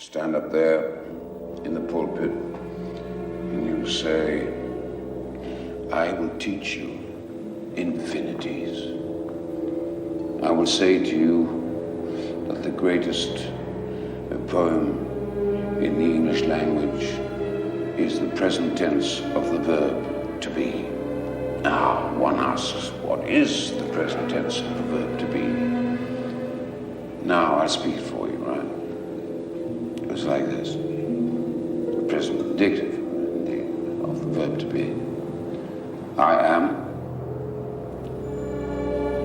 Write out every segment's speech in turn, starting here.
stand up there in the pulpit and you say, I will teach you infinities. I will say to you that the greatest poem in the English language is the present tense of the verb to be. Now, one asks, what is the present tense of the verb to be? Now, I'll speak it for you, right? It's like this. The present indicative of the verb to be. I am,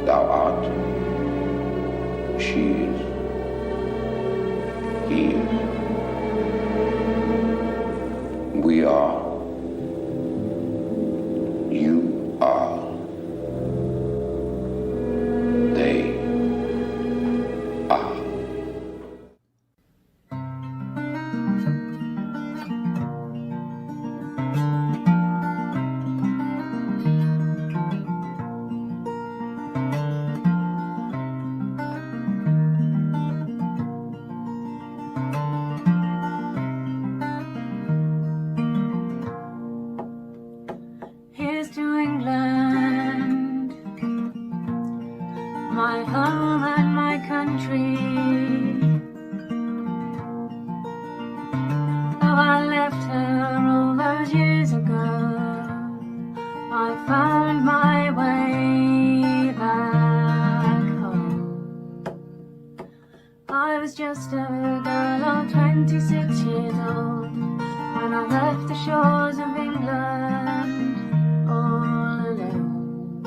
thou art, she is, he is, we are, you are, they are. Here's to England, my home and my country. Though I left her all those years ago, I found my way back home. I was just a girl of 26 years old when I left the shores of England all alone.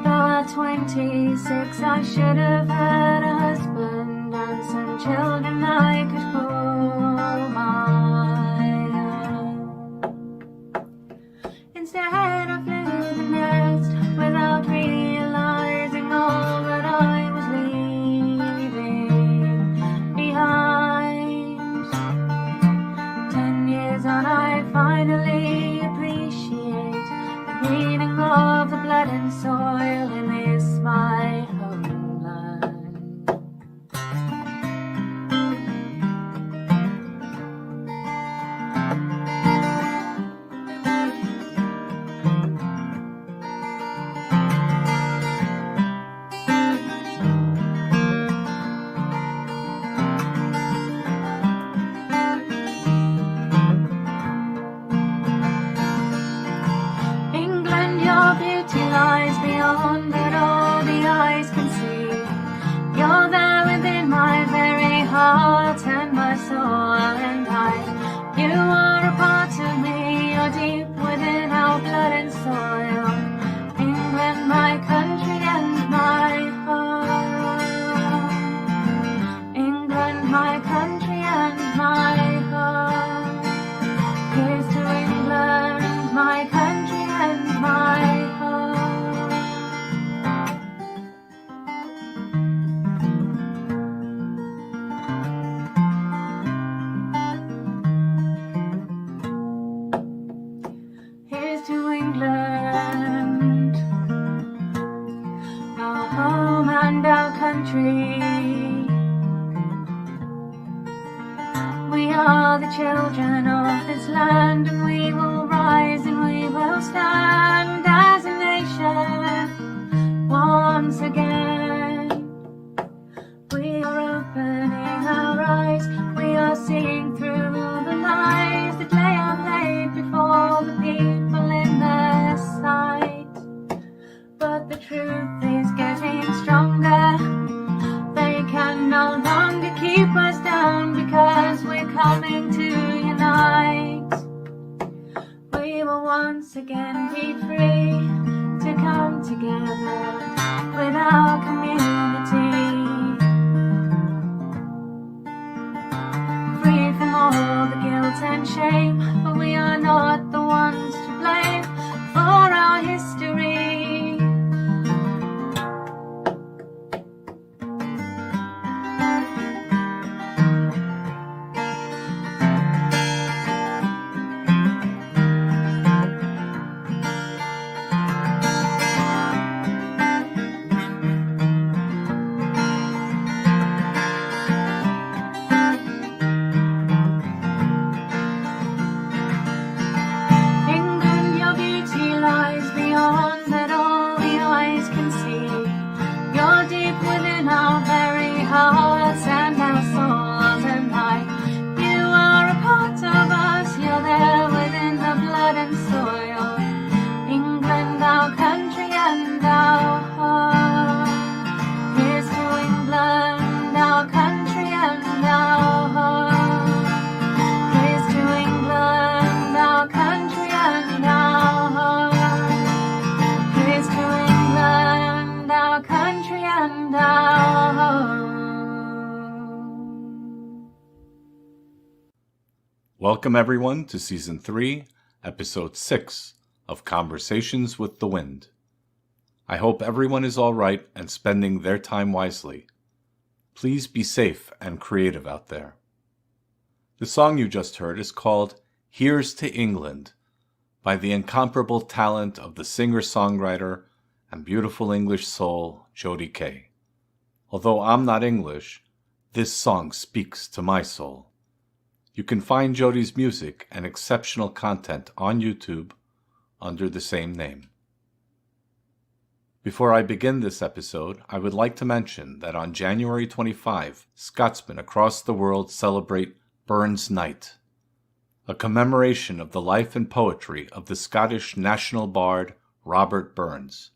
Though at 26 I should have had a husband and some children I could call my own. Instead I flew the nest without realizing all that I was leaving behind. 10 years on I finally appreciate the meaning of the blood and soil in this my homeland. England, your beauty lies beyond what all the eyes can see. You're there within my very heart and my soul, and you are a part of me. You're deep within our blood and soil. England, my country and my home. England, my country and my home. Here's to England, my country and my home. Here's to England, our home and our country. We are the children of this land, and we will rise and we will stand as a nation once again. We are opening our eyes, we are seeing through the lies that lay out laid before the people in their sight. But the truth is getting stronger. They can no longer keep us down because we're coming to unite. We will once again be free to come together with our community. Free from all the guilt and shame, but we are not the ones to blame for our history. Welcome everyone to Season 3, Episode 6 of Conversations with the Wind. I hope everyone is all right and spending their time wisely. Please be safe and creative out there. The song you just heard is called Here's to England by the incomparable talent of the singer-songwriter and beautiful English soul Jody Kay. Although I'm not English, this song speaks to my soul. You can find Jody's music and exceptional content on YouTube under the same name. Before I begin this episode, I would like to mention that on January 25, Scotsmen across the world celebrate Burns Night, a commemoration of the life and poetry of the Scottish national bard Robert Burns.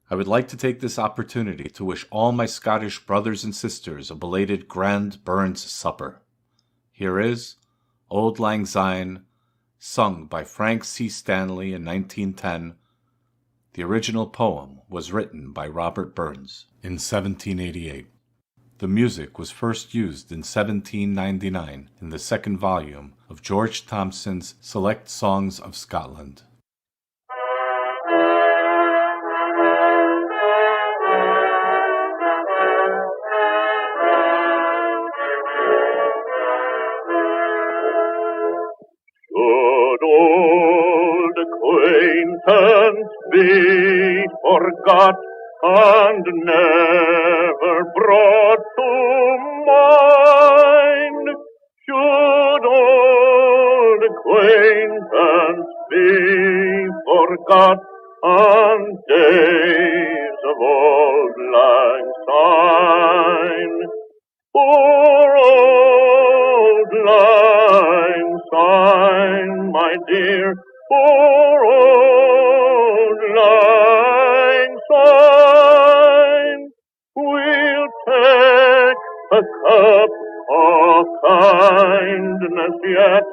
I would like to take this opportunity to wish all my Scottish brothers and sisters a belated Grand Burns Supper. Here is Auld Lang Syne, sung by Frank C. Stanley in 1910. The original poem was written by Robert Burns in 1788. The music was first used in 1799 in the second volume of George Thomson's Select Songs of Scotland. Acquaintance be forgot and never brought to mind. Should old acquaintance be forgot and days of old lang syne. Poor old lang syne, my dear, poor old lang syne, we'll take a cup of kindness yet,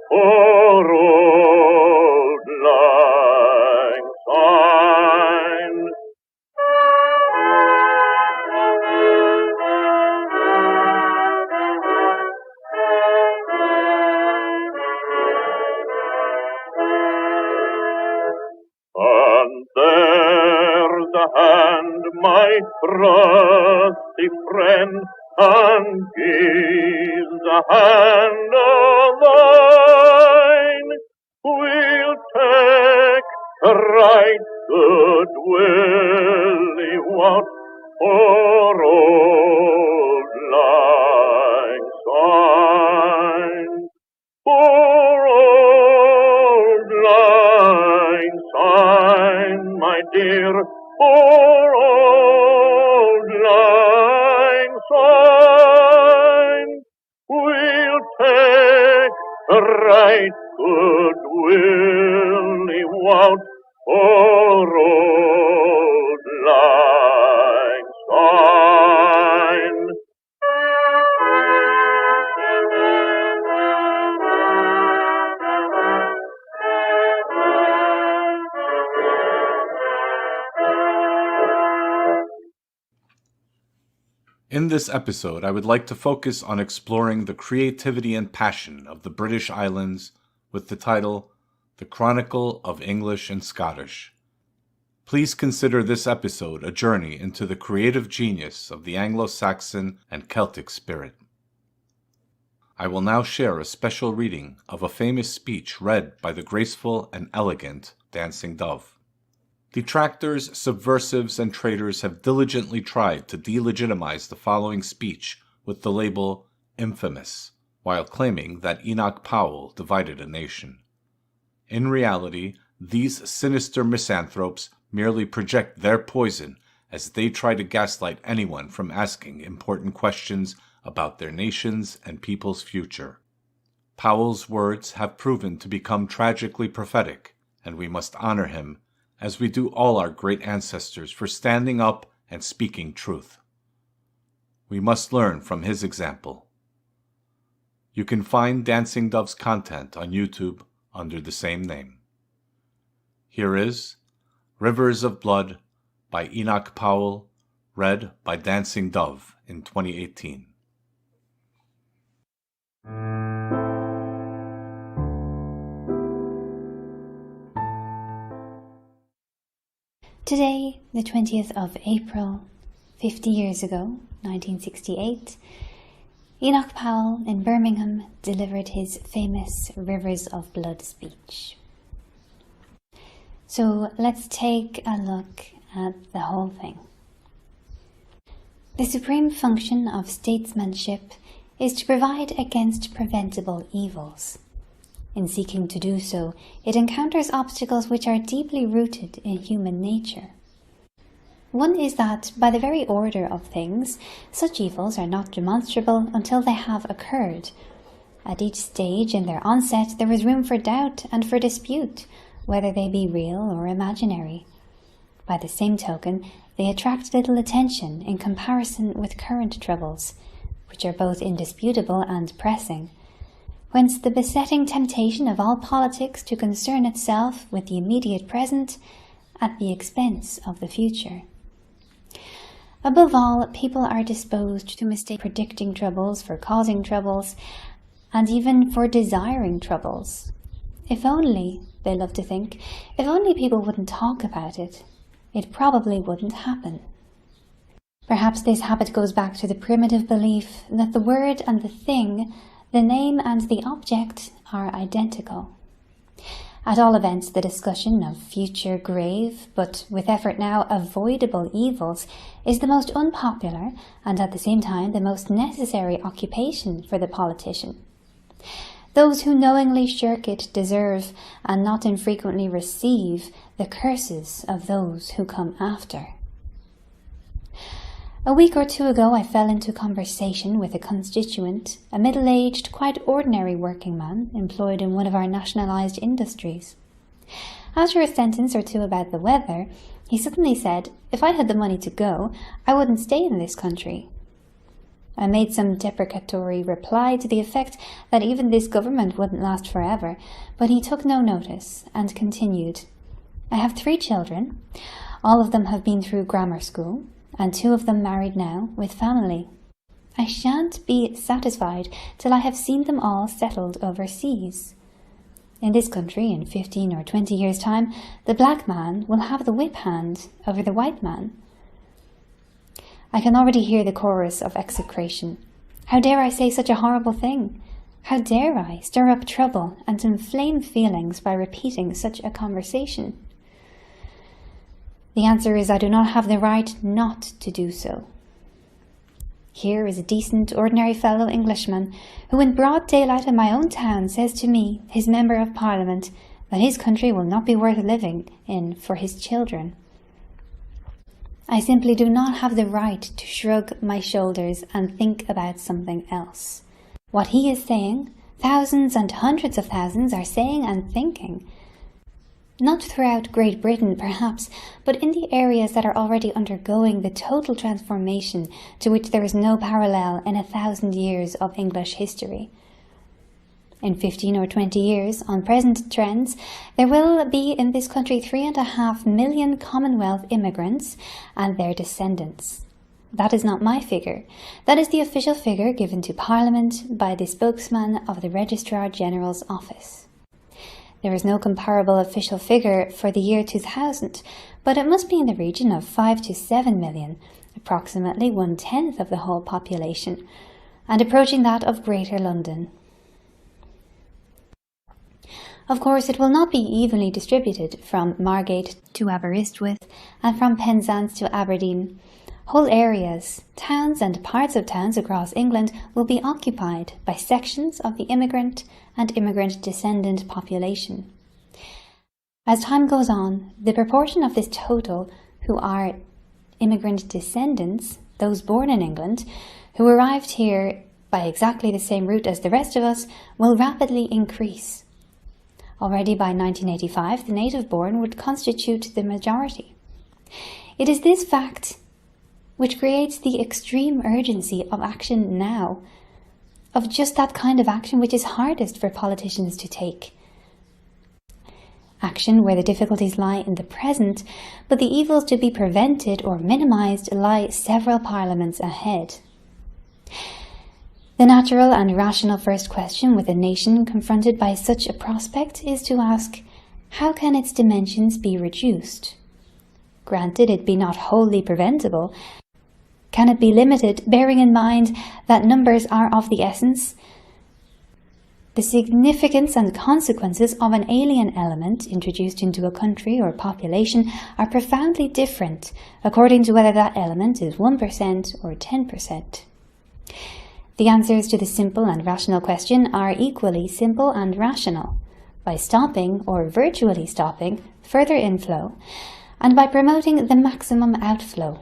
poor old lang syne. And there's a hand, my trusty friend, and gives a hand of thine. We'll take a right good willy wot, for old lang syne. For old lang syne, my dear, for old lang syne, we'll take a right good willy wot, for old lang syne. In this episode, I would like to focus on exploring the creativity and passion of the British Islands with the title, The Chronicle of English and Scottish. Please consider this episode a journey into the creative genius of the Anglo-Saxon and Celtic spirit. I will now share a special reading of a famous speech read by the graceful and elegant Dancing Dove. Detractors, subversives, and traitors have diligently tried to delegitimize the following speech with the label infamous, while claiming that Enoch Powell divided a nation. In reality, these sinister misanthropes merely project their poison as they try to gaslight anyone from asking important questions about their nation's and people's future. Powell's words have proven to become tragically prophetic, and we must honor him as we do all our great ancestors for standing up and speaking truth. We must learn from his example. You can find Dancing Dove's content on YouTube under the same name. Here is Rivers of Blood by Enoch Powell, read by Dancing Dove in 2018. Today, the 20th of April, 50 years ago, 1968, Enoch Powell in Birmingham delivered his famous Rivers of Blood speech. So let's take a look at the whole thing. The supreme function of statesmanship is to provide against preventable evils. In seeking to do so, it encounters obstacles which are deeply rooted in human nature. One is that, by the very order of things, such evils are not demonstrable until they have occurred. At each stage in their onset there is room for doubt and for dispute, whether they be real or imaginary. By the same token, they attract little attention in comparison with current troubles, which are both indisputable and pressing. Whence the besetting temptation of all politics to concern itself with the immediate present at the expense of the future. Above all, people are disposed to mistake predicting troubles for causing troubles, and even for desiring troubles. If only, they love to think, if only people wouldn't talk about it, it probably wouldn't happen. Perhaps this habit goes back to the primitive belief that the word and the thing, the name and the object, are identical. At all events, the discussion of future grave, but with effort now avoidable evils, is the most unpopular and at the same time the most necessary occupation for the politician. Those who knowingly shirk it deserve, and not infrequently receive, the curses of those who come after. A week or two ago I fell into conversation with a constituent, a middle-aged, quite ordinary working man employed in one of our nationalised industries. After a sentence or two about the weather, he suddenly said, if I had the money to go, I wouldn't stay in this country. I made some deprecatory reply to the effect that even this government wouldn't last forever, but he took no notice and continued, I have 3 children. All of them have been through grammar school, and 2 of them married now, with family. I shan't be satisfied till I have seen them all settled overseas. In this country, in 15 or 20 years' time, the black man will have the whip hand over the white man. I can already hear the chorus of execration. How dare I say such a horrible thing? How dare I stir up trouble and inflame feelings by repeating such a conversation? The answer is I do not have the right not to do so. Here is a decent, ordinary fellow Englishman who in broad daylight in my own town says to me, his Member of Parliament, that his country will not be worth living in for his children. I simply do not have the right to shrug my shoulders and think about something else. What he is saying, thousands and hundreds of thousands are saying and thinking. Not throughout Great Britain, perhaps, but in the areas that are already undergoing the total transformation to which there is no parallel in 1,000 years of English history. In 15 or 20 years, on present trends, there will be in this country 3.5 million Commonwealth immigrants and their descendants. That is not my figure. That is the official figure given to Parliament by the spokesman of the Registrar General's office. There is no comparable official figure for the year 2000, but it must be in the region of 5 to 7 million, approximately 1/10 of the whole population, and approaching that of Greater London. Of course, it will not be evenly distributed from Margate to Aberystwyth and from Penzance to Aberdeen. Whole areas, towns and parts of towns across England will be occupied by sections of the immigrant and immigrant descendant population. As time goes on, the proportion of this total who are immigrant descendants, those born in England, who arrived here by exactly the same route as the rest of us, will rapidly increase. Already by 1985, the native-born would constitute the majority. It is this fact which creates the extreme urgency of action now, of just that kind of action which is hardest for politicians to take. Action where the difficulties lie in the present, but the evils to be prevented or minimized lie several parliaments ahead. The natural and rational first question with a nation confronted by such a prospect is to ask, how can its dimensions be reduced? Granted, it be not wholly preventable. Can it be limited, bearing in mind that numbers are of the essence? The significance and consequences of an alien element introduced into a country or population are profoundly different according to whether that element is 1% or 10%. The answers to the simple and rational question are equally simple and rational, by stopping or virtually stopping further inflow and by promoting the maximum outflow.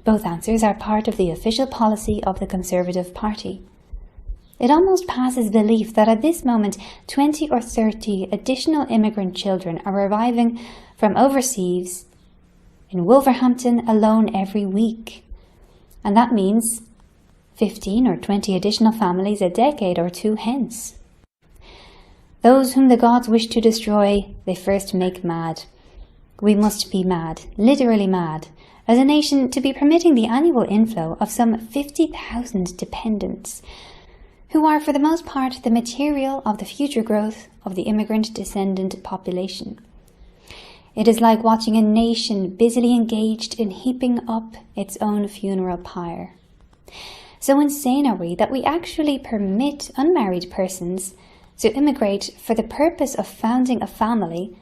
Both answers are part of the official policy of the Conservative Party. It almost passes belief that at this moment 20 or 30 additional immigrant children are arriving from overseas in Wolverhampton alone every week. And that means 15 or 20 additional families a decade or two hence. Those whom the gods wish to destroy, they first make mad. We must be mad, literally mad, as a nation to be permitting the annual inflow of some 50,000 dependents, who are for the most part the material of the future growth of the immigrant descendant population. It is like watching a nation busily engaged in heaping up its own funeral pyre. So insane are we that we actually permit unmarried persons to immigrate for the purpose of founding a family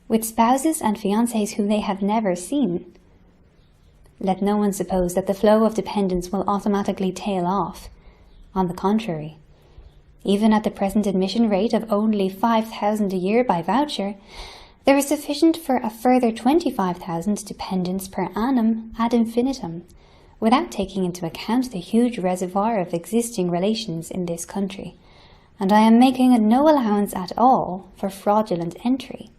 with spouses and fiancés whom they have never seen. Let no one suppose that the flow of dependents will automatically tail off. On the contrary, even at the present admission rate of only 5,000 a year by voucher, there is sufficient for a further 25,000 dependents per annum ad infinitum, without taking into account the huge reservoir of existing relations in this country, and I am making no allowance at all for fraudulent entry.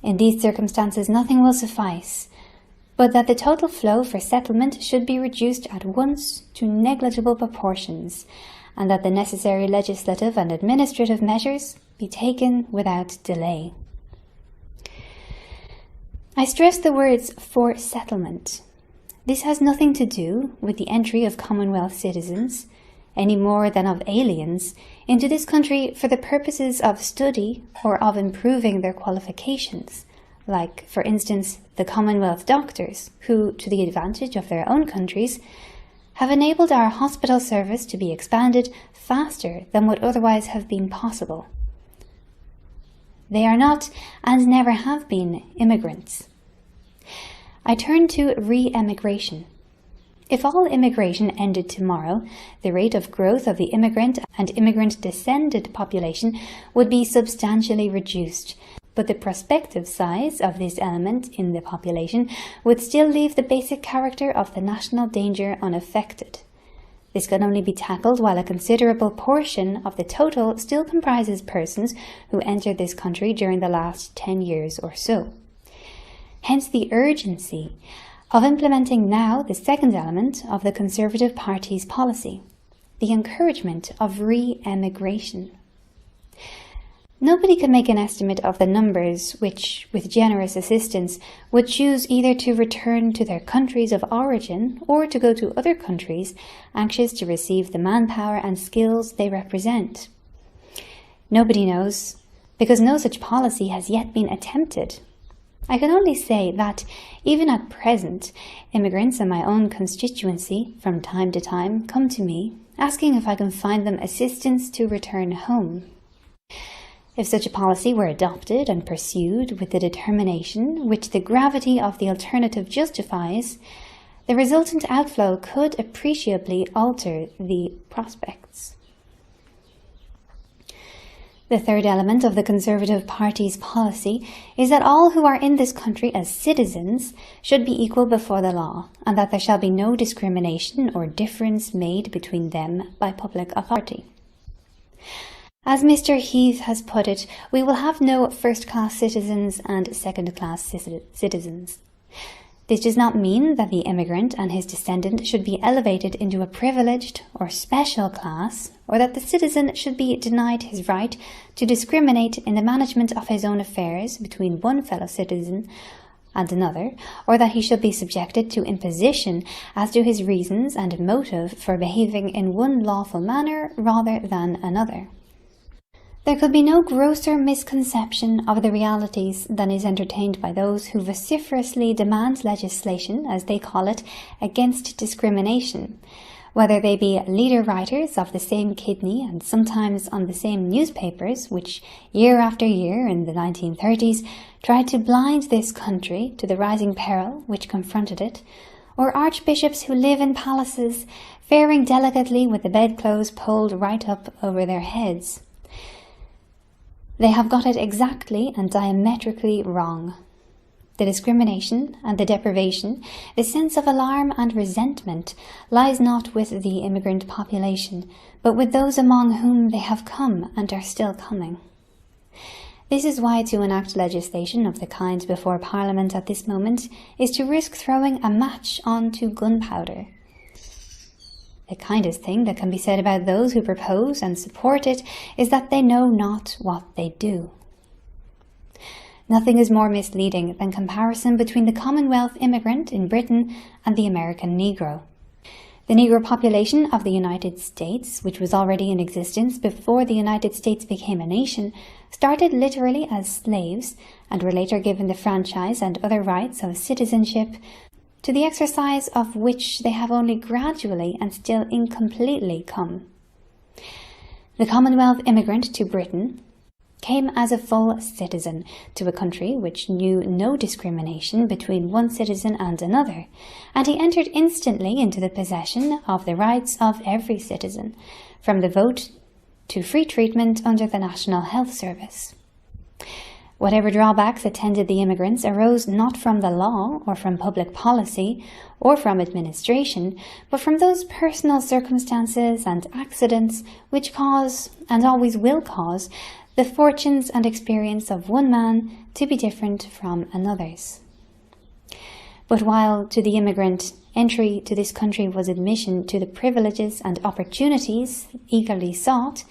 In these circumstances nothing will suffice, but that the total flow for settlement should be reduced at once to negligible proportions, and that the necessary legislative and administrative measures be taken without delay. I stress the words "for settlement." This has nothing to do with the entry of Commonwealth citizens, any more than of aliens, into this country for the purposes of study or of improving their qualifications, like, for instance, the Commonwealth doctors, who, to the advantage of their own countries, have enabled our hospital service to be expanded faster than would otherwise have been possible. They are not, and never have been, immigrants. I turn to re-emigration. If all immigration ended tomorrow, the rate of growth of the immigrant and immigrant-descended population would be substantially reduced, but the prospective size of this element in the population would still leave the basic character of the national danger unaffected. This can only be tackled while a considerable portion of the total still comprises persons who entered this country during the last 10 years or so. Hence the urgency of implementing now the second element of the Conservative Party's policy, the encouragement of re-emigration. Nobody can make an estimate of the numbers which, with generous assistance, would choose either to return to their countries of origin or to go to other countries anxious to receive the manpower and skills they represent. Nobody knows, because no such policy has yet been attempted. I can only say that, even at present, immigrants in my own constituency, from time to time, come to me, asking if I can find them assistance to return home. If such a policy were adopted and pursued with the determination which the gravity of the alternative justifies, the resultant outflow could appreciably alter the prospects. The third element of the Conservative Party's policy is that all who are in this country as citizens should be equal before the law, and that there shall be no discrimination or difference made between them by public authority. As Mr. Heath has put it, we will have no first-class citizens and second-class citizens. This does not mean that the immigrant and his descendant should be elevated into a privileged or special class, or that the citizen should be denied his right to discriminate in the management of his own affairs between one fellow citizen and another, or that he should be subjected to imposition as to his reasons and motive for behaving in one lawful manner rather than another. There could be no grosser misconception of the realities than is entertained by those who vociferously demand legislation, as they call it, against discrimination, whether they be leader writers of the same kidney and sometimes on the same newspapers which, year after year in the 1930s, tried to blind this country to the rising peril which confronted it, or archbishops who live in palaces, faring delicately with the bedclothes pulled right up over their heads. They have got it exactly and diametrically wrong. The discrimination and the deprivation, the sense of alarm and resentment, lies not with the immigrant population, but with those among whom they have come and are still coming. This is why to enact legislation of the kind before Parliament at this moment is to risk throwing a match on to gunpowder. The kindest thing that can be said about those who propose and support it is that they know not what they do. Nothing is more misleading than comparison between the Commonwealth immigrant in Britain and the American Negro. The Negro population of the United States, which was already in existence before the United States became a nation, started literally as slaves and were later given the franchise and other rights of citizenship, to the exercise of which they have only gradually and still incompletely come. The Commonwealth immigrant to Britain came as a full citizen to a country which knew no discrimination between one citizen and another, and he entered instantly into the possession of the rights of every citizen, from the vote to free treatment under the National Health Service. Whatever drawbacks attended the immigrants arose not from the law or from public policy or from administration, but from those personal circumstances and accidents which cause, and always will cause, the fortunes and experience of one man to be different from another's. But while to the immigrant entry to this country was admission to the privileges and opportunities eagerly sought,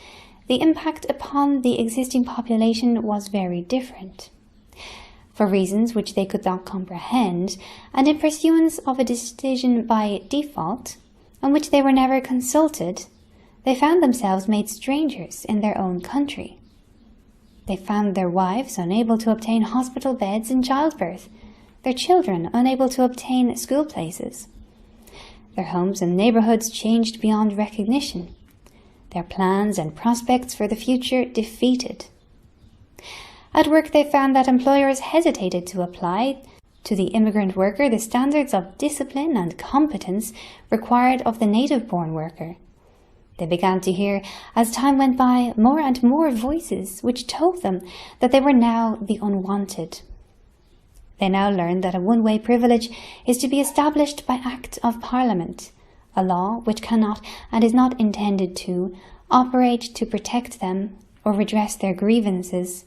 the impact upon the existing population was very different. For reasons which they could not comprehend, and in pursuance of a decision by default, on which they were never consulted, they found themselves made strangers in their own country. They found their wives unable to obtain hospital beds in childbirth, their children unable to obtain school places. Their homes and neighbourhoods changed beyond recognition, their plans and prospects for the future defeated. At work they found that employers hesitated to apply to the immigrant worker the standards of discipline and competence required of the native-born worker. They began to hear, as time went by, more and more voices which told them that they were now the unwanted. They now learned that a one-way privilege is to be established by Act of Parliament, a law which cannot, and is not intended to, operate to protect them or redress their grievances,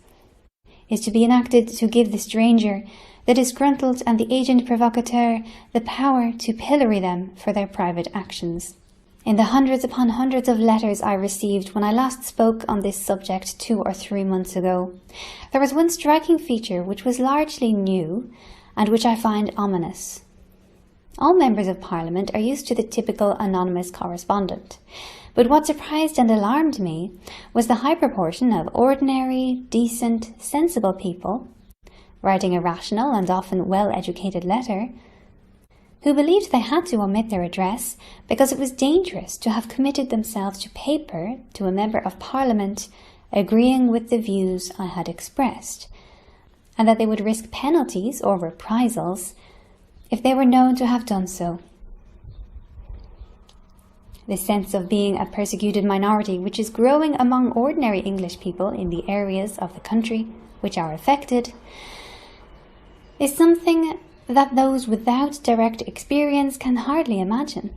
is to be enacted to give the stranger, the disgruntled and the agent provocateur, the power to pillory them for their private actions. In the hundreds upon hundreds of letters I received when I last spoke on this subject 2 or 3 months ago, there was one striking feature which was largely new and which I find ominous. All members of Parliament are used to the typical anonymous correspondent, but what surprised and alarmed me was the high proportion of ordinary, decent, sensible people, writing a rational and often well-educated letter, who believed they had to omit their address because it was dangerous to have committed themselves to paper to a member of Parliament agreeing with the views I had expressed, and that they would risk penalties or reprisals if they were known to have done so. The sense of being a persecuted minority which is growing among ordinary English people in the areas of the country which are affected is something that those without direct experience can hardly imagine.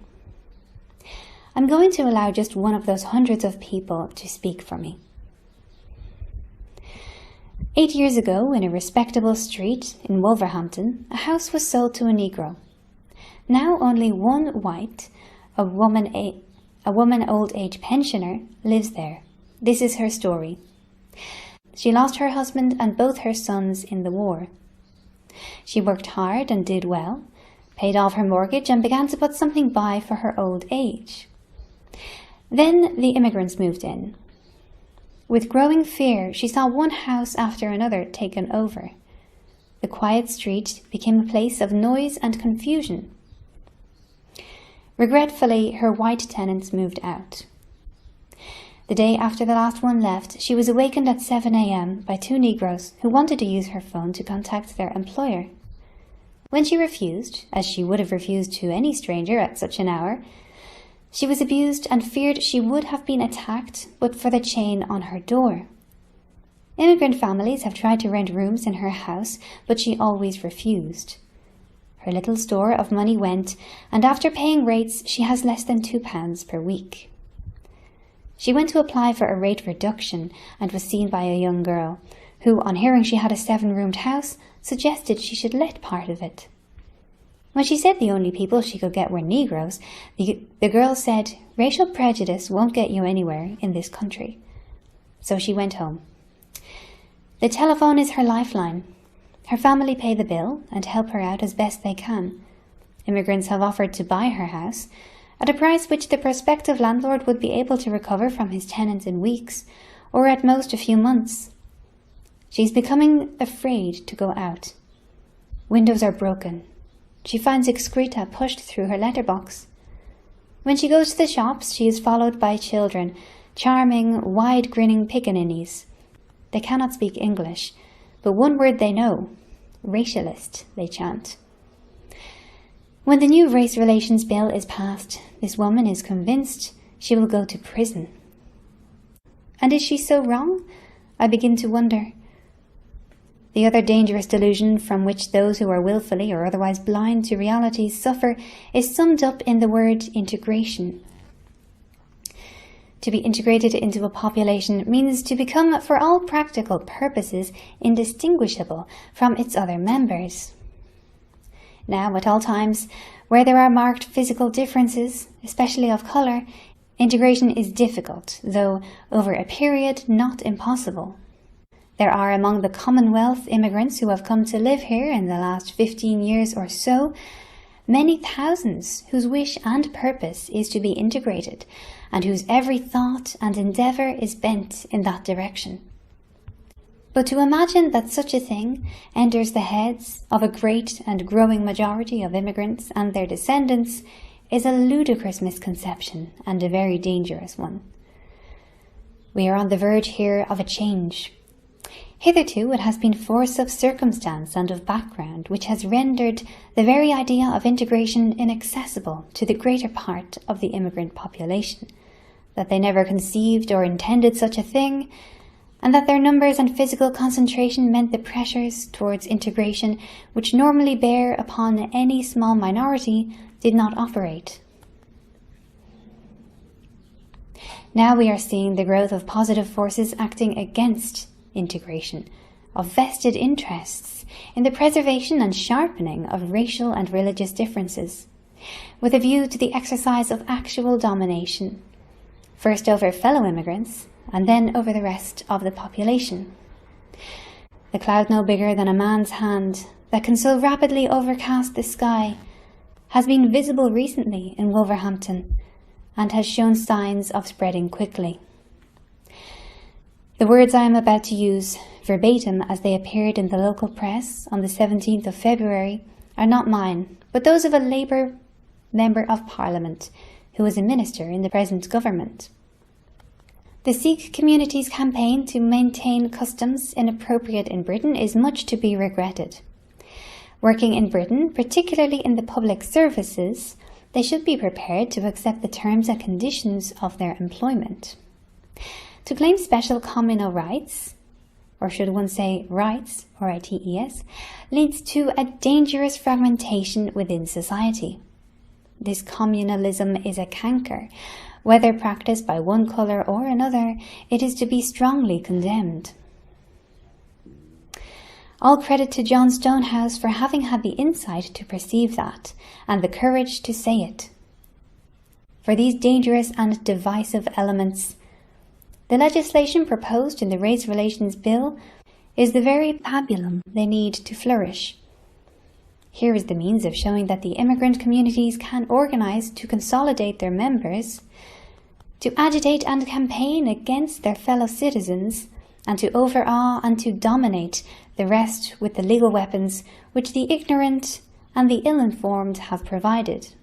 I'm going to allow just one of those hundreds of people to speak for me. 8 years ago, in a respectable street in Wolverhampton, a house was sold to a Negro. Now only one white, a woman old age pensioner, lives there. This is her story. She lost her husband and both her sons in the war. She worked hard and did well, paid off her mortgage and began to put something by for her old age. Then the immigrants moved in. With growing fear, she saw one house after another taken over. The quiet street became a place of noise and confusion. Regretfully, her white tenants moved out. The day after the last one left, she was awakened at 7 a.m. by two Negroes who wanted to use her phone to contact their employer. When she refused, as she would have refused to any stranger at such an hour, she was abused and feared she would have been attacked but for the chain on her door. Immigrant families have tried to rent rooms in her house, but she always refused. Her little store of money went, and after paying rates, she has less than £2 per week. She went to apply for a rate reduction and was seen by a young girl, who, on hearing she had a 7-roomed house, suggested she should let part of it. When she said the only people she could get were Negroes, the girl said, "Racial prejudice won't get you anywhere in this country." So she went home. The telephone is her lifeline. Her family pay the bill and help her out as best they can. Immigrants have offered to buy her house, at a price which the prospective landlord would be able to recover from his tenants in weeks, or at most a few months. She's becoming afraid to go out. Windows are broken. She finds excreta pushed through her letterbox. When she goes to the shops, she is followed by children, charming, wide-grinning pickaninnies. They cannot speak English, but one word they know, racialist, they chant. When the new race relations bill is passed, this woman is convinced she will go to prison. And is she so wrong? I begin to wonder. The other dangerous delusion from which those who are willfully or otherwise blind to reality suffer is summed up in the word integration. To be integrated into a population means to become, for all practical purposes, indistinguishable from its other members. Now, at all times, where there are marked physical differences, especially of colour, integration is difficult, though over a period not impossible. There are among the Commonwealth immigrants who have come to live here in the last 15 years or so, many thousands whose wish and purpose is to be integrated, and whose every thought and endeavour is bent in that direction. But to imagine that such a thing enters the heads of a great and growing majority of immigrants and their descendants is a ludicrous misconception and a very dangerous one. We are on the verge here of a change. Hitherto it has been force of circumstance and of background which has rendered the very idea of integration inaccessible to the greater part of the immigrant population, that they never conceived or intended such a thing, and that their numbers and physical concentration meant the pressures towards integration which normally bear upon any small minority did not operate. Now we are seeing the growth of positive forces acting against integration, of vested interests in the preservation and sharpening of racial and religious differences, with a view to the exercise of actual domination, first over fellow immigrants, and then over the rest of the population. The cloud no bigger than a man's hand that can so rapidly overcast the sky has been visible recently in Wolverhampton and has shown signs of spreading quickly. The words I am about to use, verbatim as they appeared in the local press on the 17th of February, are not mine, but those of a Labour Member of Parliament who is a minister in the present government. The Sikh community's campaign to maintain customs inappropriate in Britain is much to be regretted. Working in Britain, particularly in the public services, they should be prepared to accept the terms and conditions of their employment. To claim special communal rights, or should one say rights, R-I-T-E-S, leads to a dangerous fragmentation within society. This communalism is a canker. Whether practiced by one colour or another, it is to be strongly condemned. All credit to John Stonehouse for having had the insight to perceive that, and the courage to say it. For these dangerous and divisive elements, the legislation proposed in the Race Relations Bill is the very pabulum they need to flourish. Here is the means of showing that the immigrant communities can organise to consolidate their members, to agitate and campaign against their fellow citizens, and to overawe and to dominate the rest with the legal weapons which the ignorant and the ill-informed have provided.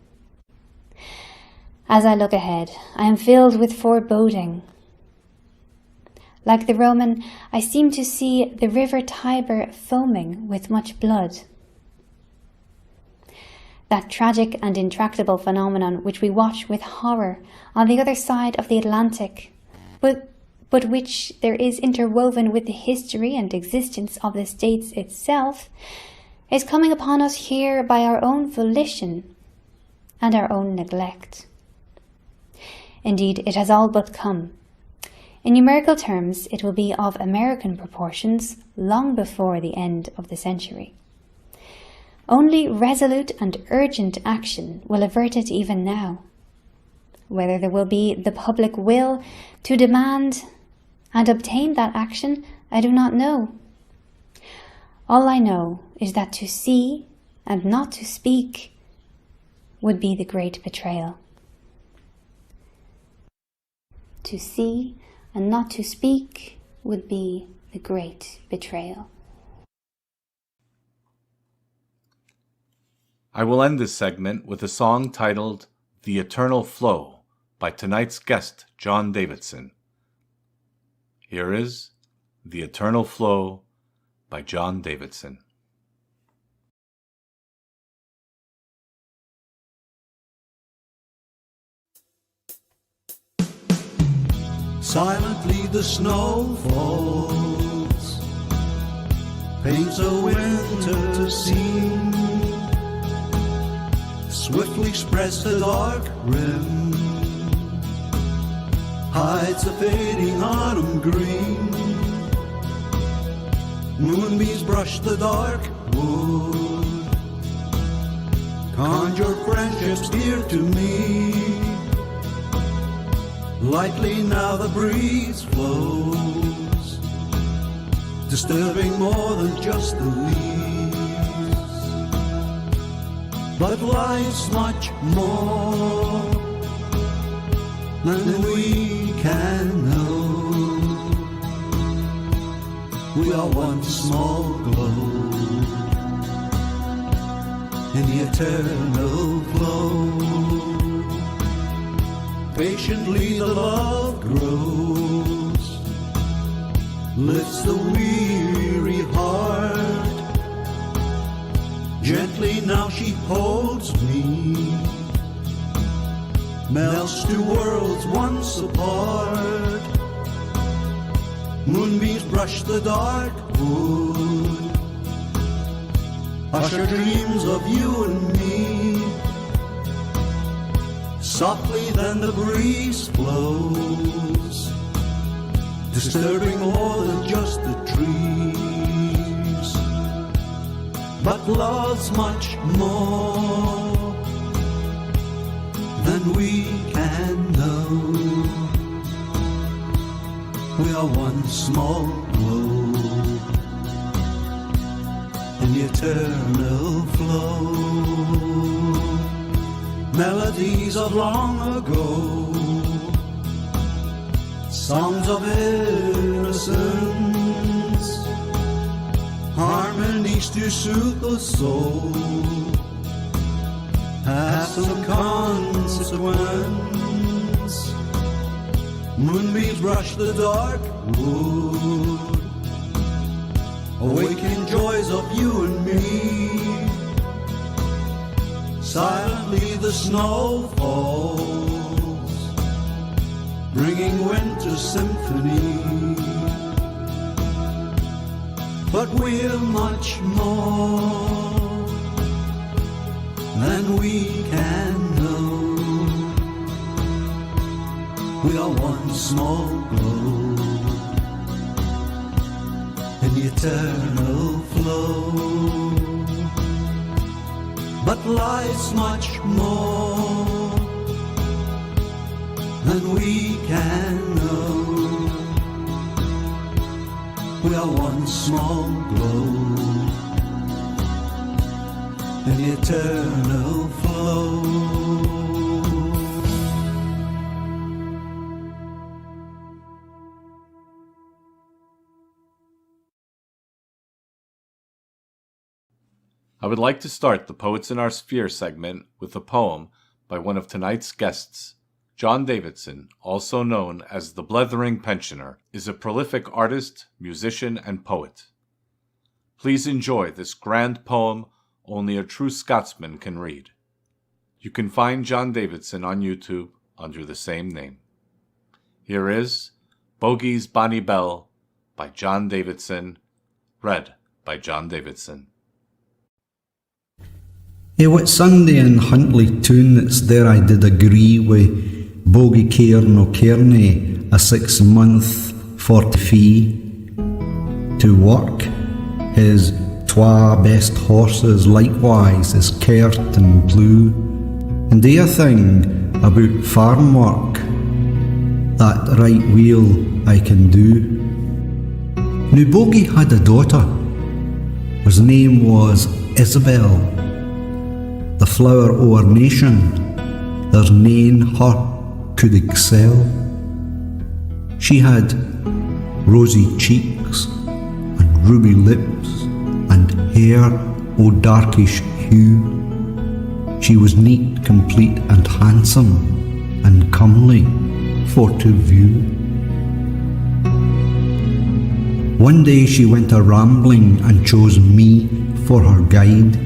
As I look ahead, I am filled with foreboding. Like the Roman, I seem to see the river Tiber foaming with much blood. That tragic and intractable phenomenon which we watch with horror on the other side of the Atlantic, but which there is interwoven with the history and existence of the States itself, is coming upon us here by our own volition and our own neglect. Indeed, it has all but come. In numerical terms, it will be of American proportions long before the end of the century. Only resolute and urgent action will avert it even now. Whether there will be the public will to demand and obtain that action, I do not know. All I know is that to see and not to speak would be the great betrayal. To see and not to speak would be the great betrayal. I will end this segment with a song titled The Eternal Flow by tonight's guest, John Davidson. Here is The Eternal Flow by John Davidson. Silently the snow falls, paints a winter scene, swiftly spreads the dark rim, hides the fading autumn green. Moonbeams brush the dark wood, conjure friendships dear to me. Lightly now the breeze flows, disturbing more than just the leaves. But life's much more than we can know. We are one small glow in the eternal flow. Patiently the love grows, lifts the weary heart. Gently now she holds me, melts two worlds once apart. Moonbeams brush the dark wood, usher dreams of you and me. Softly then the breeze flows, disturbing more than just the trees. But love's much more than we can know. We are one small glow in the eternal flow. Melodies of long ago, songs of innocence, harmonies to soothe the soul, have some consequence. Moonbeams brush the dark wood, awakening joys of you and me. Silently the snow falls, bringing winter symphony. But we're much more than we can know. We are one small glow in the eternal flow. But life's much more than we can know. We are one small glow in the eternal flow. I would like to start the Poets in Our Sphere segment with a poem by one of tonight's guests. John Davidson, also known as the Blethering Pensioner, is a prolific artist, musician, and poet. Please enjoy this grand poem only a true Scotsman can read. You can find John Davidson on YouTube under the same name. Here is Bogey's Bonnie Bell by John Davidson, read by John Davidson. What Sunday in Huntly Toon, it's there I did agree with Bogey Cairn O'Kearney, a 6-month 40 fee, to work his twa best horses likewise as Kert and Blue, and do a thing about farm work, that right weel I can do. Now Bogey had a daughter, whose name was Isabel, the flower o' our nation, there's nane her could excel. She had rosy cheeks and ruby lips and hair o' darkish hue. She was neat, complete and handsome and comely for to view. One day she went a rambling and chose me for her guide,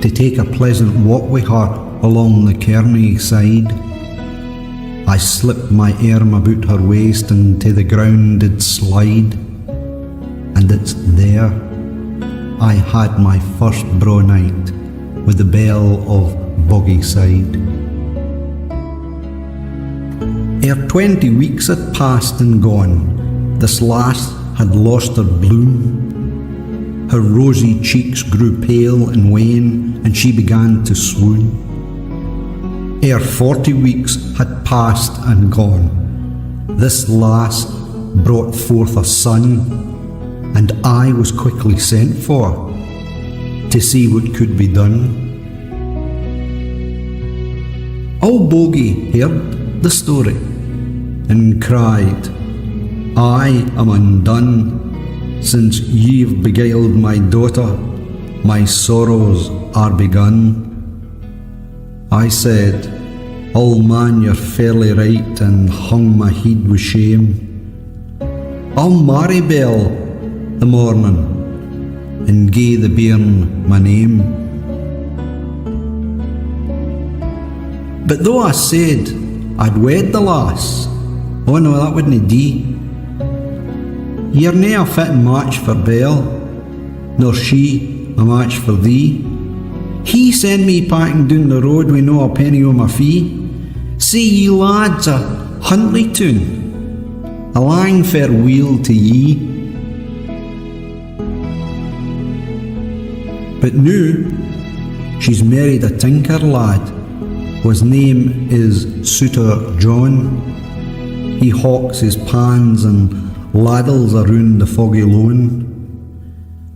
to take a pleasant walk with her along the Kearney side. I slipped my arm about her waist and to the ground did slide, and it's there I had my first braw night with the belle of Boggyside. Ere 20 weeks had passed and gone, this lass had lost her bloom. Her rosy cheeks grew pale and wan, and she began to swoon. Ere 40 weeks had passed and gone, this lass brought forth a son, and I was quickly sent for, to see what could be done. Old Bogey heard the story, and cried, I am undone. Since ye've beguiled my daughter, my sorrows are begun. I said, Old man, you're fairly right, and hung my head with shame. I'll marry Bell the morning, and gie the bairn my name. But though I said I'd wed the lass, oh no, that wouldn't do. You're nae a fitting match for Bell, nor she a match for thee. He sent me packing down the road with no a penny o' my fee. See ye lads a Huntly Toon, a lang fareweel to ye. But noo she's married a tinker lad, whose name is Suitor John. He hawks his pans and ladles around the foggy loan.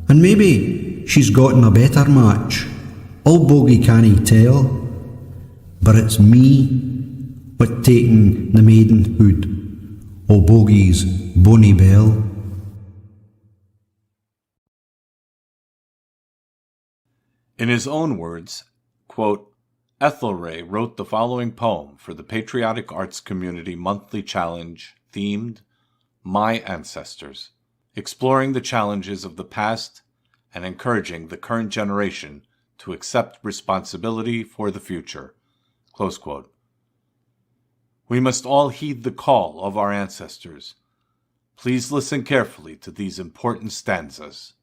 And maybe she's gotten a better match, old Bogey can't tell, but it's me what taken the maidenhood o' Bogey's bonny Bell. In his own words, quote, Ethelray wrote the following poem for the Patriotic Arts Community Monthly Challenge themed My Ancestors, exploring the challenges of the past and encouraging the current generation to accept responsibility for the future. Close quote. We must all heed the call of our ancestors. Please listen carefully to these important stanzas.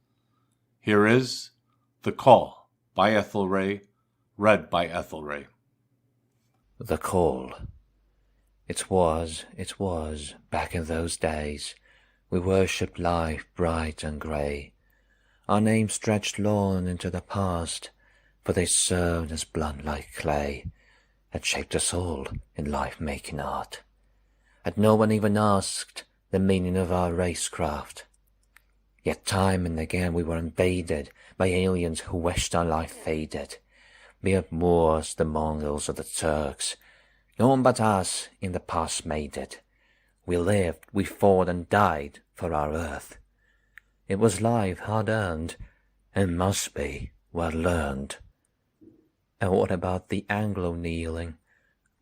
Here is The Call by Ethelray, read by Ethelray. The Call. It was, back in those days, we worshipped life bright and grey. Our names stretched long into the past, for they served as blood like clay, that shaped us all in life-making art. And no one even asked the meaning of our racecraft. Yet time and again we were invaded by aliens who wished our life faded, be it Moors, the Mongols, or the Turks. No one but us in the past made it. We lived, we fought and died for our earth. It was life hard-earned, and must be well learned. And what about the Anglo kneeling?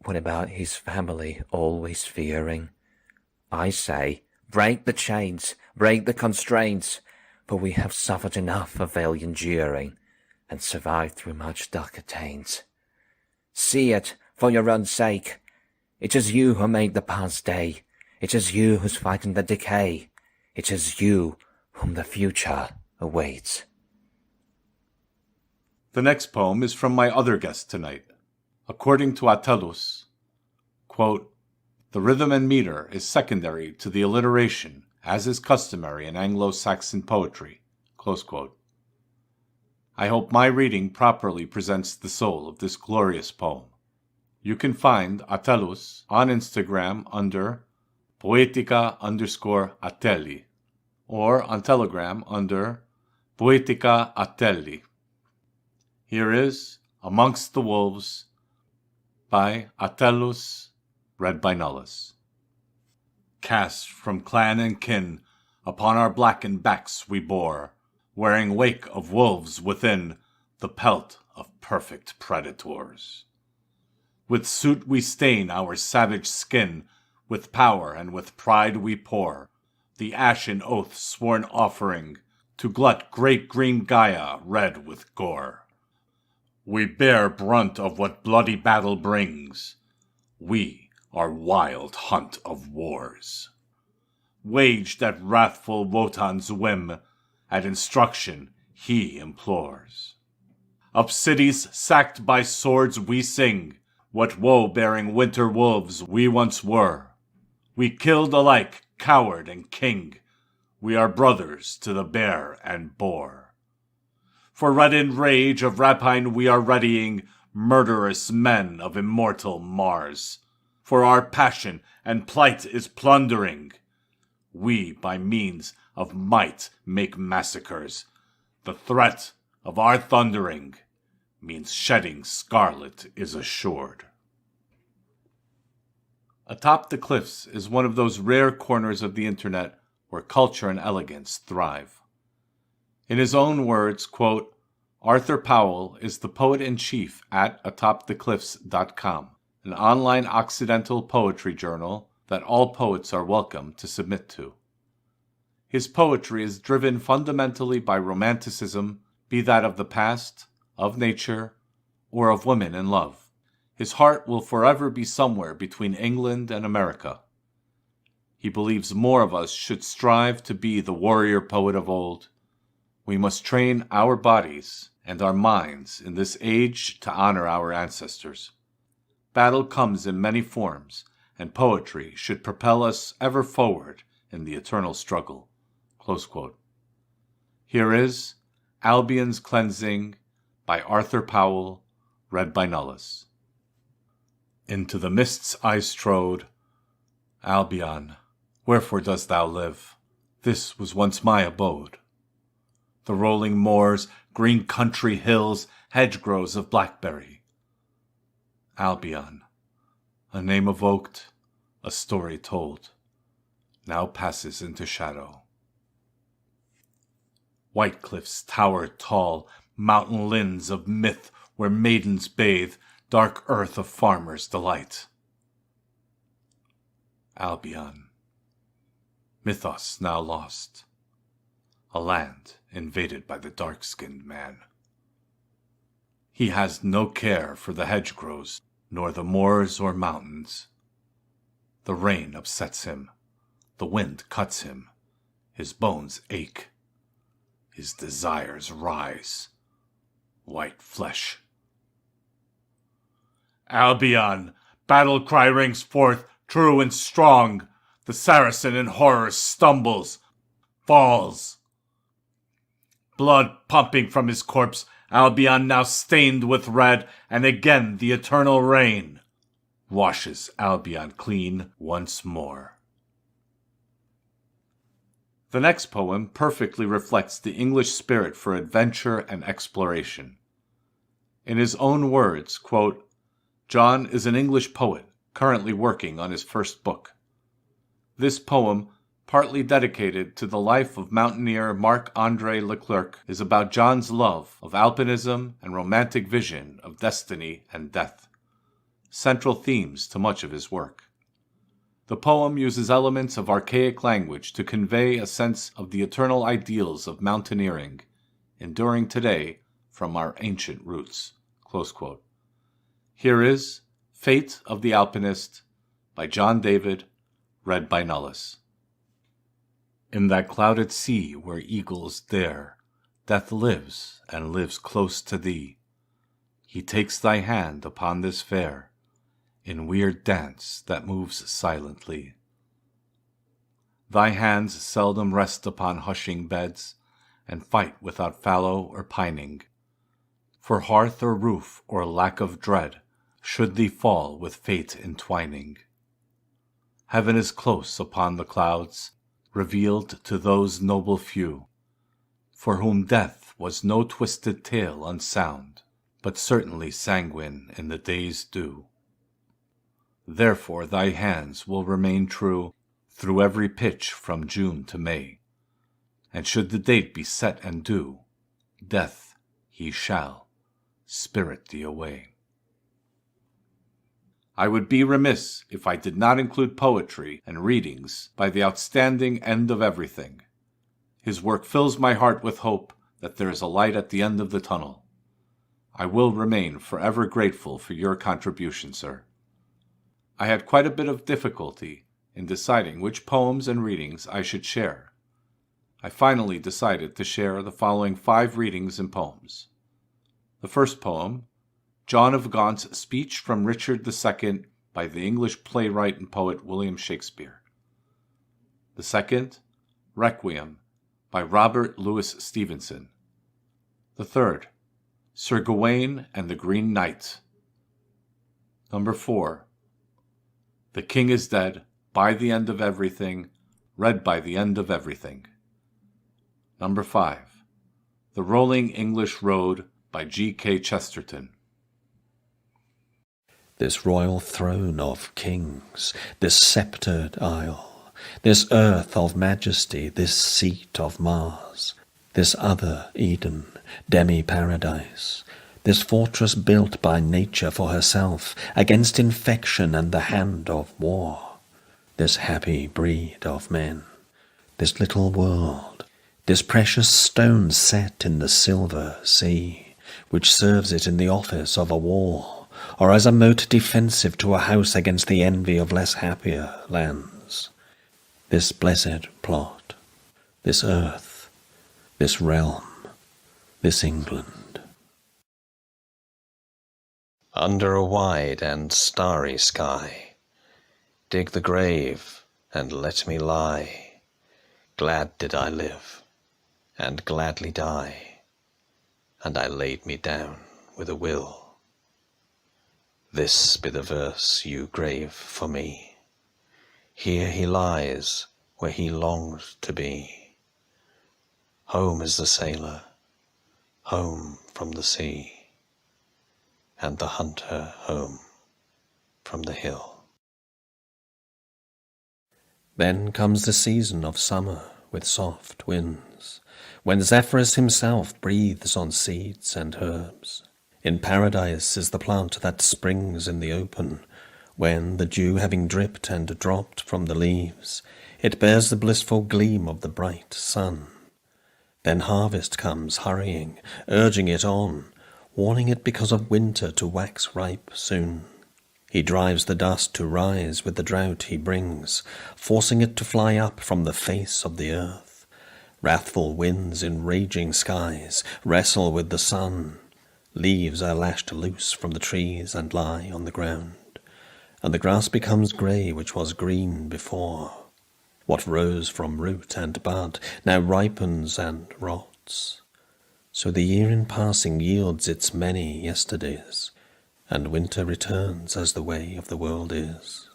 What about his family always fearing? I say, break the chains, break the constraints, for we have suffered enough of ill enduring, and survived through much darker taints. See it, for your own sake. It is you who made the past day. It is you who's fighting the decay. It is you whom the future awaits. The next poem is from my other guest tonight. According to Attalus, quote, "The rhythm and meter is secondary to the alliteration, as is customary in Anglo-Saxon poetry." Close quote. I hope my reading properly presents the soul of this glorious poem. You can find Attalus on Instagram under poetica_atelli, or on Telegram under Poetica Atelli. Here is Amongst the Wolves by Attalus, read by Nullis. Cast from clan and kin, upon our blackened backs we bore, wearing wake of wolves within, the pelt of perfect predators. With soot we stain our savage skin, with power and with pride we pour the ashen oath sworn offering to glut great green Gaia red with gore. We bear brunt of what bloody battle brings. We are wild hunt of wars, waged at wrathful Wotan's whim, at instruction he implores. Of cities sacked by swords we sing, what woe-bearing winter wolves we once were. We killed alike coward and king. We are brothers to the bear and boar. For reddened rage of rapine we are readying, murderous men of immortal Mars. For our passion and plight is plundering. We by means of might make massacres. The threat of our thundering means shedding scarlet is assured. Atop the Cliffs is one of those rare corners of the internet where culture and elegance thrive. In his own words, quote, "Arthur Powell is the poet-in-chief at atopthecliffs.com, an online Occidental poetry journal that all poets are welcome to submit to. His poetry is driven fundamentally by romanticism, be that of the past, of nature, or of women in love. His heart will forever be somewhere between England and America. He believes more of us should strive to be the warrior poet of old. We must train our bodies and our minds in this age to honor our ancestors. Battle comes in many forms, and poetry should propel us ever forward in the eternal struggle." Close quote. Here is Albion's Cleansing by Arthur Powell, read by Nullis. Into the mists I strode. Albion, wherefore dost thou live? This was once my abode. The rolling moors, green country hills, hedgerows of blackberry. Albion, a name evoked, a story told, now passes into shadow. White cliffs tower tall, mountain linns of myth where maidens bathe, dark earth of farmers' delight. Albion, mythos now lost, a land invaded by the dark-skinned man. He has no care for the hedgerows, nor the moors or mountains. The rain upsets him, the wind cuts him, his bones ache, his desires rise, white flesh. Albion, battle cry rings forth, true and strong. The Saracen in horror stumbles, falls. Blood pumping from his corpse, Albion now stained with red, and again the eternal rain washes Albion clean once more. The next poem perfectly reflects the English spirit for adventure and exploration. In his own words, quote, "John is an English poet currently working on his first book. This poem partly dedicated to the life of mountaineer Marc-André Leclerc, is about John's love of alpinism and romantic vision of destiny and death, central themes to much of his work. The poem uses elements of archaic language to convey a sense of the eternal ideals of mountaineering, enduring today from our ancient roots." Close quote. Here is Fate of the Alpinist by John David, read by Nullis. In that clouded sea where eagles dare, Death lives and lives close to thee. He takes thy hand upon this fair, in weird dance that moves silently. Thy hands seldom rest upon hushing beds, and fight without fallow or pining. For hearth or roof or lack of dread should thee fall with fate entwining. Heaven is close upon the clouds, revealed to those noble few, for whom death was no twisted tale unsound, but certainly sanguine in the day's dew. Therefore thy hands will remain true through every pitch from June to May, and should the date be set and due, death he shall spirit thee away. I would be remiss if I did not include poetry and readings by the outstanding End of Everything. His work fills my heart with hope that there is a light at the end of the tunnel. I will remain forever grateful for your contribution, sir. I had quite a bit of difficulty in deciding which poems and readings I should share. I finally decided to share the following 5 readings and poems. The first poem, John of Gaunt's Speech from Richard II by the English playwright and poet William Shakespeare. The second, Requiem by Robert Louis Stevenson. The third, Sir Gawain and the Green Knight. Number 4, The King is Dead by the End of Everything, read by the End of Everything. Number 5, The Rolling English Road by G.K. Chesterton. This royal throne of kings, this sceptred isle, this earth of majesty, this seat of Mars, this other Eden, demi-paradise, this fortress built by nature for herself against infection and the hand of war, this happy breed of men, this little world, this precious stone set in the silver sea, which serves it in the office of a wall, or as a moat defensive to a house against the envy of less happier lands. This blessed plot, this earth, this realm, this England. Under a wide and starry sky, dig the grave and let me lie. Glad did I live, and gladly die, and I laid me down with a will. This be the verse you grave for me. Here he lies where he longed to be. Home is the sailor, home from the sea, and the hunter home from the hill. Then comes the season of summer with soft winds, when Zephyrus himself breathes on seeds and herbs. In paradise is the plant that springs in the open, when, the dew having dripped and dropped from the leaves, it bears the blissful gleam of the bright sun. Then harvest comes hurrying, urging it on, warning it because of winter to wax ripe soon. He drives the dust to rise with the drought he brings, forcing it to fly up from the face of the earth. Wrathful winds in raging skies wrestle with the sun. Leaves are lashed loose from the trees and lie on the ground, and the grass becomes grey which was green before. What rose from root and bud now ripens and rots. So the year in passing yields its many yesterdays, and winter returns as the way of the world is.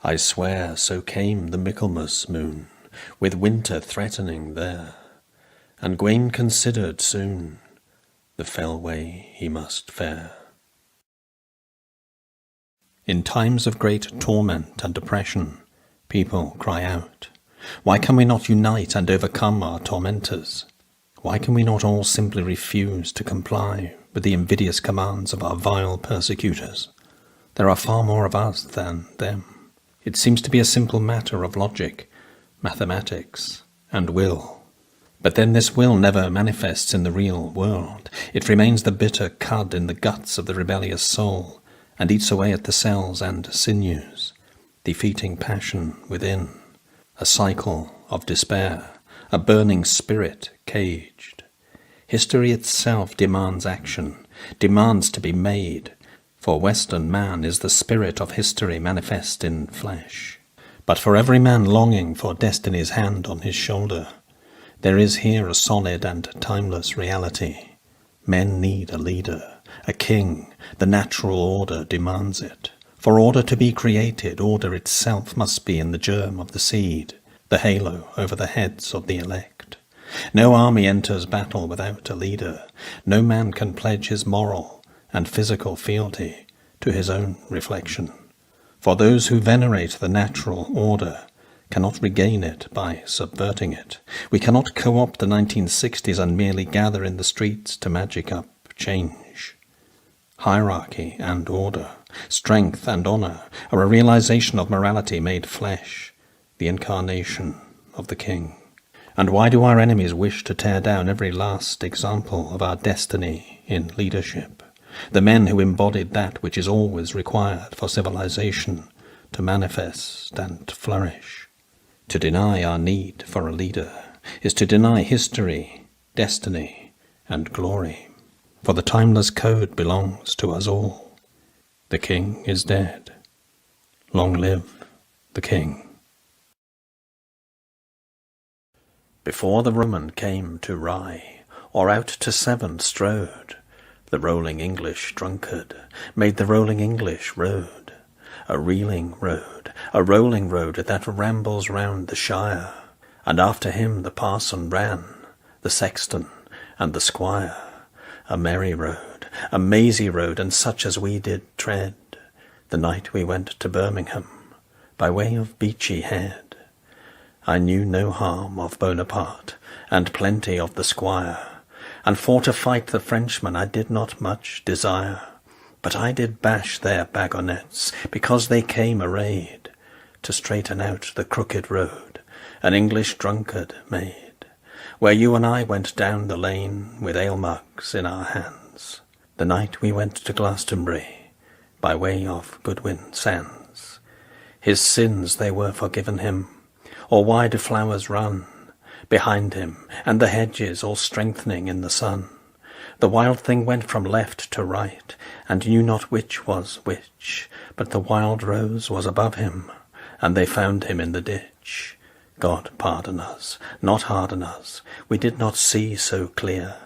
I swear so came the Michaelmas moon, with winter threatening there, and Gawain considered soon the fell way he must fare. In times of great torment and depression, people cry out, Why can we not unite and overcome our tormentors? Why can we not all simply refuse to comply with the invidious commands of our vile persecutors? There are far more of us than them. It seems to be a simple matter of logic, mathematics, and will. But then this will never manifests in the real world. It remains the bitter cud in the guts of the rebellious soul, and eats away at the cells and sinews, defeating passion within, a cycle of despair, a burning spirit caged. History itself demands action, demands to be made, for Western man is the spirit of history manifest in flesh. But for every man longing for destiny's hand on his shoulder, there is here a solid and timeless reality. Men need a leader, a king. The natural order demands it. For order to be created, order itself must be in the germ of the seed, the halo over the heads of the elect. No army enters battle without a leader. No man can pledge his moral and physical fealty to his own reflection. For those who venerate the natural order cannot regain it by subverting it. We cannot co-opt the 1960s and merely gather in the streets to magic up change. Hierarchy and order, strength and honor are a realization of morality made flesh, the incarnation of the King. And why do our enemies wish to tear down every last example of our destiny in leadership? The men who embodied that which is always required for civilization to manifest and flourish. To deny our need for a leader is to deny history, destiny, and glory. For the timeless code belongs to us all. The King is dead. Long live the King. Before the Roman came to Rye, or out to Severn strode, the rolling English drunkard made the rolling English road, a reeling road, a rolling road that rambles round the shire, and after him the parson ran, the sexton and the squire, a merry road, a mazy road, and such as we did tread, the night we went to Birmingham, by way of Beachy Head. I knew no harm of Bonaparte, and plenty of the squire, and for to fight the Frenchmen I did not much desire, but I did bash their bagonets, because they came arrayed to straighten out the crooked road an English drunkard made, where you and I went down the lane with ale mugs in our hands, the night we went to Glastonbury, by way of Goodwin Sands. His sins they were forgiven him, or why do flowers run behind him, and the hedges all strengthening in the sun? The wild thing went from left to right, and knew not which was which, but the wild rose was above him, and they found him in the ditch. God pardon us, not harden us, we did not see so clear,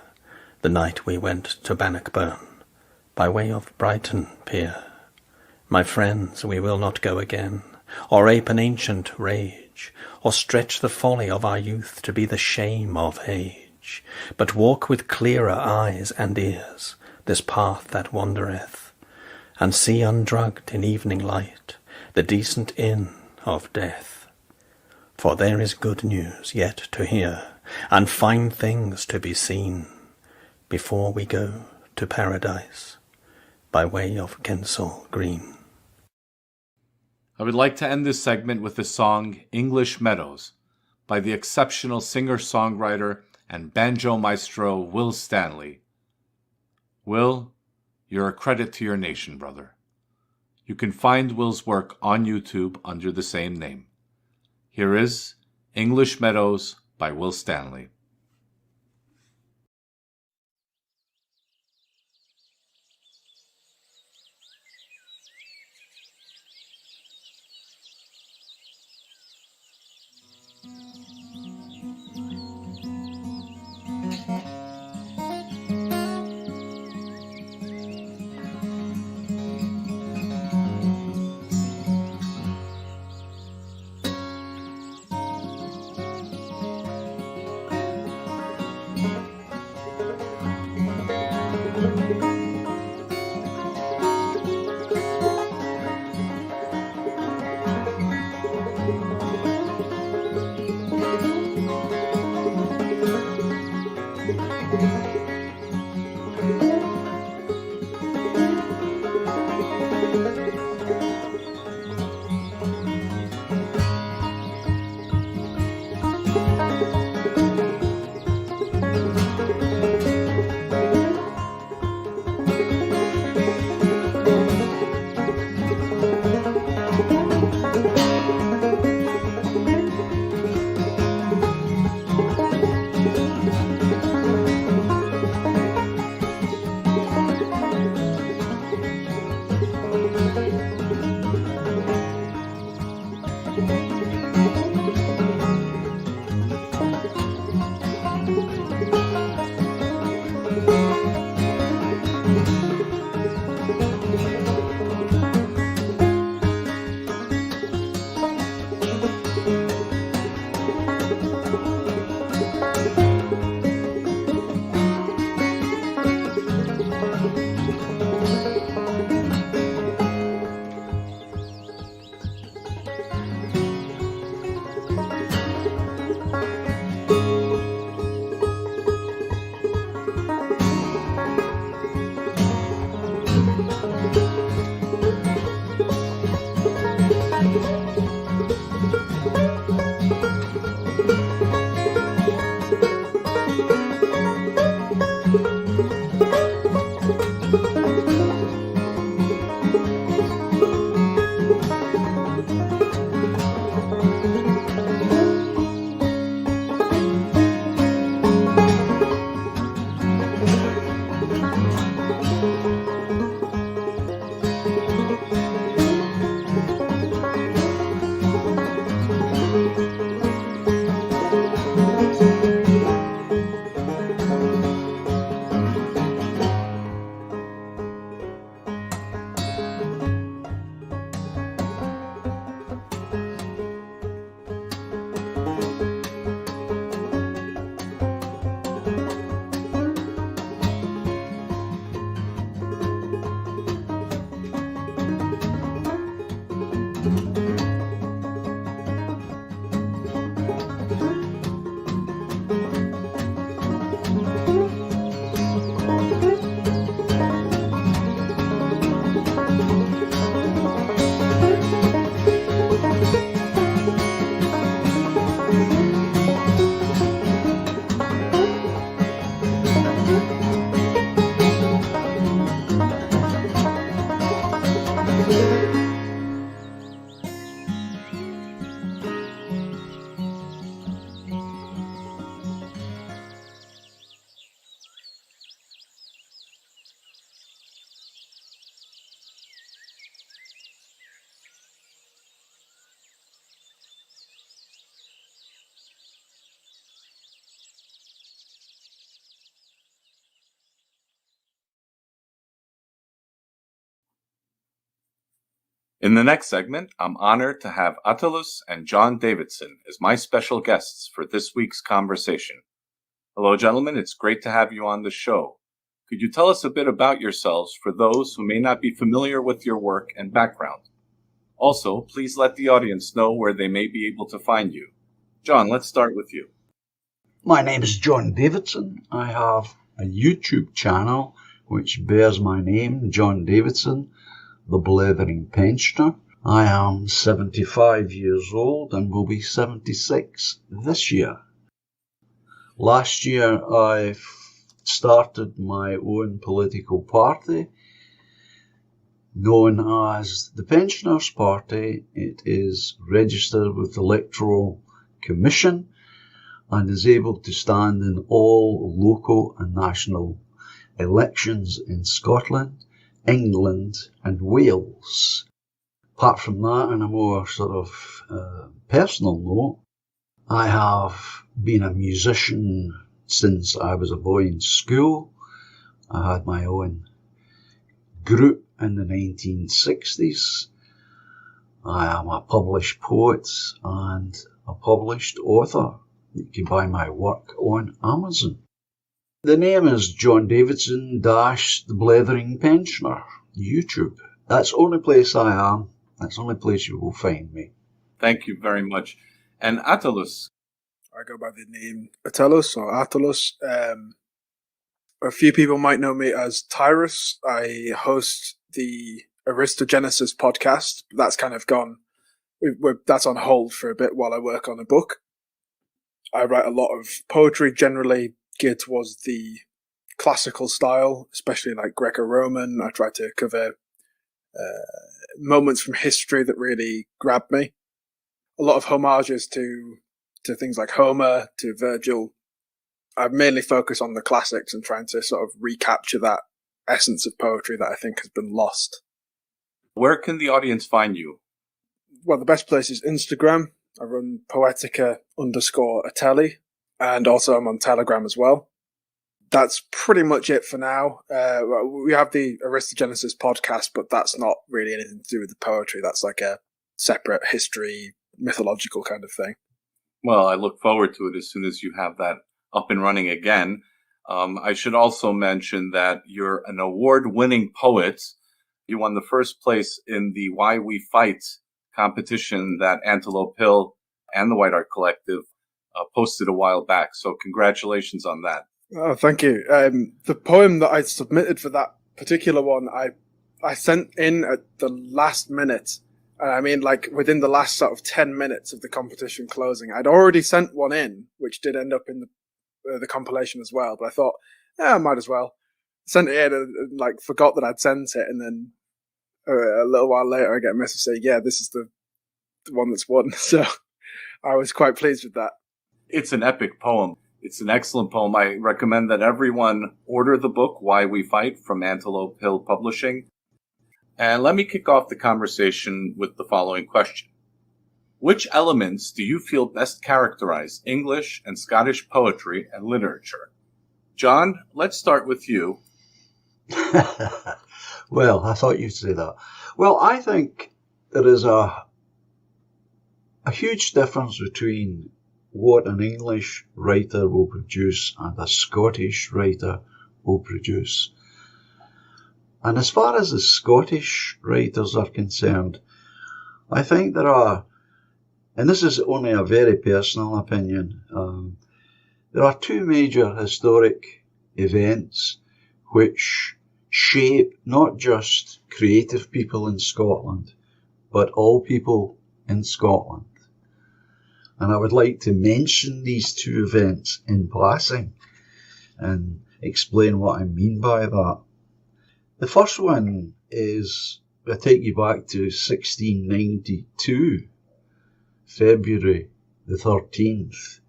the night we went to Bannockburn, by way of Brighton Pier. My friends, we will not go again, or ape an ancient rage, or stretch the folly of our youth to be the shame of age, but walk with clearer eyes and ears this path that wandereth, and see undrugged in evening light the decent inn of death. For there is good news yet to hear, and fine things to be seen, before we go to paradise, by way of Kensal Green. I would like to end this segment with the song English Meadows by the exceptional singer-songwriter and banjo maestro Will Stanley. Will, you're a credit to your nation, brother. You can find Will's work on YouTube under the same name. Here is English Meadows by Will Stanley. In the next segment, I'm honored to have Attalus and John Davidson as my special guests for this week's conversation. Hello, gentlemen. It's great to have you on the show. Could you tell us a bit about yourselves for those who may not be familiar with your work and background? Also, please let the audience know where they may be able to find you. John, let's start with you. My name is John Davidson. I have a YouTube channel which bears my name, John Davidson, the Blethering Pensioner. I am 75 years old and will be 76 this year. Last year I started my own political party known as the Pensioners Party. It is registered with the Electoral Commission and is able to stand in all local and national elections in Scotland, England and Wales. Apart from that, on a more sort of personal note, I have been a musician since I was a boy in school. I had my own group in the 1960s. I am a published poet and a published author. You can buy my work on Amazon. The name is John Davidson - The Blethering Pensioner, YouTube. That's the only place I am. That's the only place you will find me. Thank you very much. And Attalus. I go by the name Attalus or Attalus. A few people might know me as Tyrus. I host the Aristogenesis podcast. That's kind of gone. That's on hold for a bit while I work on a book. I write a lot of poetry, generally geared towards the classical style, especially like Greco-Roman. I try to cover moments from history that really grabbed me. A lot of homages to things like Homer, to Virgil. I mainly focus on the classics and trying to sort of recapture that essence of poetry that I think has been lost. Where can the audience find you? Well, the best place is Instagram. I run Poetica_Atelli. and also I'm on Telegram as well. That's pretty much it for now. We have the Aristogenesis podcast, but that's not really anything to do with the poetry. That's like a separate history, mythological kind of thing. Well, I look forward to it as soon as you have that up and running again. I should also mention that you're an award-winning poet. You won the first place in the Why We Fight competition that Antelope Hill and the White Art Collective posted a while back. So congratulations on that. Oh, thank you. The poem that I submitted for that particular one, I sent in at the last minute. I mean, like within the last sort of 10 minutes of the competition closing. I'd already sent one in, which did end up in the compilation as well. But I thought, I might as well. Sent it in and like forgot that I'd sent it. And then a little while later, I get a message saying, yeah, this is the one that's won. So I was quite pleased with that. It's an epic poem. It's an excellent poem. I recommend that everyone order the book, Why We Fight, from Antelope Hill Publishing. And let me kick off the conversation with the following question. Which elements do you feel best characterize English and Scottish poetry and literature? John, let's start with you. Well, I thought you'd say that. Well, I think there is a huge difference between what an English writer will produce and a Scottish writer will produce. And as far as the Scottish writers are concerned, I think there are, and this is only a very personal opinion, there are two major historic events which shape not just creative people in Scotland, but all people in Scotland. And I would like to mention these two events in passing and explain what I mean by that. The first one is, I take you back to 1692, February the 13th,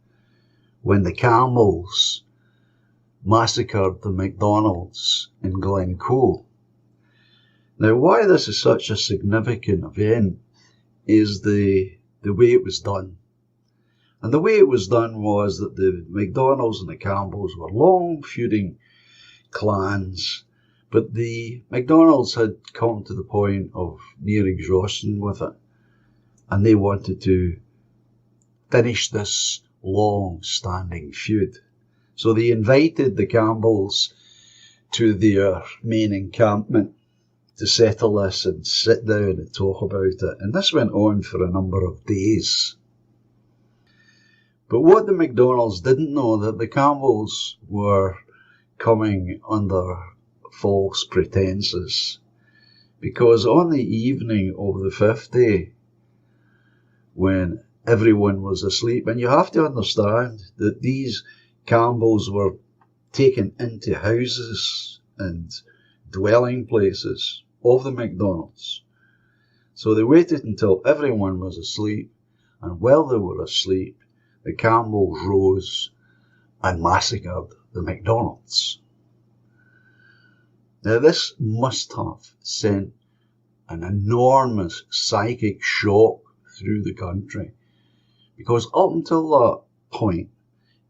when the Campbells massacred the MacDonalds in Glencoe. Now, why this is such a significant event is the way it was done. And the way it was done was that the MacDonalds and the Campbells were long feuding clans, but the MacDonalds had come to the point of near exhaustion with it, and they wanted to finish this long-standing feud. So they invited the Campbells to their main encampment to settle this and sit down and talk about it. And this went on for a number of days. But what the MacDonalds didn't know, that the Campbells were coming under false pretenses, because on the evening of the fifth day, when everyone was asleep, and you have to understand that these Campbells were taken into houses and dwelling places of the MacDonalds. So they waited until everyone was asleep, and while they were asleep, the Campbells rose and massacred the MacDonalds. Now, this must have sent an enormous psychic shock through the country, because up until that point,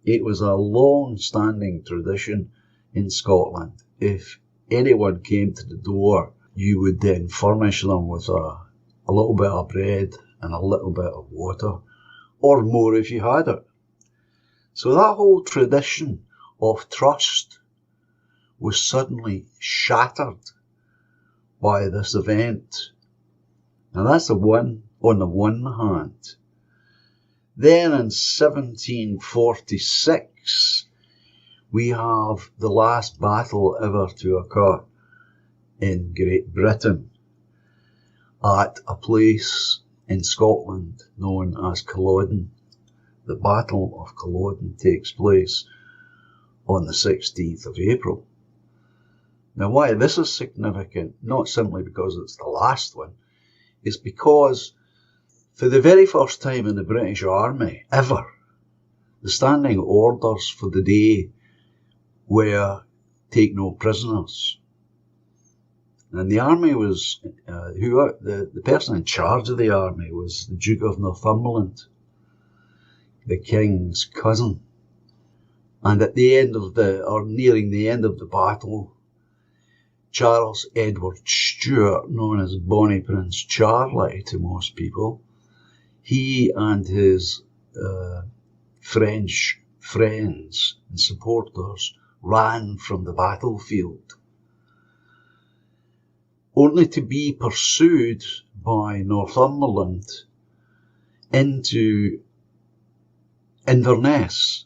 it was a long-standing tradition in Scotland. If anyone came to the door, you would then furnish them with a little bit of bread and a little bit of water, or more if you had it. So that whole tradition of trust was suddenly shattered by this event. Now that's the one on the one hand. Then in 1746, we have the last battle ever to occur in Great Britain at a place in Scotland known as Culloden. The Battle of Culloden takes place on the 16th of April. Now, why this is significant, not simply because it's the last one, is because for the very first time in the British Army ever, the standing orders for the day were take no prisoners. And the army was, the person in charge of the army was the Duke of Northumberland, the King's cousin. And at the end of or nearing the end of the battle, Charles Edward Stuart, known as Bonnie Prince Charlie to most people, he and his French friends and supporters ran from the battlefield, only to be pursued by Northumberland into Inverness,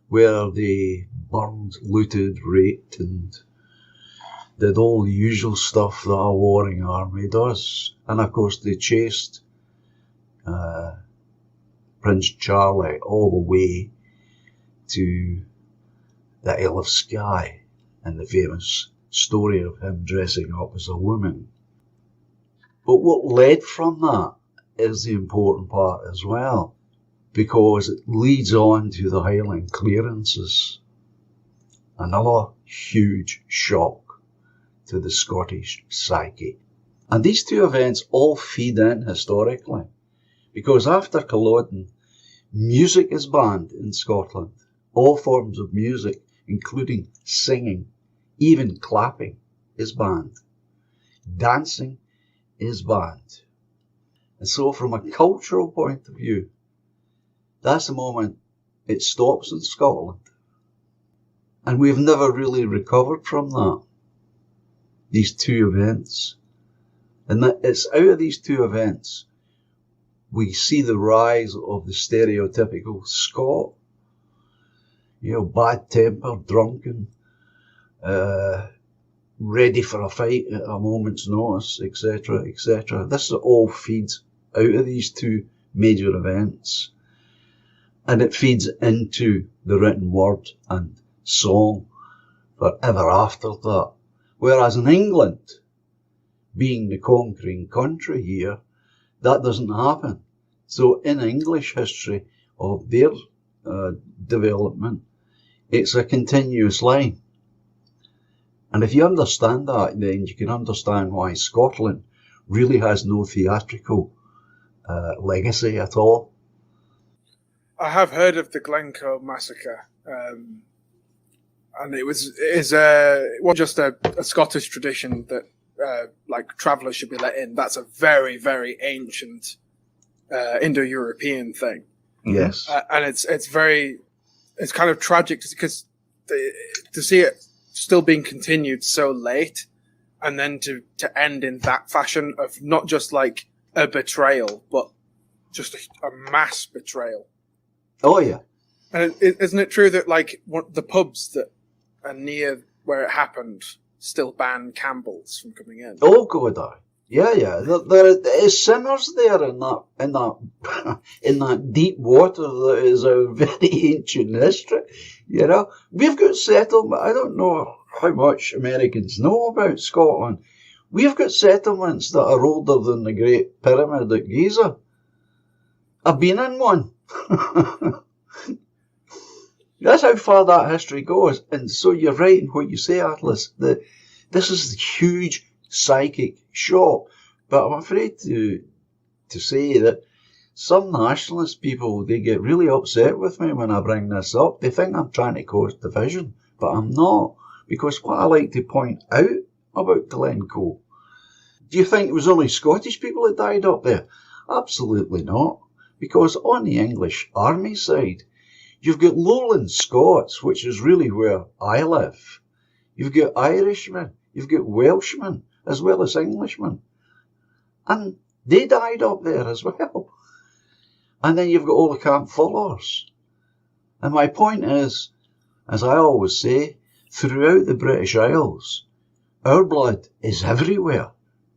where they burned, looted, raped, and did all the usual stuff that a warring army does. And of course they chased Prince Charlie all the way to the Isle of Skye and the famous story of him dressing up as a woman. But what led from that is the important part as well, because it leads on to the Highland clearances. Another huge shock to the Scottish psyche. And these two events all feed in historically, because after Culloden, music is banned in Scotland. All forms of music, including singing, even clapping, is banned. Dancing is banned. And so from a cultural point of view, that's the moment it stops in Scotland. And we've never really recovered from that. These two events. And it's out of these two events we see the rise of the stereotypical Scot. You know, bad-tempered, drunken, ready for a fight at a moment's notice, etc., etc. This all feeds out of these two major events. And it feeds into the written word and song forever after that. Whereas in England, being the conquering country here, that doesn't happen. So in English history of their development, it's a continuous line. And if you understand that, then you can understand why Scotland really has no theatrical legacy at all. I have heard of the Glencoe massacre, and it wasn't just a Scottish tradition that like travellers should be let in. That's a very, very ancient Indo-European thing. Yes, and it's kind of tragic because to see it still being continued so late, and then to end in that fashion of not just like a betrayal, but just a mass betrayal. Oh yeah. And isn't it true that like the pubs that are near where it happened still ban Campbell's from coming in? Oh God, yeah. There is sinners there in that deep water that is a very ancient history. You know, we've got settlement. I don't know how much Americans know about Scotland. We've got settlements that are older than the Great Pyramid at Giza. I've been in one. That's how far that history goes. And so you're right in what you say, Atlas, that this is a huge psychic shock. But I'm afraid to say that some nationalist people, they get really upset with me when I bring this up. They think I'm trying to cause division, but I'm not. Because what I like to point out about Glencoe, do you think it was only Scottish people that died up there? Absolutely not. Because on the English army side, you've got Lowland Scots, which is really where I live. You've got Irishmen, you've got Welshmen, as well as Englishmen. And they died up there as well. And then you've got all the camp followers. And my point is, as I always say, throughout the British Isles, our blood is everywhere.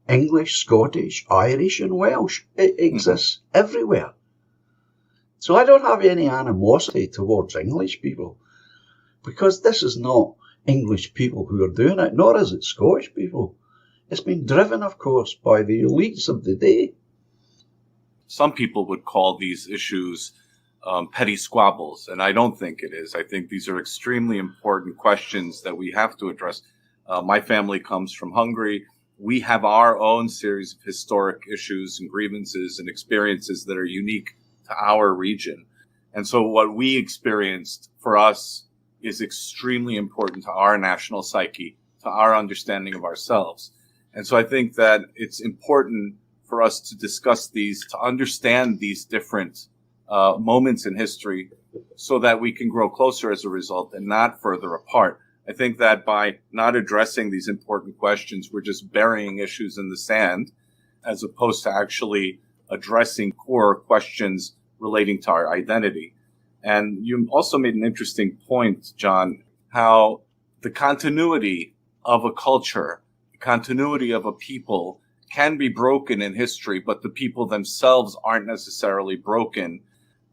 English, Scottish, Irish and Welsh. It exists everywhere. So I don't have any animosity towards English people, because this is not English people who are doing it, nor is it Scottish people. It's been driven, of course, by the elites of the day. Some people would call these issues petty squabbles, and I don't think it is. I think these are extremely important questions that we have to address. My family comes from Hungary. We have our own series of historic issues and grievances and experiences that are unique to our region. And so what we experienced for us is extremely important to our national psyche, to our understanding of ourselves. And so I think that it's important for us to discuss these, to understand these different moments in history so that we can grow closer as a result and not further apart. I think that by not addressing these important questions, we're just burying issues in the sand as opposed to actually addressing core questions relating to our identity. And you also made an interesting point, John, how the continuity of a culture, the continuity of a people can be broken in history, but the people themselves aren't necessarily broken.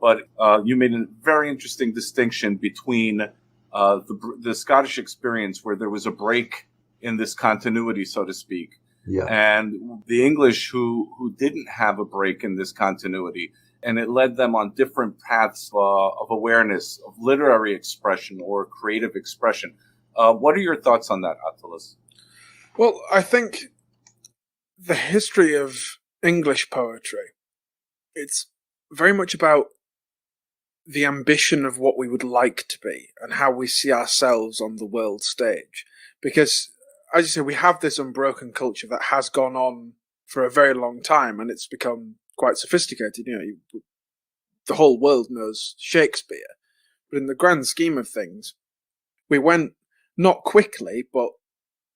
But you made a very interesting distinction between the Scottish experience, where there was a break in this continuity, so to speak, and the English who didn't have a break in this continuity. And it led them on different paths of awareness, of literary expression or creative expression. What are your thoughts on that, Attalos? Well, I think the history of English poetry, it's very much about the ambition of what we would like to be and how we see ourselves on the world stage. Because, as you say, we have this unbroken culture that has gone on for a very long time, and it's become quite sophisticated. The whole world knows Shakespeare. But in the grand scheme of things, we went not quickly, but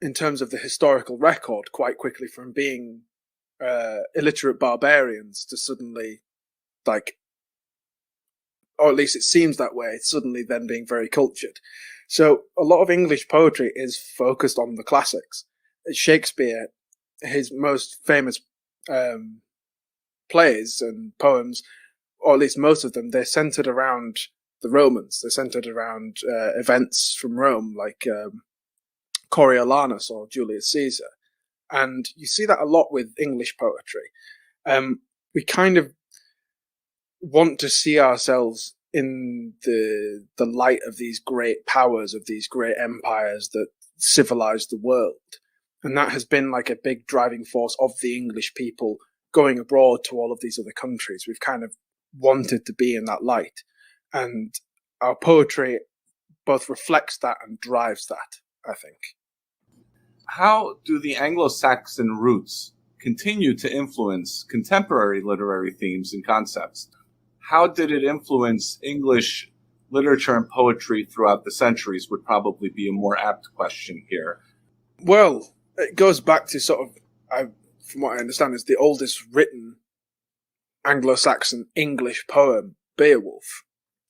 in terms of the historical record, quite quickly from being illiterate barbarians to suddenly, or at least it seems that way, suddenly then being very cultured. So a lot of English poetry is focused on the classics. Shakespeare, his most famous plays and poems, or at least most of them, they're centered around the Romans. They're centered around events from Rome, like Coriolanus or Julius Caesar. And you see that a lot with English poetry. We kind of want to see ourselves in the light of these great powers, of these great empires that civilized the world. And that has been like a big driving force of the English people going abroad to all of these other countries. We've kind of wanted to be in that light. And our poetry both reflects that and drives that, I think. How do the Anglo-Saxon roots continue to influence contemporary literary themes and concepts? How did it influence English literature and poetry throughout the centuries would probably be a more apt question here. Well, it goes back to sort of, from what I understand, is the oldest written Anglo-Saxon English poem, Beowulf.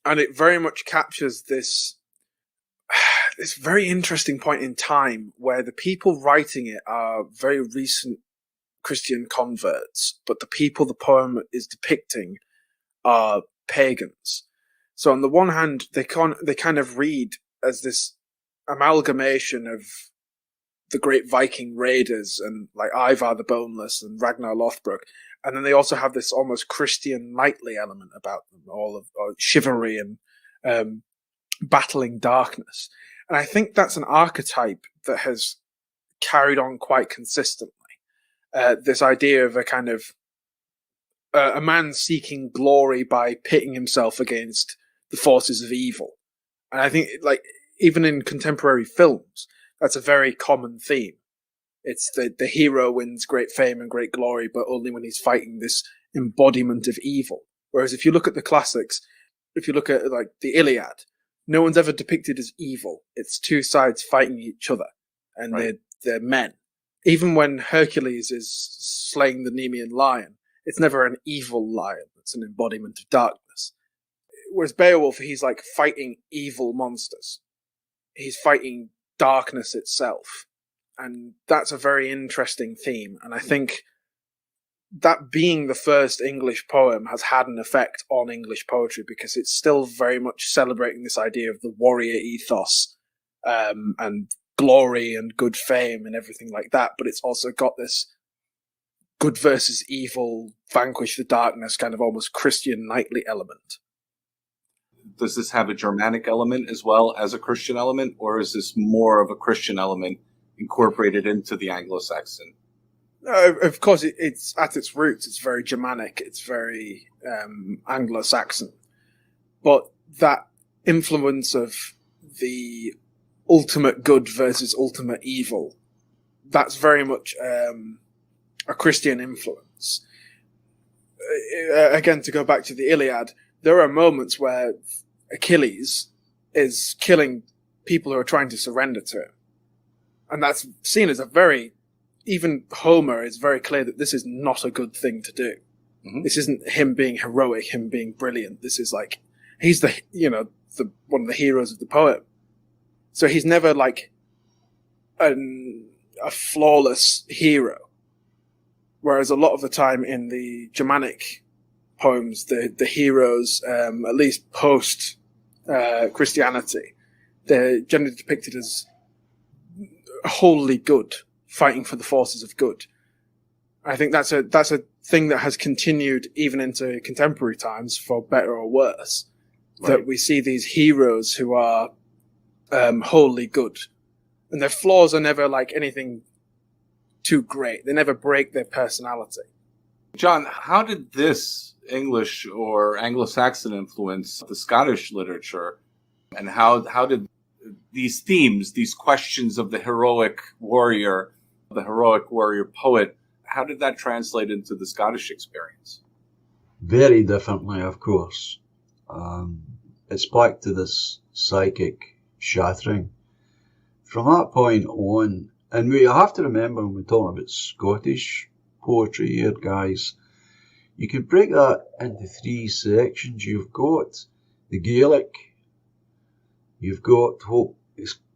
And it very much captures this very interesting point in time where the people writing it are very recent Christian converts, but the people the poem is depicting are pagans. So on the one hand, they kind of read as this amalgamation of the great Viking raiders and like Ivar the Boneless and Ragnar Lothbrok, and then they also have this almost Christian knightly element about them, all of chivalry and battling darkness. And I think that's an archetype that has carried on quite consistently. This idea of a kind of a man seeking glory by pitting himself against the forces of evil. And I think, like, even in contemporary films, that's a very common theme. It's the hero wins great fame and great glory, but only when he's fighting this embodiment of evil. Whereas if you look at the classics, if you look at like the Iliad, no one's ever depicted as evil. It's two sides fighting each other, and right. they're men. Even when Hercules is slaying the Nemean lion, it's never an evil lion. It's an embodiment of darkness. Whereas Beowulf, he's like fighting evil monsters. He's fighting darkness itself. And that's a very interesting theme. And I think that being the first English poem has had an effect on English poetry because it's still very much celebrating this idea of the warrior ethos and glory and good fame and everything like that. But it's also got this good versus evil, vanquish the darkness, kind of almost Christian knightly element. Does this have a Germanic element as well as a Christian element, or is this more of a Christian element incorporated into the Anglo-Saxon? Of course, it's at its roots, it's very Germanic, it's very Anglo-Saxon. but that influence of the ultimate good versus ultimate evil, that's very much a Christian influence. Again, to go back to the Iliad, there are moments where Achilles is killing people who are trying to surrender to him. And that's seen as a very, even Homer is very clear that this is not a good thing to do. Mm-hmm. This isn't him being heroic, him being brilliant. This is like, he's the, one of the heroes of the poem. So he's never like a flawless hero. Whereas a lot of the time in the Germanic poems, the heroes, at least post Christianity, they're generally depicted as wholly good, fighting for the forces of good. I think that's a thing that has continued even into contemporary times, for better or worse. Right. That we see these heroes who are wholly good, and their flaws are never like anything too great. They never break their personality. John, how did this English or Anglo-Saxon influence the Scottish literature, and how did these themes, these questions of the heroic warrior poet, how did that translate into the Scottish experience? Very differently, of course. It's back to this psychic shattering. From that point on, and we have to remember when we're talking about Scottish poetry here, guys, you can break that into three sections. You've got the Gaelic, you've got what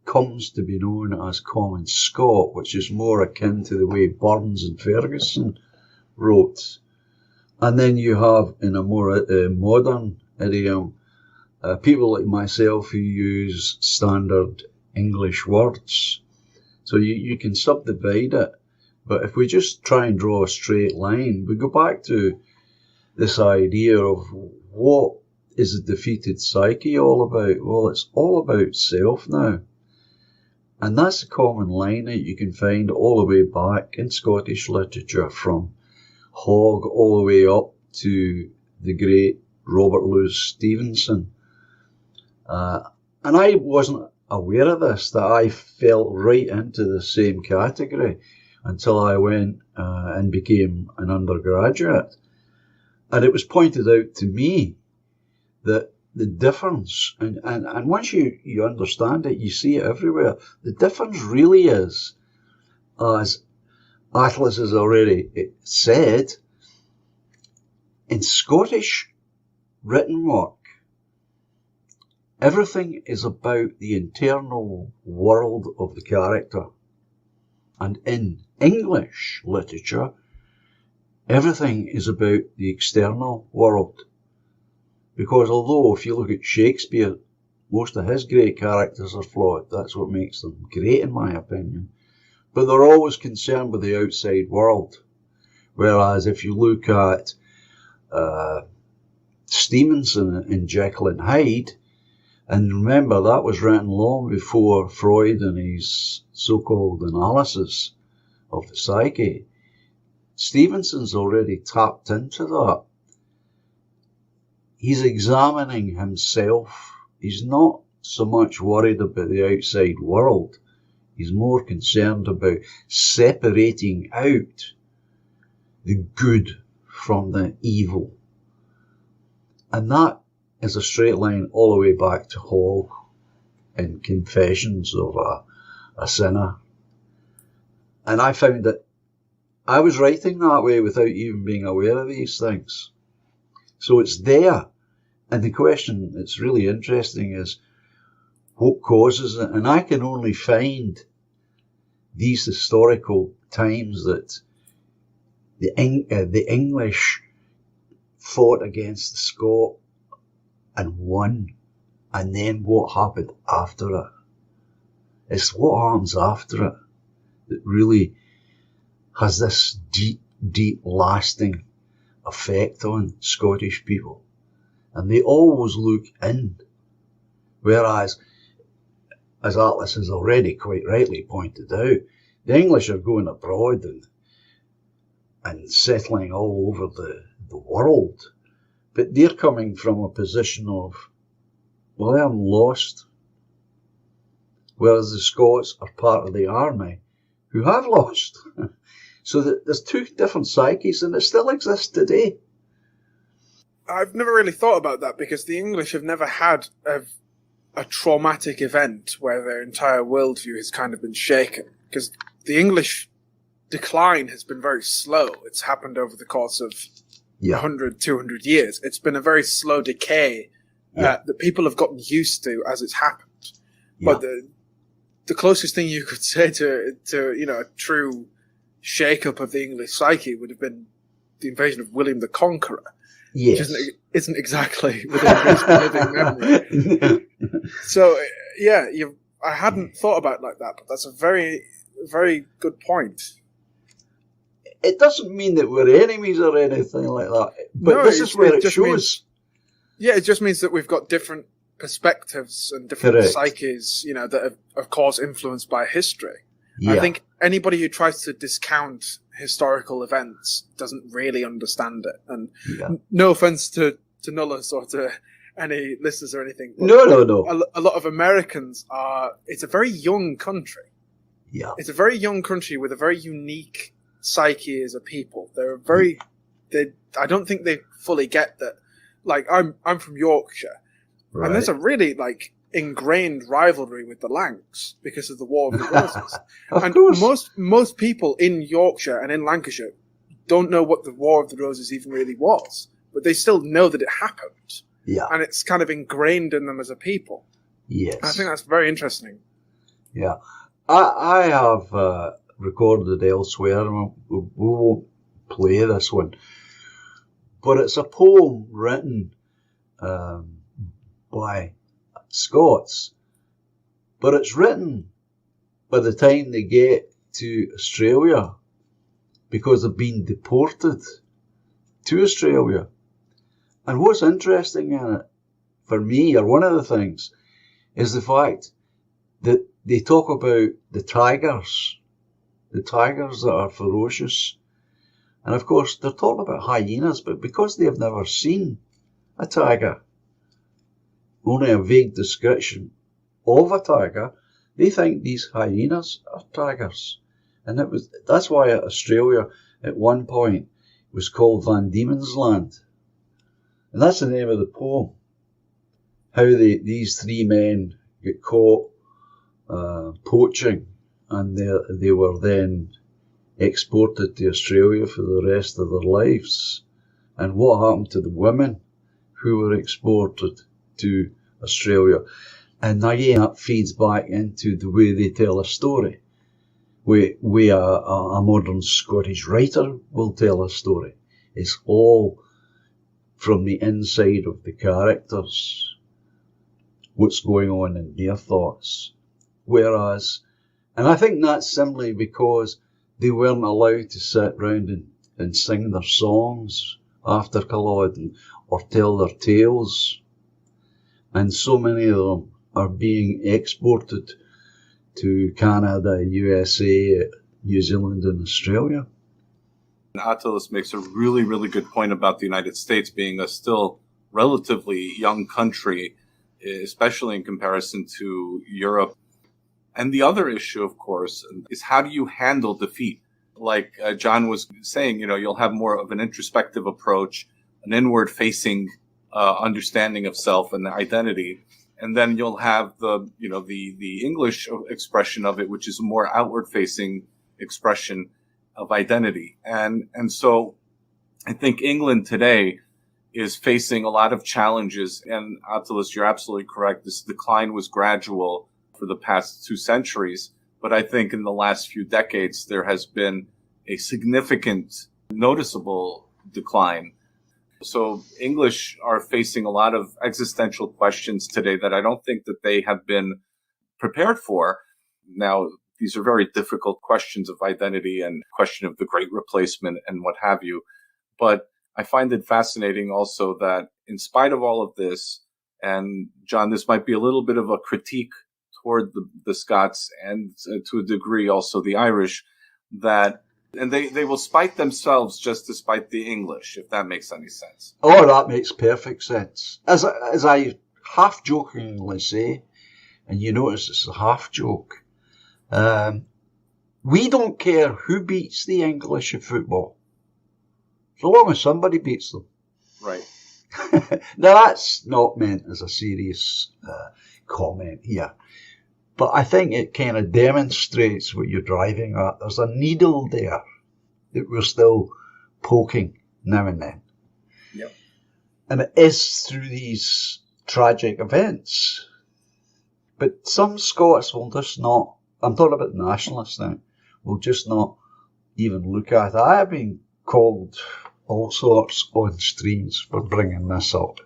comes to be known as Common Scot, which is more akin to the way Burns and Ferguson wrote. And then you have, in a more modern idiom, people like myself who use standard English words. So you can subdivide it. But if we just try and draw a straight line, we go back to this idea of what is a defeated psyche all about? Well, it's all about self now. And that's a common line that you can find all the way back in Scottish literature, from Hogg all the way up to the great Robert Louis Stevenson. And I wasn't aware of this, that I fell right into the same category until I went and became an undergraduate. And it was pointed out to me that the difference, and once you understand it, you see it everywhere, the difference really is, as Atlas has already said, in Scottish written work, everything is about the internal world of the character. And in English literature, everything is about the external world. Because although if you look at Shakespeare, most of his great characters are flawed. That's what makes them great, in my opinion. But they're always concerned with the outside world. Whereas if you look at Stevenson in Jekyll and Hyde, and remember that was written long before Freud and his so-called analysis of the psyche, Stevenson's already tapped into that. He's examining himself. He's not so much worried about the outside world. He's more concerned about separating out the good from the evil. And that is a straight line all the way back to Hogg in Confessions of a Sinner. And I found that I was writing that way without even being aware of these things. So it's there. And the question that's really interesting is, what causes it? And I can only find these historical times that the English fought against the Scot and won. And then what happened after it? It's what happens after it that really has this deep, deep, lasting effect on Scottish people. And they always look in. Whereas, as Atlas has already quite rightly pointed out, the English are going abroad and settling all over the world. But they're coming from a position of well, I'm lost. Whereas the Scots are part of the army who have lost. So there's two different psyches, and it still exists today. I've never really thought about that, because the English have never had a traumatic event where their entire worldview has kind of been shaken. Because the English decline has been very slow. It's happened over the course of 100, 200 years. It's been a very slow decay that people have gotten used to as it's happened. Yeah. But the closest thing you could say to a true shake-up of the English psyche would have been the invasion of William the Conqueror. Yes. Which isn't exactly within his living memory. So, I hadn't thought about it like that, but that's a very, very good point. It doesn't mean that we're enemies or anything like that, but No, this is where it just shows. It just means that we've got different perspectives and different Correct. psyches, that are, of course, influenced by history. Yeah. I think anybody who tries to discount historical events doesn't really understand it. And no offense to Nullus or to any listeners or anything. But No. A lot of Americans it's a very young country. Yeah. It's a very young country with a very unique psyche as a people. I don't think they fully get that. Like, I'm from Yorkshire, Right. and there's a really, ingrained rivalry with the Lancs because of the War of the Roses. Of course. Most people in Yorkshire and in Lancashire don't know what the War of the Roses even really was, but they still know that it happened. Yeah. And it's kind of ingrained in them as a people. Yes. I think that's very interesting. Yeah. I have recorded it elsewhere, and we won't play this one, but it's a poem written by Scots, but it's written by the time they get to Australia, because they've been deported to Australia. And what's interesting in it, for me, or one of the things, is the fact that they talk about the tigers that are ferocious. And of course, they're talking about hyenas, but because they've never seen a tiger, only a vague description of a tiger, they think these hyenas are tigers. And that's why Australia at one point was called Van Diemen's Land. And that's the name of the poem. How these three men get caught poaching, and they were then exported to Australia for the rest of their lives. And what happened to the women who were exported to Australia? And again, that feeds back into the way they tell a story. We a modern Scottish writer will tell a story. It's all from the inside of the characters, what's going on in their thoughts. Whereas, and I think that's simply because they weren't allowed to sit round and sing their songs after Culloden or tell their tales. And so many of them are being exported to Canada, USA, New Zealand and Australia. Attalus makes a really, really good point about the United States being a still relatively young country, especially in comparison to Europe. And the other issue, of course, is how do you handle defeat? Like John was saying, you'll have more of an introspective approach, an inward-facing understanding of self and identity. And then you'll have the English expression of it, which is a more outward-facing expression of identity. And so I think England today is facing a lot of challenges. And Attalus, you're absolutely correct. This decline was gradual for the past 2 centuries. But I think in the last few decades, there has been a significant, noticeable decline. So English are facing a lot of existential questions today that I don't think that they have been prepared for. Now, these are very difficult questions of identity and question of the Great Replacement and what have you. But I find it fascinating also that in spite of all of this, and John, this might be a little bit of a critique toward the Scots and to a degree also the Irish, and they will spite themselves just to spite the English, if that makes any sense. Oh, that makes perfect sense. As I half-jokingly say, and you notice it's a half-joke, we don't care who beats the English at football, so long as somebody beats them. Right. Now, that's not meant as a serious comment here, but I think it kind of demonstrates what you're driving at. There's a needle there that we're still poking now and then. Yep. And it is through these tragic events. But some Scots will just not, I'm talking about nationalists now, will just not even look at it. I have been called all sorts on streams for bringing this up,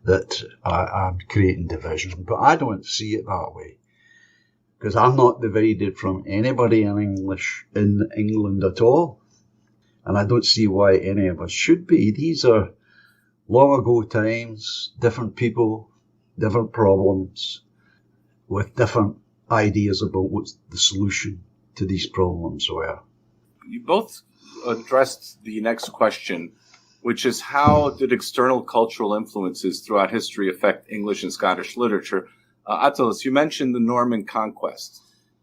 that I'm creating division, but I don't see it that way, because I'm not divided from anybody in England at all, and I don't see why any of us should be. These are long ago times, different people, different problems, with different ideas about what the solution to these problems were. You both addressed the next question, which is how did external cultural influences throughout history affect English and Scottish literature? Attalus, you mentioned the Norman conquest,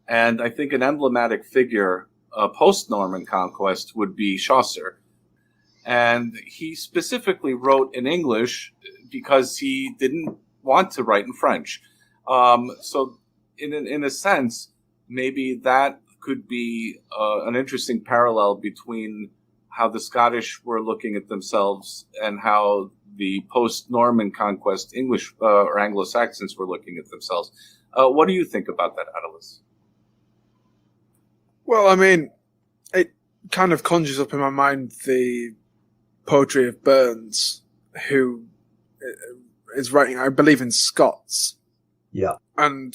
and I think an emblematic figure post-Norman conquest would be Chaucer. And he specifically wrote in English because he didn't want to write in French. So in a sense, maybe that could be an interesting parallel between how the Scottish were looking at themselves and how the post-Norman conquest English or Anglo-Saxons were looking at themselves. What do you think about that, Attalus? Well, I mean, it kind of conjures up in my mind the poetry of Burns, who is writing, I believe, in Scots. Yeah. And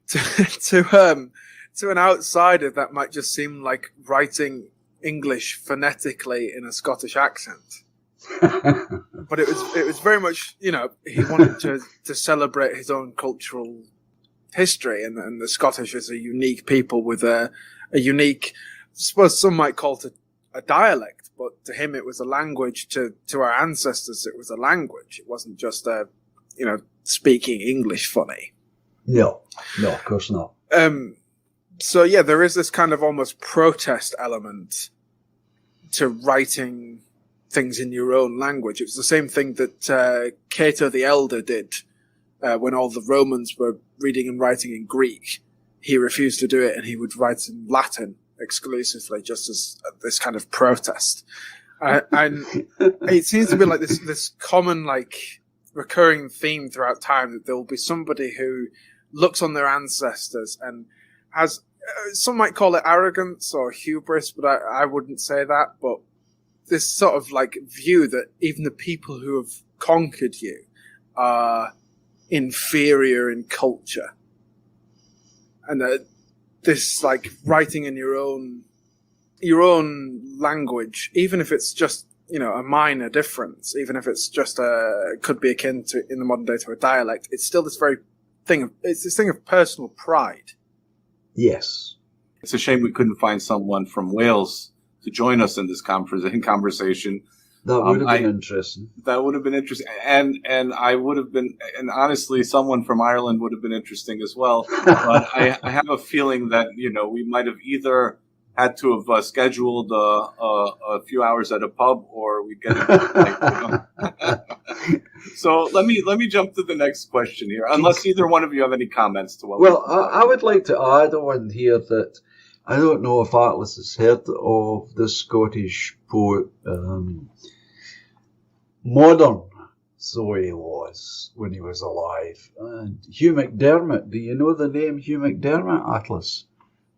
to an outsider, that might just seem like writing English phonetically in a Scottish accent. But it was very much, he wanted to celebrate his own cultural history, and the Scottish is a unique people with a unique, I suppose some might call it a dialect, but to him it was a language. To our ancestors, it was a language. It wasn't just speaking English funny. No, of course not. So yeah, there is this kind of almost protest element to writing things in your own language. It was the same thing that Cato the Elder did when all the Romans were reading and writing in Greek. He refused to do it, and he would write in Latin exclusively, just as this kind of protest. And it seems to be like this common, recurring theme throughout time, that there will be somebody who looks on their ancestors and has, some might call it arrogance or hubris, but I wouldn't say that. But this sort of view that even the people who have conquered you are inferior in culture, and that this writing in your own language, even if it's just a minor difference, even if it's just could be akin to, in the modern day, to a dialect, it's still this very thing of personal pride. Yes. It's a shame we couldn't find someone from Wales to join us in this conversation. That would have been interesting. That would have been interesting. And I would have been, and honestly, someone from Ireland would have been interesting as well. But I have a feeling that, we might have either had to have scheduled a few hours at a pub, or we'd get So let me jump to the next question here, unless either one of you have any comments to what. Well, I would like to add on here that I don't know if Atlas has heard of the Scottish poet, modern so he was when he was alive, and Hugh McDermott. Do you know the name Hugh McDermott, Atlas?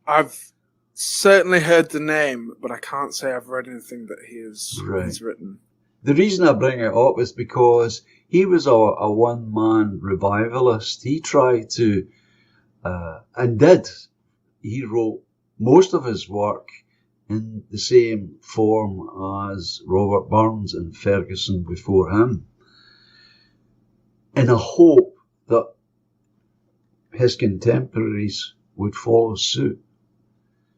I've certainly heard the name, but I can't say I've read anything that he's written. The reason I bring it up is because he was a one-man revivalist. He tried to, and did. He wrote most of his work in the same form as Robert Burns and Ferguson before him, in a hope that his contemporaries would follow suit.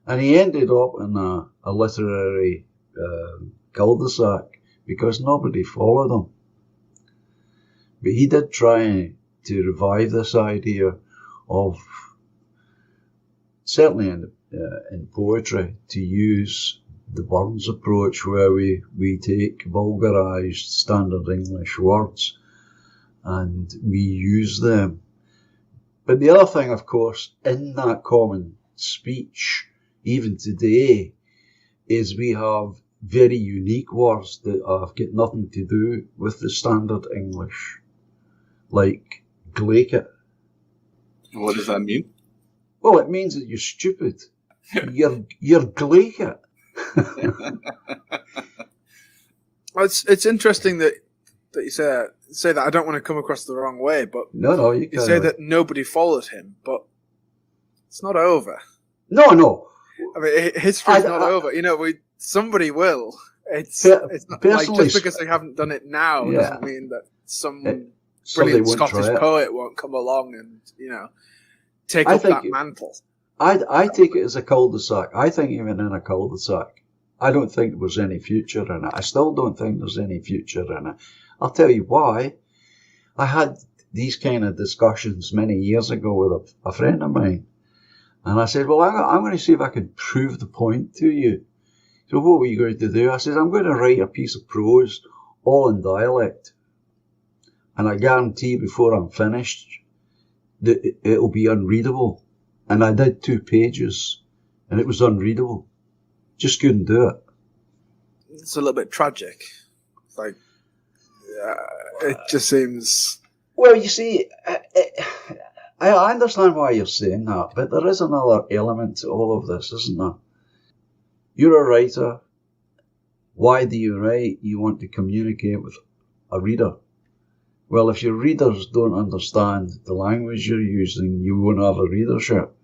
And he ended up in a literary cul-de-sac because nobody followed him. But he did try to revive this idea of, certainly in poetry, to use the Burns approach, where we take vulgarised standard English words and we use them. But the other thing, of course, in that common speech, even today, is we have very unique words that have got nothing to do with the standard English, like glaikit. What does that mean? Well, it means that you're stupid. You're glaikit. It's interesting that you say that. I don't want to come across the wrong way, but no, you say that nobody followed him, but it's not over. No. I mean, history's not over. Somebody will. It's not like just because they haven't done it now doesn't mean that some brilliant Scottish poet won't come along and take up that mantle. I take it as a cul-de-sac. I think even in a cul-de-sac, I don't think there was any future in it. I still don't think there's any future in it. I'll tell you why. I had these kind of discussions many years ago with a friend of mine. And I said, well, I'm going to see if I can prove the point to you. So what were you going to do? I said, I'm going to write a piece of prose all in dialect. And I guarantee before I'm finished that it'll be unreadable. And I did 2 pages and it was unreadable. Just couldn't do it. It's a little bit tragic. Like, it just seems... Well, you see, I understand why you're saying that, but there is another element to all of this, isn't there? You're a writer. Why do you write? You want to communicate with a reader. Well, if your readers don't understand the language you're using, you won't have a readership.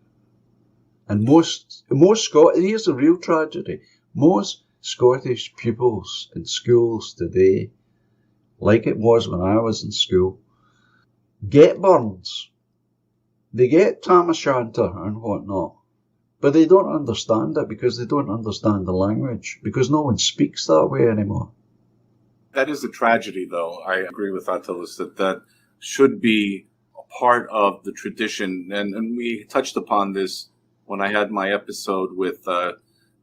And here's the real tragedy. Most Scottish pupils in schools today, like it was when I was in school, get Burns. They get Tam O'Shanter and whatnot, but they don't understand it because they don't understand the language, because no one speaks that way anymore. That is a tragedy, though. I agree with Attilas that should be a part of the tradition. And we touched upon this when I had my episode with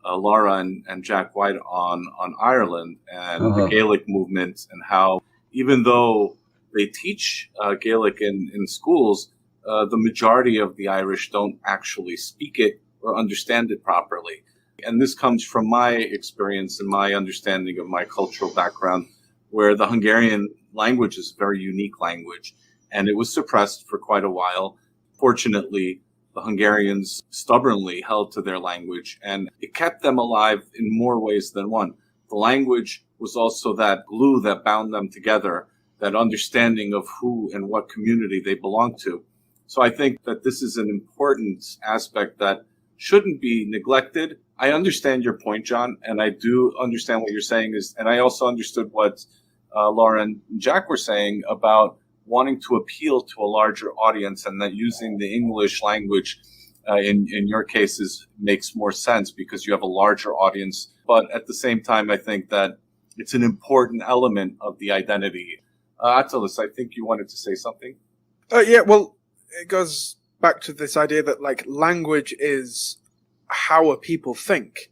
Laura and Jack White on Ireland and the Gaelic movement, and how even though they teach Gaelic in schools, the majority of the Irish don't actually speak it or understand it properly. And this comes from my experience and my understanding of my cultural background, where the Hungarian language is a very unique language, and it was suppressed for quite a while. Fortunately, the Hungarians stubbornly held to their language, and it kept them alive in more ways than one. The language was also that glue that bound them together, that understanding of who and what community they belonged to. So I think that this is an important aspect that shouldn't be neglected. I understand your point, John, and I do understand what you're saying and I also understood what Laura and Jack were saying about wanting to appeal to a larger audience, and that using the English language in your cases makes more sense because you have a larger audience. But at the same time, I think that it's an important element of the identity. Attilas, I think you wanted to say something. Yeah, well, it goes back to this idea that language is how a people think.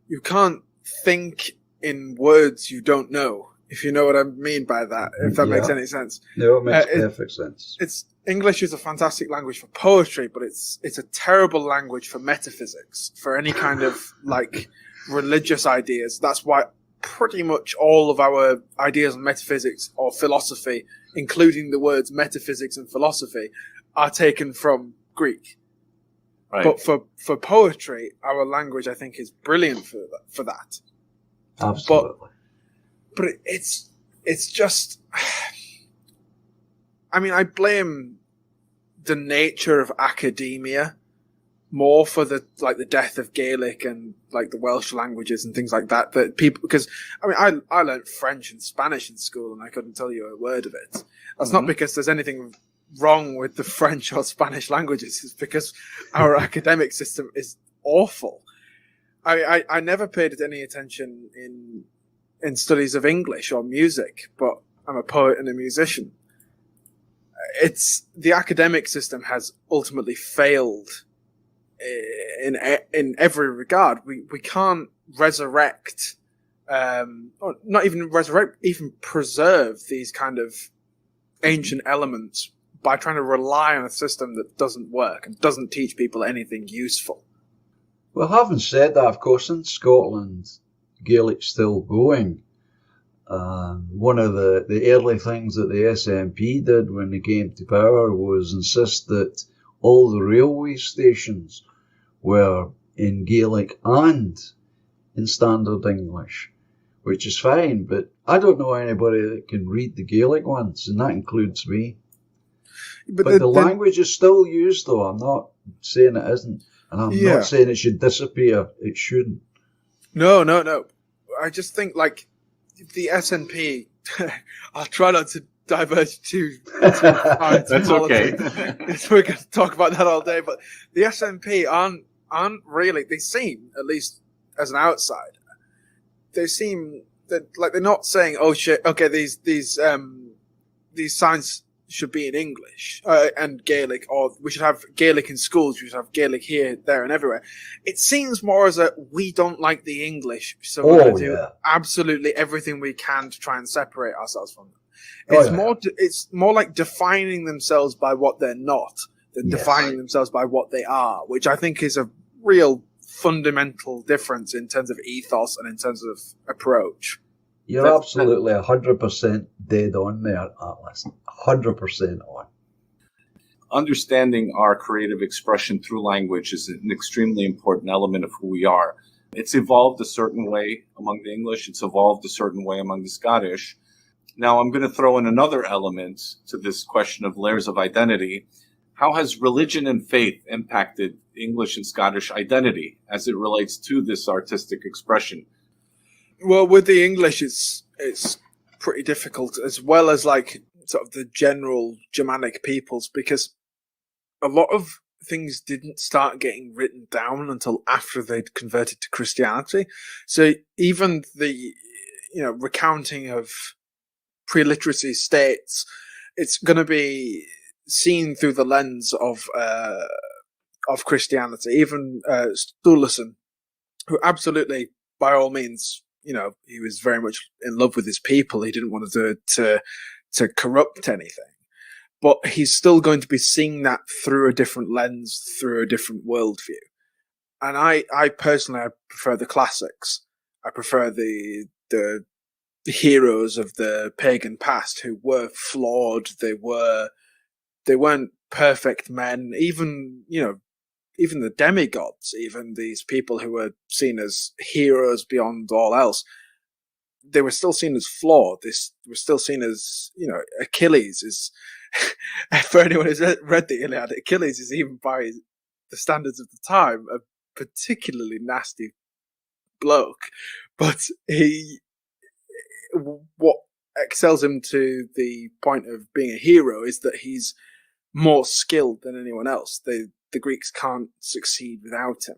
You can't think in words you don't know, if you know what I mean by that, if that makes any sense. No, it makes perfect sense. English is a fantastic language for poetry, but it's a terrible language for metaphysics, for any kind of religious ideas. That's why pretty much all of our ideas on metaphysics or philosophy, including the words metaphysics and philosophy, are taken from Greek. Right. But for poetry, our language, I think, is brilliant for that. Absolutely. But it's just, I mean, I blame the nature of academia more for the death of Gaelic and the Welsh languages and things like that. That people, because I mean, I learned French and Spanish in school and I couldn't tell you a word of it. That's not because there's anything wrong with the French or Spanish languages. It's because our academic system is awful. I never paid any attention in studies of English or music, but I'm a poet and a musician. it's the academic system has ultimately failed in every regard. We can't resurrect, or not even resurrect, even preserve these kind of ancient elements by trying to rely on a system that doesn't work and doesn't teach people anything useful. Well, having said that, of course, in Scotland, Gaelic's still going. One of the early things that the SNP did when they came to power was insist that all the railway stations were in Gaelic and in Standard English, which is fine, but I don't know anybody that can read the Gaelic ones, and that includes me. But the language is still used, though. I'm not saying it isn't, and I'm not saying it should disappear. It shouldn't. No. I just think, like, the SNP, I'll try not to diverge too far. That's okay. We're going to talk about that all day, but the SNP aren't really, they seem, at least as an outsider, they seem that, like, they're not saying, oh shit, okay, these signs should be in English and Gaelic, or we should have Gaelic in schools, we should have Gaelic here, there, and everywhere. It seems more as a, we don't like the English, so we're going to do absolutely everything we can to try and separate ourselves from them. It's more like defining themselves by what they're not than defining themselves by what they are, which I think is a real fundamental difference in terms of ethos and in terms of approach. You're absolutely 100% dead on there, Atlas. 100% on. Understanding our creative expression through language is an extremely important element of who we are. It's evolved a certain way among the English. It's evolved a certain way among the Scottish. Now, I'm going to throw in another element to this question of layers of identity. How has religion and faith impacted English and Scottish identity as it relates to this artistic expression? Well, with the English, it's pretty difficult, as well as like sort of the general Germanic peoples, because a lot of things didn't start getting written down until after they'd converted to Christianity. So even the recounting of pre-literacy states, it's going to be seen through the lens of Christianity. Even Sturluson, who absolutely, by all means, he was very much in love with his people. He didn't want to corrupt anything. But he's still going to be seeing that through a different lens, through a different worldview. And I personally, I prefer the classics. I prefer the heroes of the pagan past who were flawed. They weren't perfect men. Even the demigods, even these people who were seen as heroes beyond all else, they were still seen as flawed. They were still seen as, Achilles is, for anyone who's read the Iliad, Achilles is, even by the standards of the time, a particularly nasty bloke. But what excels him to the point of being a hero is that he's more skilled than anyone else. The Greeks can't succeed without him.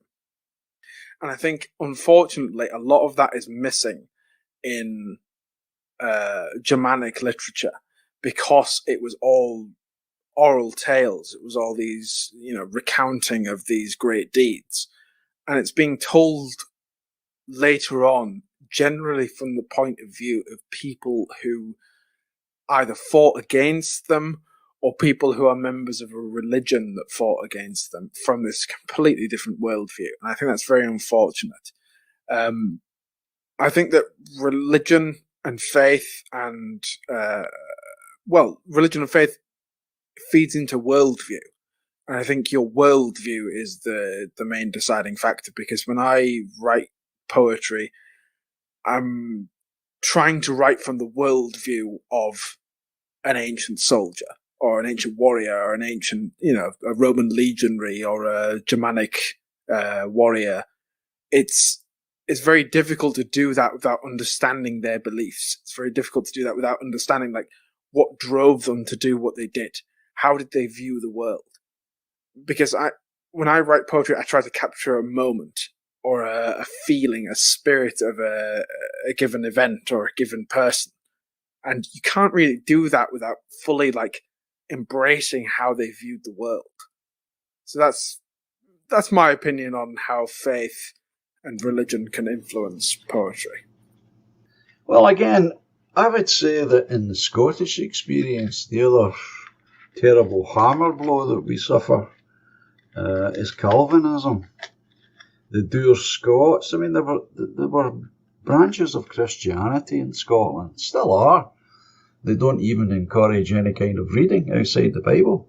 And I think, unfortunately, a lot of that is missing in Germanic literature, because it was all oral tales. It was all these, recounting of these great deeds. And it's being told later on, generally from the point of view of people who either fought against them or people who are members of a religion that fought against them, from this completely different worldview. And I think that's very unfortunate. I think that religion and faith feeds into worldview. And I think your worldview is the main deciding factor, because when I write poetry, I'm trying to write from the worldview of an ancient soldier, or an ancient warrior, or an ancient, a Roman legionary, or a Germanic warrior. It's very difficult to do that without understanding their beliefs. It's very difficult to do that without understanding, like, what drove them to do what they did. How did they view the world? Because when I write poetry, I try to capture a moment, or a feeling, a spirit of a given event or a given person. And you can't really do that without fully, like, embracing how they viewed the world. So that's my opinion on how faith and religion can influence poetry. Well, again, I would say that in the Scottish experience, the other terrible hammer blow that we suffer is Calvinism. The Dour Scots, I mean, there were branches of Christianity in Scotland, still are. They don't even encourage any kind of reading outside the Bible.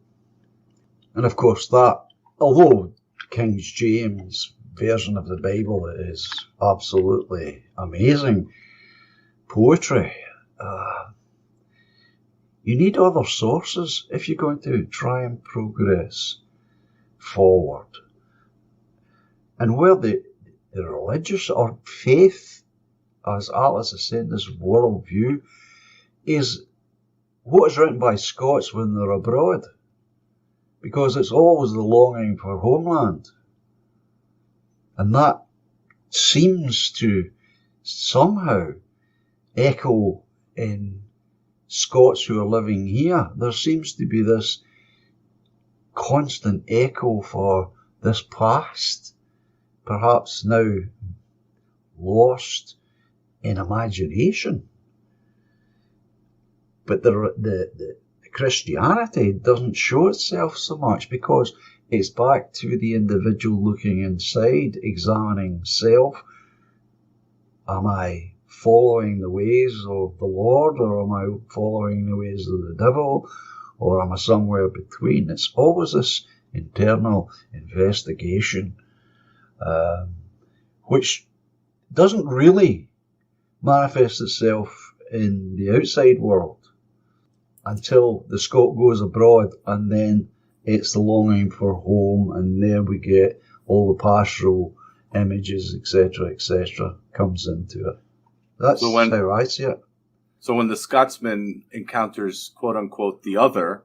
And of course that, although King James' version of the Bible is absolutely amazing poetry, you need other sources if you're going to try and progress forward. And where the religious or faith, as Atlas has said, this worldview, is what is written by Scots when they're abroad. Because it's always the longing for homeland. And that seems to somehow echo in Scots who are living here. There seems to be this constant echo for this past, perhaps now lost in imagination. But the Christianity doesn't show itself so much because it's back to the individual looking inside, examining self. Am I following the ways of the Lord, or am I following the ways of the devil, or am I somewhere between? It's always this internal investigation, which doesn't really manifest itself in the outside world until the Scot goes abroad, and then it's the longing for home, and there we get all the pastoral images, etc., comes into it. That's how I see it. So when the Scotsman encounters, quote unquote, the other,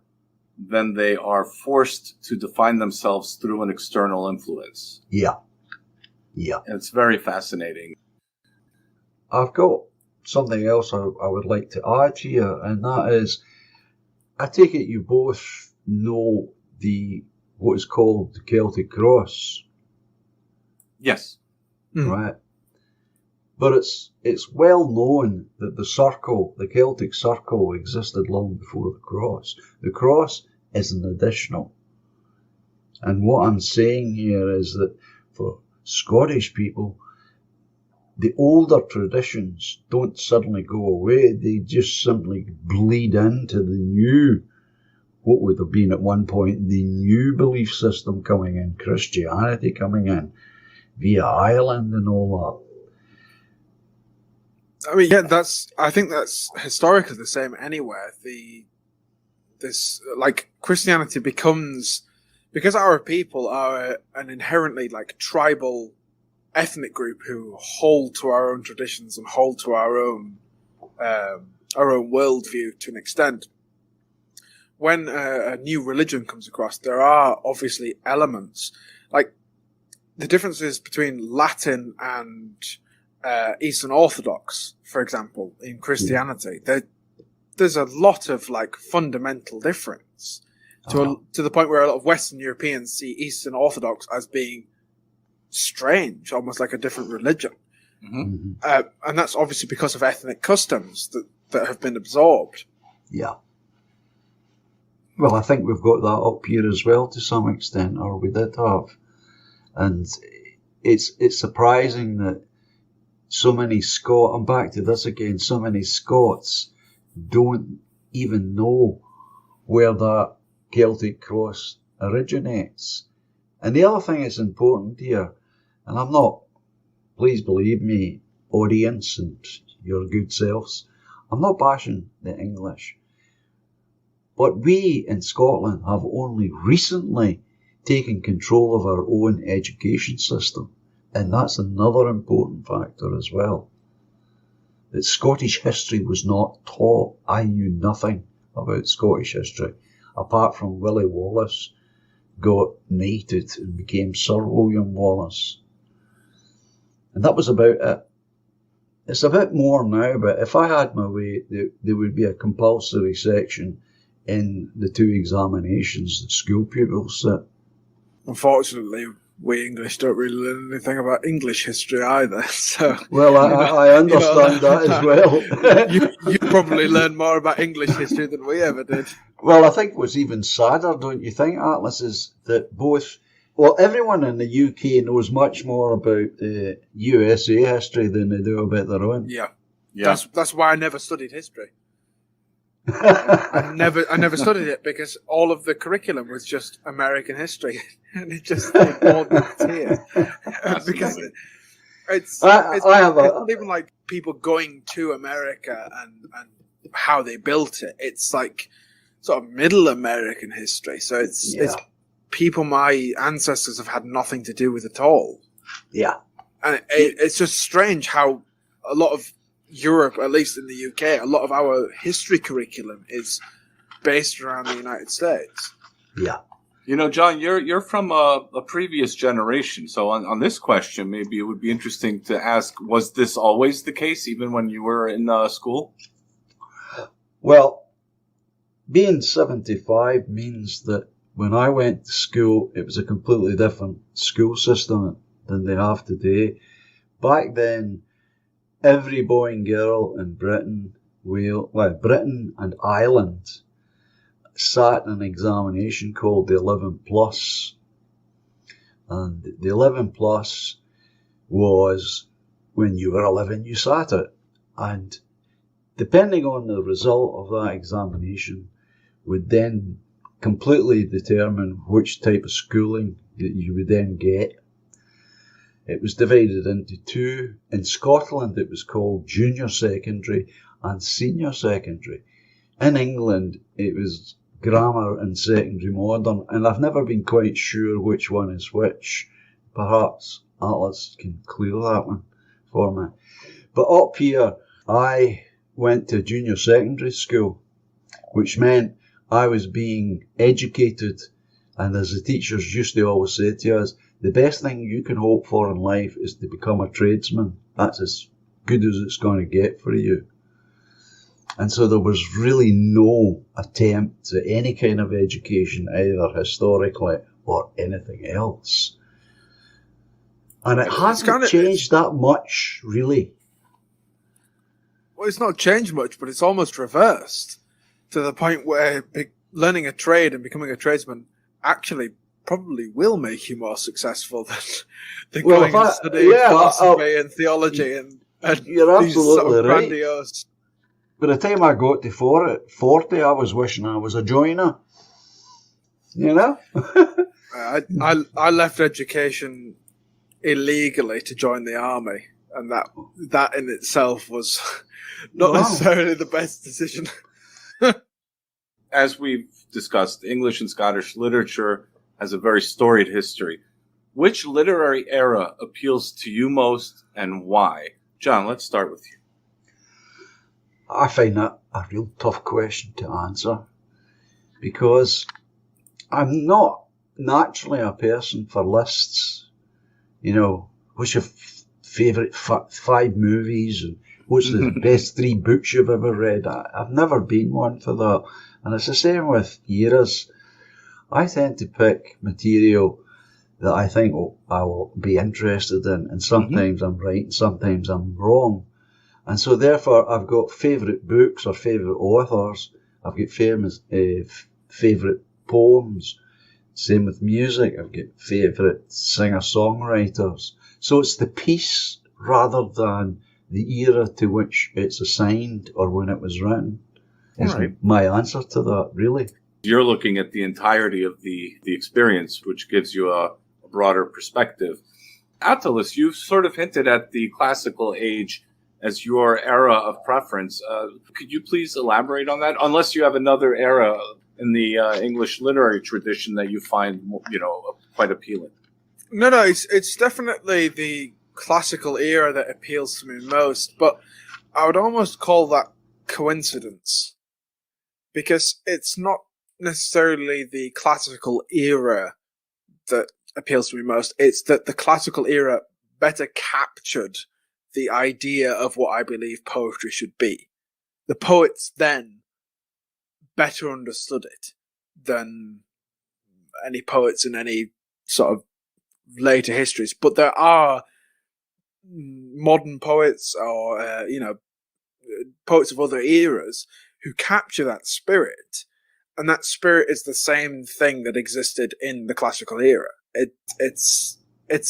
then they are forced to define themselves through an external influence. Yeah. And it's very fascinating. I've got something else I would like to add here, and that is, I take it you both know what is called the Celtic Cross. Yes. Right. But it's well known that the Celtic circle existed long before the cross. The cross is an additional. And what I'm saying here is that for Scottish people, the older traditions don't suddenly go away. They just simply bleed into the new, what would have been at one point the new belief system coming in, Christianity coming in, via Ireland and all that. I mean, yeah, I think that's historically the same anywhere. Christianity becomes, because our people are an inherently tribal ethnic group who hold to our own traditions and hold to our own worldview to an extent. When a new religion comes across, there are obviously elements, like the differences between Latin and Eastern Orthodox, for example, in Christianity. There's a lot of fundamental difference to the point where a lot of Western Europeans see Eastern Orthodox as being strange, almost like a different religion. Mm-hmm. And that's obviously because of ethnic customs that have been absorbed. Yeah. Well, I think we've got that up here as well to some extent, or we did have. And it's surprising that so many Scots, I'm back to this again, so many Scots don't even know where that Celtic cross originates. And the other thing that's important here, and I'm not, please believe me, audience and your good selves, I'm not bashing the English. But we in Scotland have only recently taken control of our own education system. And that's another important factor as well. That Scottish history was not taught. I knew nothing about Scottish history, apart from Willie Wallace got knighted and became Sir William Wallace. And that was about it. It's a bit more now, but if I had my way, there would be a compulsory section in the two examinations that school pupils sit. Unfortunately, we English don't really learn anything about English history either. So, well, I understand that as well. you probably learned more about English history than we ever did. Well, I think what's even sadder, don't you think, Atlas, is that everyone in the UK knows much more about the USA history than they do about their own. Yeah. That's why I never studied history. I never studied it because all of the curriculum was just American history, and it just bored me to tears. Because it's not even like people going to America and how they built it. It's like sort of middle American history. So it's people my ancestors have had nothing to do with at all. Yeah, and it's just strange how a lot of Europe, at least in the UK, a lot of our history curriculum is based around the United States. Yeah. You know, John, you're from a previous generation. So on this question, maybe it would be interesting to ask, was this always the case, even when you were in school? Well, being 75 means that when I went to school, it was a completely different school system than they have today. Back then, every boy and girl in Britain and Ireland sat an examination called the 11 Plus. And the 11 Plus was when you were 11, you sat it. And depending on the result of that examination would then completely determine which type of schooling that you would then get. It was divided into two. In Scotland, it was called junior secondary and senior secondary. In England, it was grammar and secondary modern, and I've never been quite sure which one is which. Perhaps Atlas can clear that one for me. But up here, I went to junior secondary school, which meant I was being educated, and as the teachers used to always say to us, the best thing you can hope for in life is to become a tradesman. That's as good as it's going to get for you. And so there was really no attempt at any kind of education, either historically or anything else. And it hasn't changed that much, really. Well, it's not changed much, but it's almost reversed to the point where learning a trade and becoming a tradesman actually probably will make you more successful than going and studying philosophy and theology and you're these sort absolutely of right. grandiose. By the time I got to 40, I was wishing I was a joiner. You know? I left education illegally to join the army, and that in itself was not necessarily the best decision. As we've discussed, English and Scottish literature has a very storied history. Which literary era appeals to you most and why? John, let's start with you. I find that a real tough question to answer because I'm not naturally a person for lists. You know, what's your favourite 5 movies and what's the best 3 books you've ever read? I've never been one for that. And it's the same with eras. I tend to pick material that I think I will be interested in, and sometimes I'm right and sometimes I'm wrong. And so therefore I've got favourite books or favourite authors. I've got favourite poems. Same with music. I've got favourite singer-songwriters. So it's the piece rather than the era to which it's assigned or when it was written. Is my answer to that, really. You're looking at the entirety of the experience, which gives you a broader perspective. Attalus, you've sort of hinted at the classical age as your era of preference. Could you please elaborate on that? Unless you have another era in the English literary tradition that you find, quite appealing. No, it's definitely the classical era that appeals to me most, but I would almost call that coincidence, because it's not necessarily the classical era that appeals to me most. It's that the classical era better captured the idea of what I believe poetry should be. The poets then better understood it than any poets in any sort of later histories. But there are modern poets or, poets of other eras who capture that spirit. And that spirit is the same thing that existed in the classical era. It's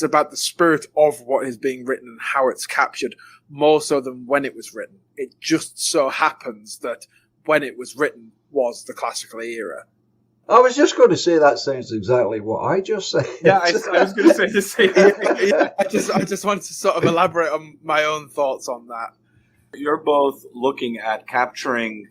about the spirit of what is being written and how it's captured more so than when it was written. It just so happens that when it was written was the classical era. I was just going to say that sounds exactly what I just said. Yeah, I was going to say the same thing. Yeah, I just wanted to sort of elaborate on my own thoughts on that. You're both looking at capturing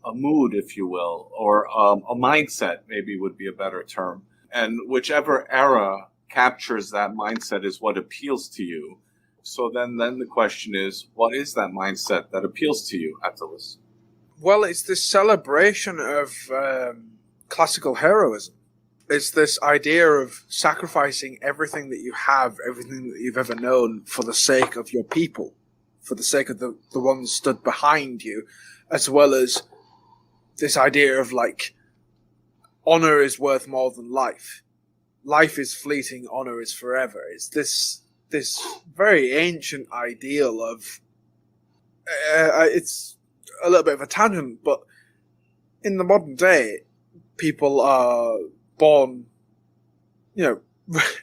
a mood, if you will, or a mindset, maybe would be a better term. And whichever era captures that mindset is what appeals to you. So then the question is, what is that mindset that appeals to you, Attalus? Well, it's this celebration of classical heroism. It's this idea of sacrificing everything that you have, everything that you've ever known for the sake of your people, for the sake of the ones stood behind you, as well as this idea of like, honor is worth more than life. Life is fleeting, honor is forever. It's this very ancient ideal of, it's a little bit of a tangent, but in the modern day, people are born,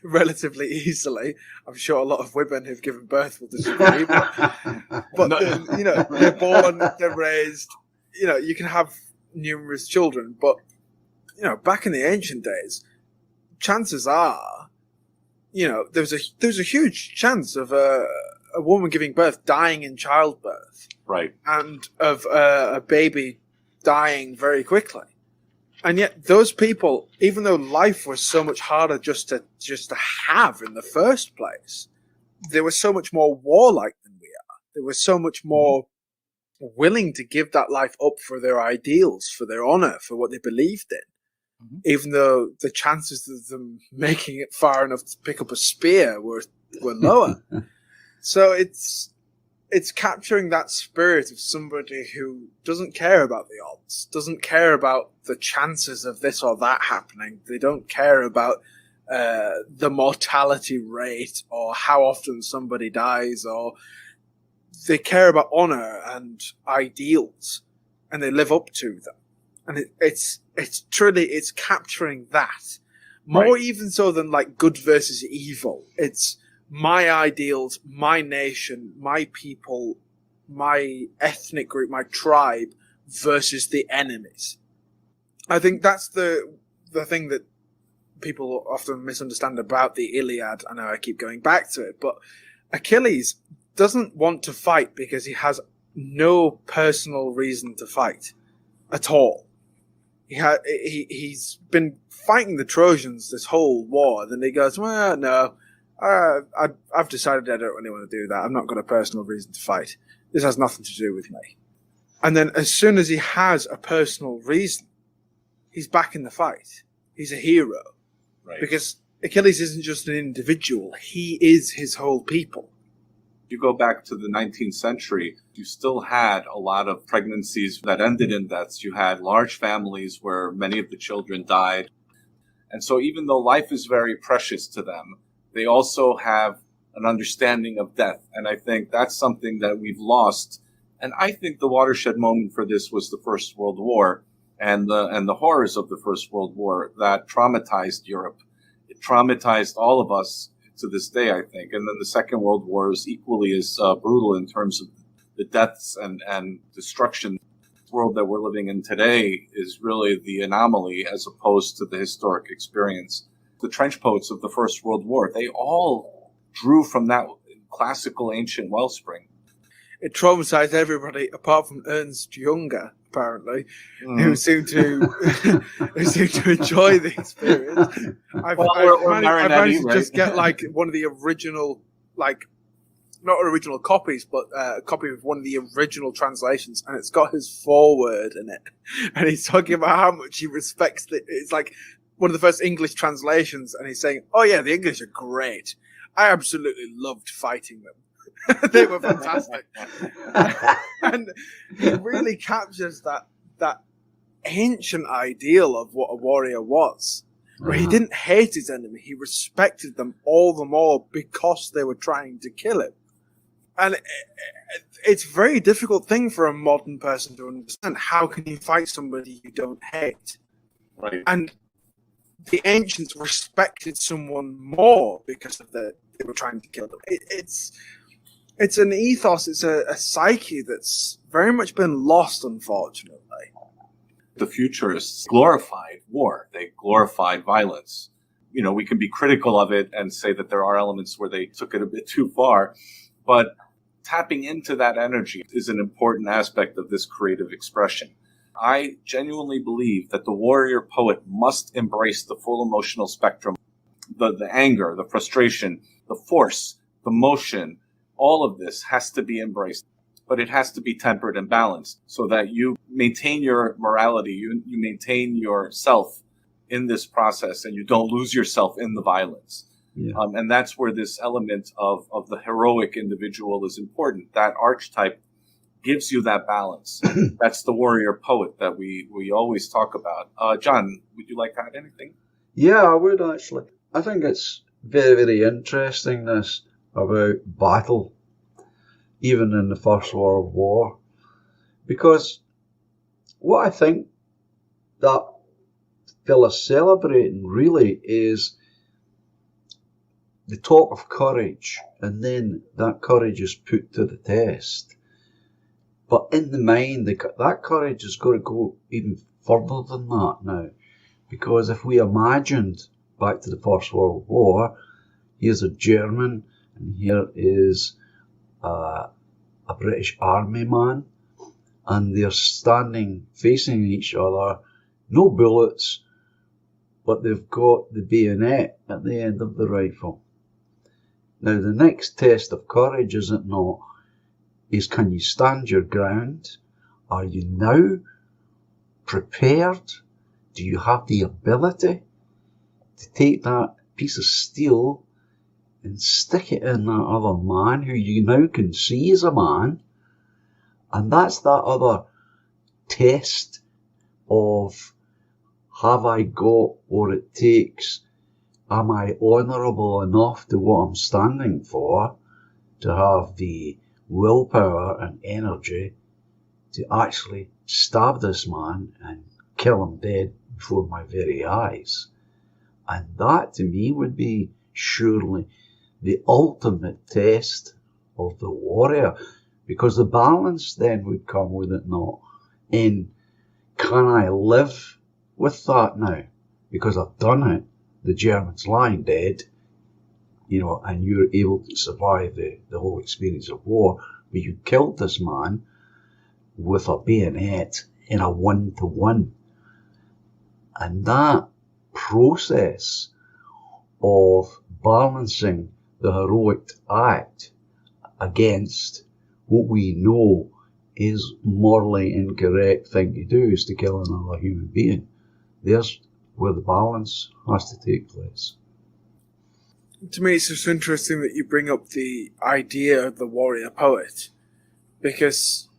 relatively easily. I'm sure a lot of women who've given birth will disagree, but they're born, they're raised, you can have numerous children, but, back in the ancient days, chances are, there's a huge chance of a woman giving birth dying in childbirth. Right. And of a baby dying very quickly. And yet those people, even though life was so much harder just to have in the first place, they were so much more warlike than we are. They were so much more willing to give that life up for their ideals, for their honor, for what they believed in. Even though the chances of them making it far enough to pick up a spear were lower. So it's capturing that spirit of somebody who doesn't care about the odds, doesn't care about the chances of this or that happening. They don't care about the mortality rate or how often somebody dies, or they care about honor and ideals, and they live up to them. And it's truly capturing that more even so than like good versus evil. It's my ideals, my nation, my people, my ethnic group, my tribe versus the enemies. I think that's the thing that people often misunderstand about the Iliad. I know I keep going back to it, but Achilles doesn't want to fight because he has no personal reason to fight at all. He's been fighting the Trojans this whole war. Then he goes, well, no, I've decided I don't really want to do that. I've not got a personal reason to fight. This has nothing to do with me. And then as soon as he has a personal reason, he's back in the fight. He's a hero. Right. Because Achilles isn't just an individual. He is his whole people. You go back to the 19th century, you still had a lot of pregnancies that ended in deaths. You had large families where many of the children died. And so even though life is very precious to them, they also have an understanding of death. And I think that's something that we've lost. And I think the watershed moment for this was the First World War and the horrors of the First World War that traumatized Europe. It traumatized all of us to this day, I think. And then the Second World War is equally as brutal in terms of the deaths and destruction. The world that we're living in today is really the anomaly as opposed to the historic experience. The trench poets of the First World War, they all drew from that classical ancient wellspring. It traumatized everybody apart from Ernst Junger, apparently, who seemed to enjoy the experience. I've managed to just get like one of the original, like not original copies, but a copy of one of the original translations, and it's got his foreword in it, and he's talking about how much he respects it. It's like one of the first English translations, and he's saying, "Oh yeah, the English are great. I absolutely loved fighting them." They were fantastic. And it really captures that ancient ideal of what a warrior was, where he didn't hate his enemy, he respected them all the more because they were trying to kill him. And it's a very difficult thing for a modern person to understand. How can you fight somebody you don't hate? Right. And the ancients respected someone more because of they were trying to kill them. It's an ethos, it's a psyche that's very much been lost, unfortunately. The futurists glorified war. They glorified violence. You know, we can be critical of it and say that there are elements where they took it a bit too far, but tapping into that energy is an important aspect of this creative expression. I genuinely believe that the warrior poet must embrace the full emotional spectrum, the anger, the frustration, the force, the motion. All of this has to be embraced, but it has to be tempered and balanced so that you maintain your morality, you maintain yourself in this process, and you don't lose yourself in the violence. Yeah. And that's where this element of the heroic individual is important. That archetype gives you that balance. That's the warrior poet that we always talk about. John, would you like to add anything? Yeah, I would actually. I think it's very, very interesting, this about battle, even in the First World War. Because what I think that Phyllis celebrating really is the talk of courage, and then that courage is put to the test. But in the mind, that courage is going to go even further than that now. Because if we imagined, back to the First World War, here's a German and here is a British Army man, and they're standing facing each other, no bullets, but they've got the bayonet at the end of the rifle. Now, the next test of courage, is it not, is can you stand your ground? Are you now prepared? Do you have the ability to take that piece of steel and stick it in that other man who you now can see as a man? And that's that other test of, have I got what it takes? Am I honourable enough to what I'm standing for, to have the willpower and energy to actually stab this man and kill him dead before my very eyes? And that to me would be surely the ultimate test of the warrior, because the balance then would come, would it not, in can I live with that now? Because I've done it. The German's lying dead, you know, and you're able to survive the whole experience of war, but you killed this man with a bayonet in a 1-to-1. And that process of balancing the heroic act against what we know is morally incorrect thing to do, is to kill another human being. There's where the balance has to take place. To me, it's just interesting that you bring up the idea of the warrior poet, because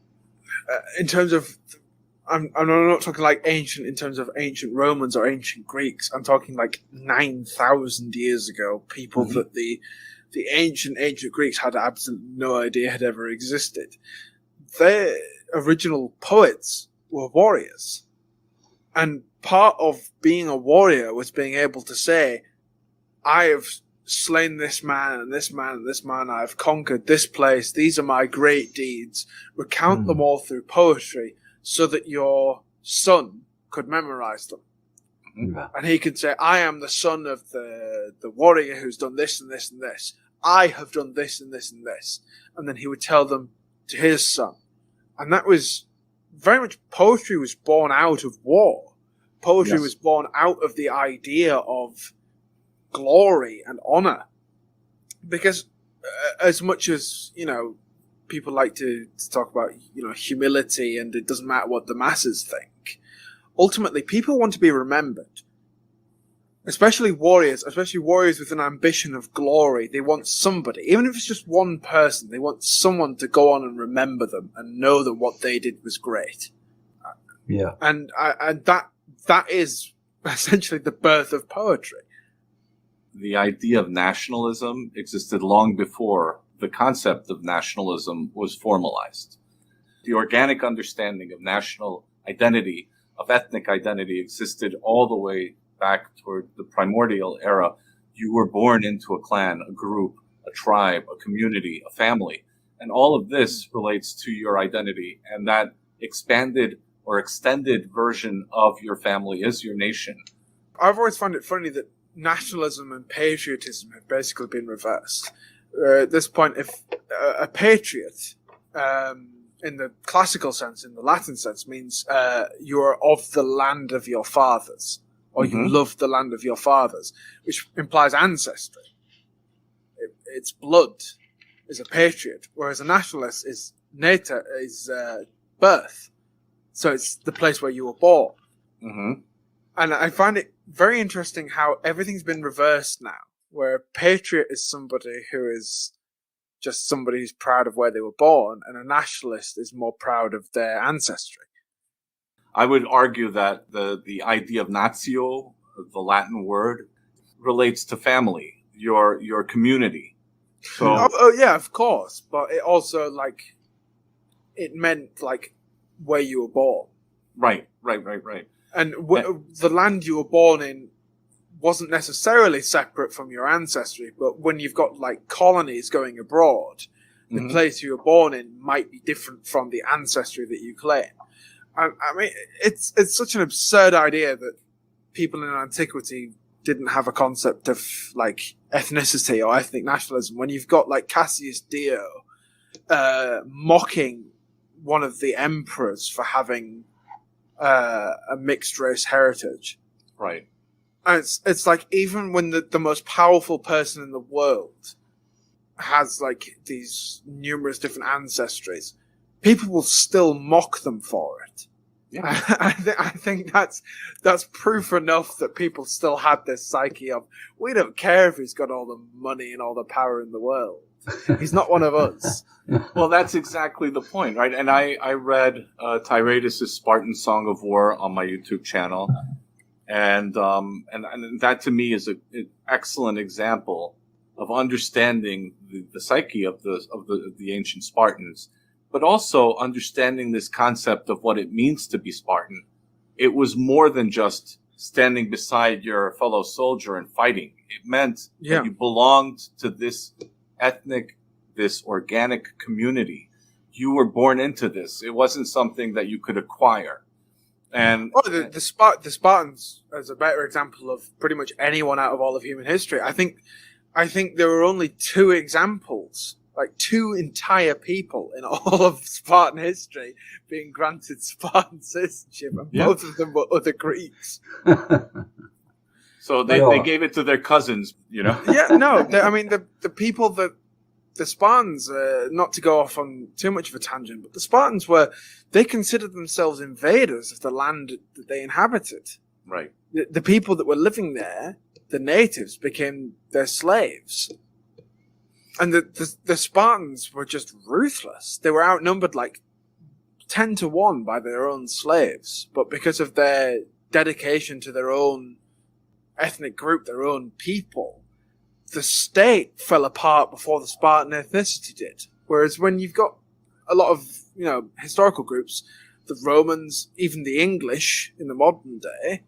in terms of, I'm not talking like ancient in terms of ancient Romans or ancient Greeks. I'm talking like 9,000 years ago, people that the ancient Greeks had absolutely no idea had ever existed. Their original poets were warriors. And part of being a warrior was being able to say, I have slain this man and this man and this man, I have conquered this place, these are my great deeds, recount them all through poetry so that your son could memorize them. And he could say, I am the son of the warrior who's done this and this and this. I have done this and this and this. And then he would tell them to his son. And that was very much, poetry was born out of war. Poetry was born out of the idea of glory and honor. Because as much as, you know, people like to talk about, you know, humility and it doesn't matter what the masses think, ultimately people want to be remembered. Especially warriors with an ambition of glory. They want somebody, even if it's just one person, they want someone to go on and remember them and know that what they did was great. Yeah. And that is essentially the birth of poetry. The idea of nationalism existed long before the concept of nationalism was formalized. The organic understanding of national identity, of ethnic identity, existed all the way back toward the primordial era. You were born into a clan, a group, a tribe, a community, a family. And all of this relates to your identity. And that expanded or extended version of your family is your nation. I've always found it funny that nationalism and patriotism have basically been reversed. At this point, if a patriot, in the classical sense, in the Latin sense, means you are of the land of your fathers, or you love the land of your fathers, which implies ancestry. It's blood is a patriot, whereas a nationalist is birth. So it's the place where you were born. Mm-hmm. And I find it very interesting how everything's been reversed now, where a patriot is somebody who is just somebody who's proud of where they were born, and a nationalist is more proud of their ancestry. I would argue that the idea of natio, the Latin word, relates to family, your community. So, oh yeah, of course, but it also it meant where you were born. Right. And the land you were born in wasn't necessarily separate from your ancestry, but when you've got colonies going abroad, the place you were born in might be different from the ancestry that you claim. I mean, it's such an absurd idea that people in antiquity didn't have a concept of ethnicity or ethnic nationalism. When you've got Cassius Dio mocking one of the emperors for having a mixed race heritage, right? And it's even when the most powerful person in the world has these numerous different ancestries, people will still mock them for it. Yeah. I think that's proof enough that people still had this psyche of, we don't care if he's got all the money and all the power in the world. He's not one of us. Well, that's exactly the point, right? And I read Tyraides' Spartan Song of War on my YouTube channel, and that to me is an excellent example of understanding the psyche of the ancient Spartans, but also understanding this concept of what it means to be Spartan. It was more than just standing beside your fellow soldier and fighting. It meant that you belonged to this ethnic, this organic community. You were born into this. It wasn't something that you could acquire. And the Spartans is a better example of pretty much anyone out of all of human history. I think there were only two examples, two entire people in all of Spartan history being granted Spartan citizenship, and both of them were other Greeks. So they gave it to their cousins, Yeah, no, the people that the Spartans, not to go off on too much of a tangent, but the Spartans they considered themselves invaders of the land that they inhabited. Right. The people that were living there, the natives, became their slaves. And the Spartans were just ruthless. They were outnumbered 10-1 by their own slaves, but because of their dedication to their own ethnic group, their own people, the state fell apart before the Spartan ethnicity did. Whereas when you've got a lot of, historical groups, the Romans, even the English in the modern day,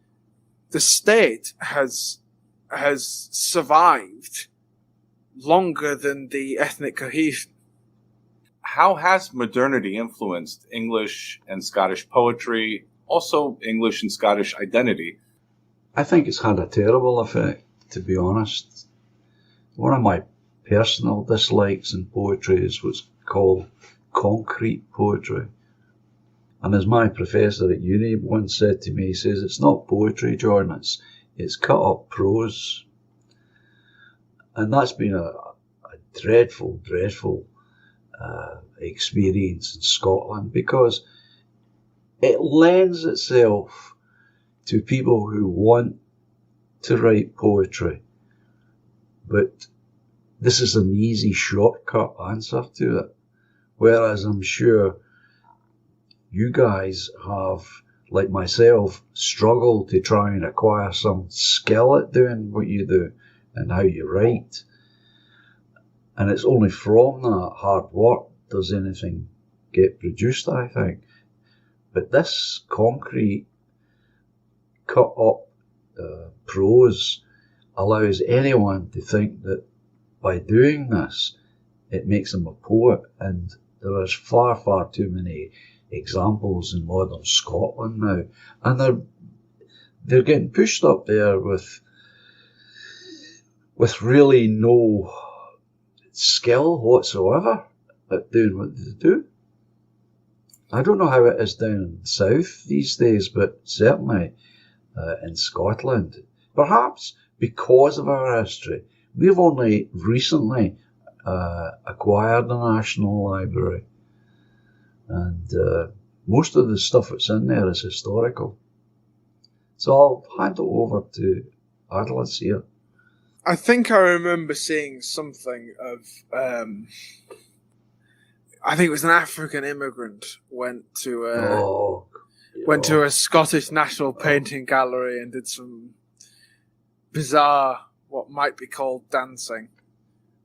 the state has survived longer than the ethnic cohesion. How has modernity influenced English and Scottish poetry, also English and Scottish identity? I think it's had a terrible effect, to be honest. One of my personal dislikes in poetry is what's called concrete poetry. And as my professor at uni once said to me, he says, it's not poetry, Jordan, it's cut up prose. And that's been a dreadful experience in Scotland, because it lends itself to people who want to write poetry, but this is an easy shortcut answer to it. Whereas I'm sure you guys have like myself, struggle to try and acquire some skill at doing what you do and how you write. And it's only from that hard work does anything get produced, I think. But this concrete, cut up prose allows anyone to think that by doing this, it makes them a poet. And there is far, far too many examples in modern Scotland now. And they're getting pushed up there with really no skill whatsoever at doing what they do. I don't know how it is down in the south these days, but certainly in Scotland, perhaps because of our history, we've only recently acquired a national library, and most of the stuff that's in there is historical. So I'll hand it over to Atlas here. I think I remember seeing something of, I think it was an African immigrant went to a Scottish National Painting Gallery and did some bizarre, what might be called dancing,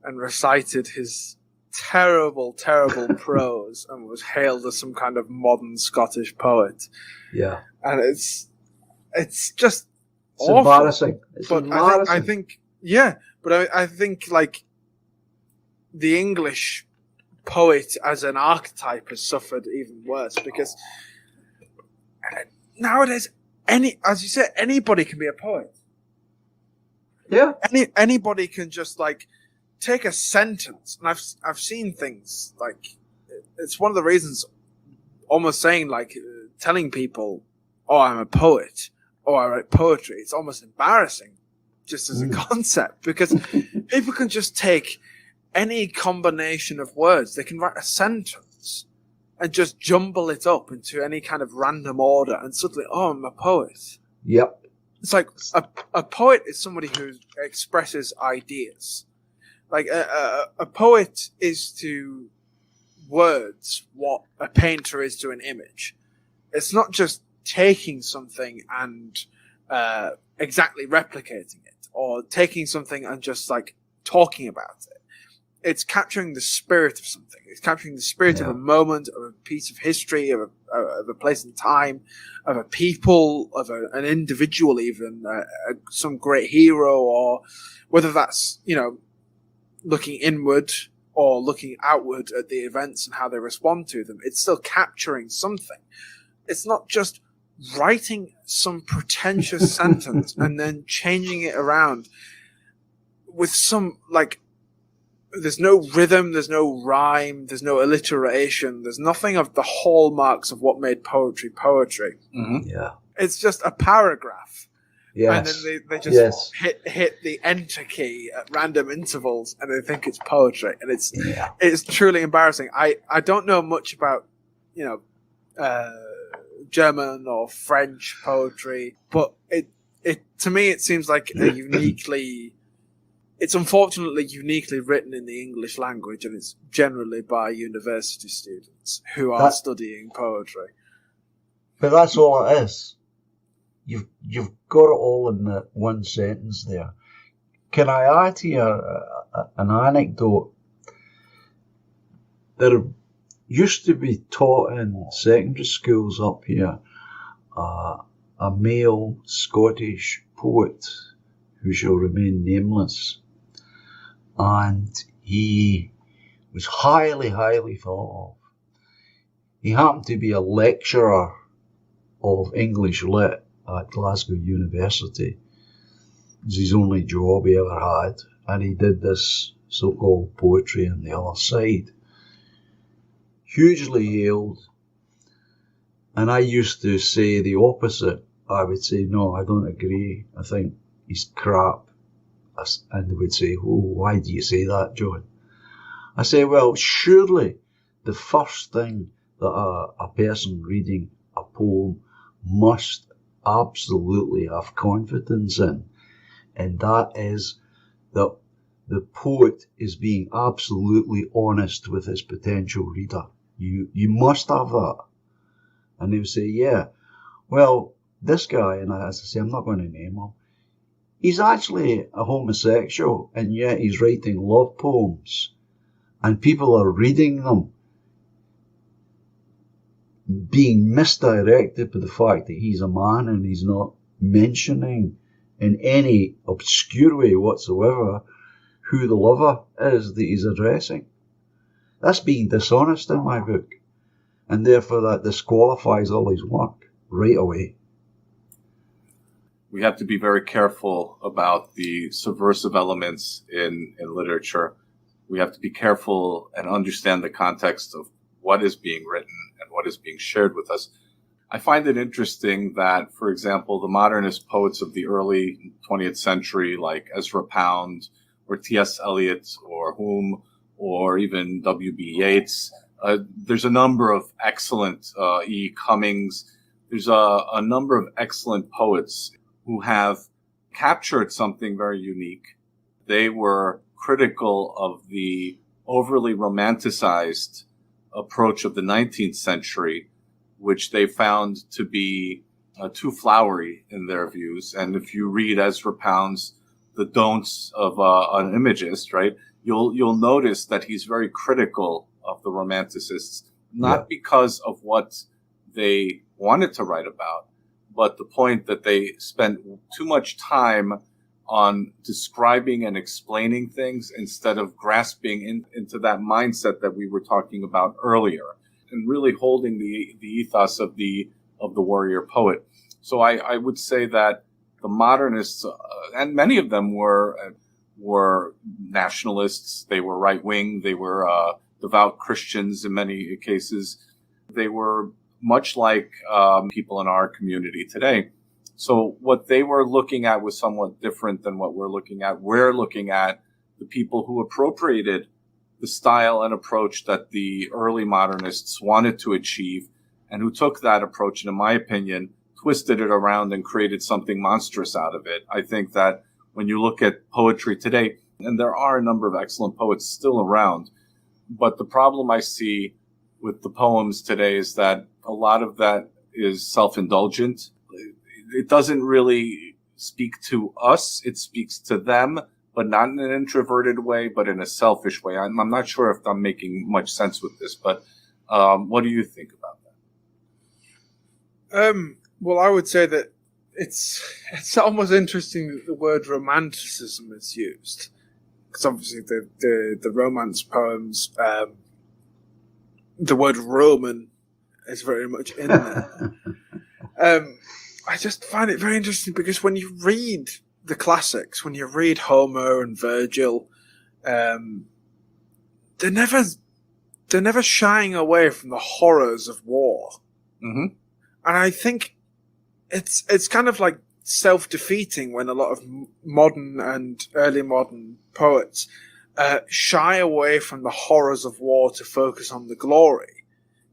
and recited his terrible, terrible prose and was hailed as some kind of modern Scottish poet. Yeah. And it's just it's awful. Embarrassing. It's but embarrassing. I think yeah, but I think like the English poet as an archetype has suffered even worse, because nowadays, as you said, anybody can be a poet. Yeah. Anybody can just like take a sentence, and I've seen things like, it's one of the reasons, almost saying like telling people, "Oh, I'm a poet," or "I write poetry." It's almost embarrassing, just as a concept, because people can just take any combination of words. They can write a sentence and just jumble it up into any kind of random order, and suddenly, oh, I'm a poet. Yep. It's like a poet is somebody who expresses ideas. Like a poet is to words what a painter is to an image. It's not just taking something and exactly replicating it, or taking something and just like talking about it. It's capturing the spirit of something. It's capturing the spirit of a moment, of a piece of history, of a place and time, of a people, of an individual, even some great hero, or whether that's, looking inward or looking outward at the events and how they respond to them. It's still capturing something. It's not just writing some pretentious sentence and then changing it around with some, like, there's no rhythm, there's no rhyme, there's no alliteration, there's nothing of the hallmarks of what made poetry poetry. Mm-hmm. Yeah. It's just a paragraph. Yes. And then they just hit the enter key at random intervals, and they think it's poetry, and it's truly embarrassing. I don't know much about German or French poetry, but it to me it seems like it's unfortunately uniquely written in the English language, and it's generally by university students who are studying poetry. But that's all it is. You've got it all in the one sentence there. Can I add here an anecdote? There used to be taught in secondary schools up here a male Scottish poet who shall remain nameless, and he was highly, highly thought of. He happened to be a lecturer of English Lit at Glasgow University. It was his only job he ever had, and he did this so-called poetry on the other side. Hugely hailed, and I used to say the opposite. I would say, no, I don't agree. I think he's crap. And they would say, oh, why do you say that, John? I say, well, surely the first thing that a person reading a poem must absolutely have confidence in, and that is that the poet is being absolutely honest with his potential reader. You must have that. And they would say, yeah, Well, this guy, and as I say, I'm not going to name him, he's actually a homosexual, and yet he's writing love poems, and people are reading them, being misdirected by the fact that he's a man and he's not mentioning in any obscure way whatsoever who the lover is that he's addressing. That's being dishonest in my book, and therefore that disqualifies all his work right away. We have to be very careful about the subversive elements in literature. We have to be careful and understand the context of what is being written and what is being shared with us. I find it interesting that, for example, the modernist poets of the early 20th century, like Ezra Pound or T.S. Eliot or Hume or even W.B. Yeats, there's a number of excellent E. Cummings. There's a number of excellent poets who have captured something very unique. They were critical of the overly romanticized approach of the 19th century, which they found to be too flowery in their views. And if you read Ezra Pound's The Don'ts of an Imagist, right, you'll notice that he's very critical of the romanticists, not because of what they wanted to write about, but the point that they spent too much time on describing and explaining things instead of grasping into that mindset that we were talking about earlier, and really holding the ethos of the warrior poet. So I would say that the modernists, and many of them were nationalists. They were right wing. They were devout Christians in many cases. They were much like people in our community today. So what they were looking at was somewhat different than what we're looking at. We're looking at the people who appropriated the style and approach that the early modernists wanted to achieve, and who took that approach, and in my opinion, twisted it around and created something monstrous out of it. I think that when you look at poetry today, and there are a number of excellent poets still around, but the problem I see with the poems today is that a lot of that is self-indulgent. It doesn't really speak to us. It speaks to them, but not in an introverted way, but in a selfish way. I'm not sure if I'm making much sense with this, but what do you think about that? Well, I would say that it's almost interesting that the word romanticism is used, because obviously the Romance poems, the word Roman is very much in there. I just find it very interesting because when you read the classics, when you read Homer and Virgil, they're never shying away from the horrors of war. Mm-hmm. And I think it's kind of like self-defeating when a lot of modern and early modern poets shy away from the horrors of war to focus on the glory,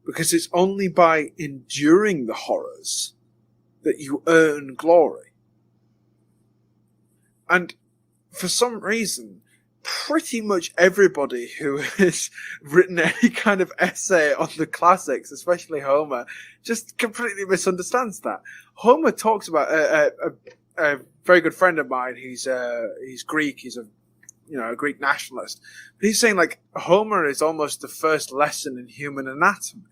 because it's only by enduring the horrors that you earn glory. And for some reason, pretty much everybody who has written any kind of essay on the classics, especially Homer, just completely misunderstands that. Homer talks about a very good friend of mine. He's Greek. He's a Greek nationalist. But he's saying like Homer is almost the first lesson in human anatomy,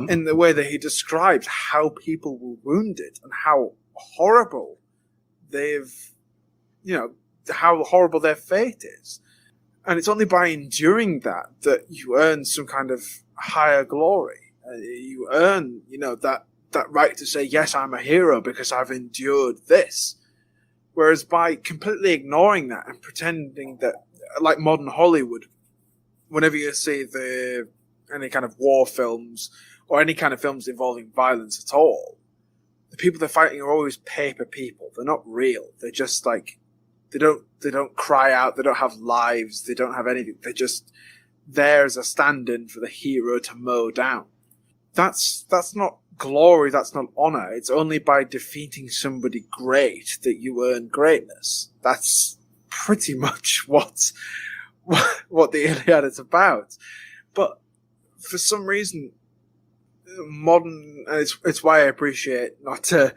in the way that he describes how people were wounded and how horrible how horrible their fate is. And it's only by enduring that you earn some kind of higher glory. You earn, that right to say, yes, I'm a hero because I've endured this. Whereas by completely ignoring that and pretending that, like modern Hollywood, whenever you see any kind of war films or any kind of films involving violence at all, the people they're fighting are always paper people. They're not real. They're just like, they don't cry out. They don't have lives. They don't have anything. They're just there as a stand-in for the hero to mow down. That's not glory. That's not honor. It's only by defeating somebody great that you earn greatness. That's pretty much what the Iliad is about. But for some reason, modern, and it's why I appreciate, not to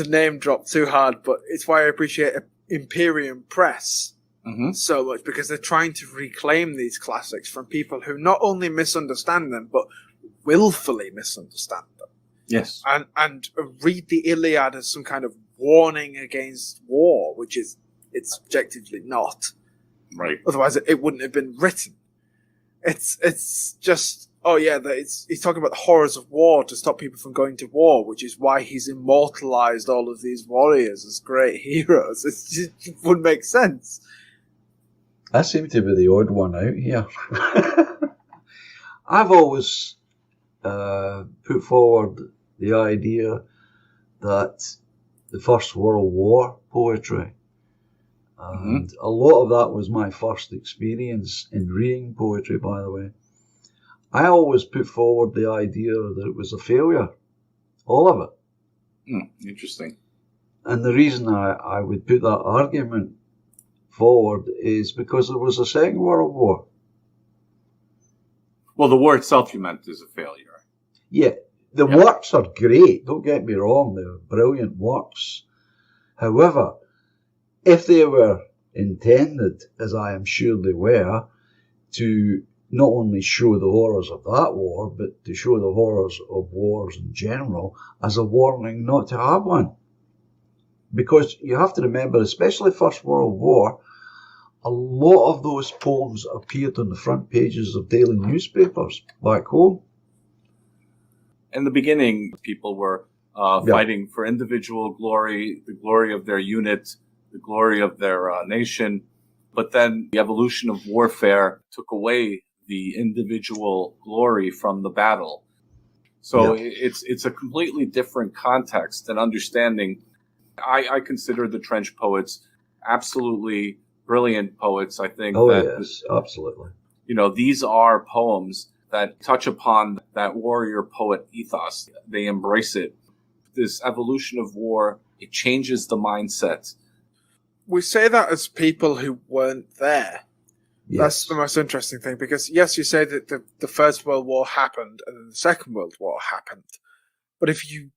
name drop too hard, but it's why I appreciate Imperium Press so much, because they're trying to reclaim these classics from people who not only misunderstand them, but willfully misunderstand them. Yes. And read the Iliad as some kind of warning against war, which it's objectively not. Right. Otherwise, it wouldn't have been written. It's just, he's talking about the horrors of war to stop people from going to war, which is why he's immortalized all of these warriors as great heroes. It wouldn't make sense. I seem to be the odd one out here. I've always put forward the idea that the First World War poetry, and a lot of that was my first experience in reading poetry, by the way. I always put forward the idea that it was a failure, all of it. Interesting. And the reason I would put that argument forward is because there was a Second World War. Well, the war itself, you meant, is a failure. Yeah, the works are great, don't get me wrong, they're brilliant works. However, if they were intended, as I am sure they were, to not only show the horrors of that war, but to show the horrors of wars in general as a warning not to have one. Because you have to remember, especially First World War, a lot of those poems appeared on the front pages of daily newspapers back home. In the beginning, people were fighting for individual glory, the glory of their unit, the glory of their nation. But then the evolution of warfare took away the individual glory from the battle. So it's a completely different context and understanding. I consider the trench poets absolutely brilliant poets. I think yes, absolutely. These are poems that touch upon that warrior poet ethos. They embrace it. This evolution of war, it changes the mindset. We say that as people who weren't there. Yes. That's the most interesting thing, because yes, you say that the First World War happened and then the Second World War happened. But if you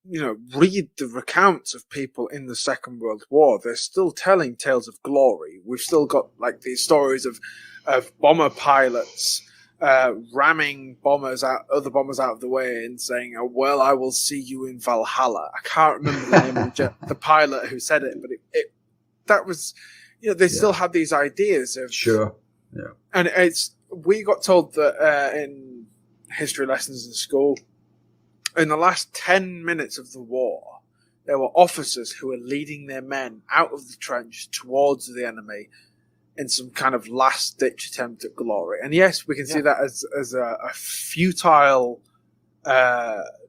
read the recounts of people in the Second World War, they're still telling tales of glory. We've still got these stories of bomber pilots ramming other bombers out of the way and saying, "Oh, well, I will see you in Valhalla." I can't remember the name of the pilot who said it, but that was, they still had these ideas of and we got told that in history lessons in school, in the last 10 minutes of the war, there were officers who were leading their men out of the trench towards the enemy in some kind of last-ditch attempt at glory. And yes, we can see that as a futile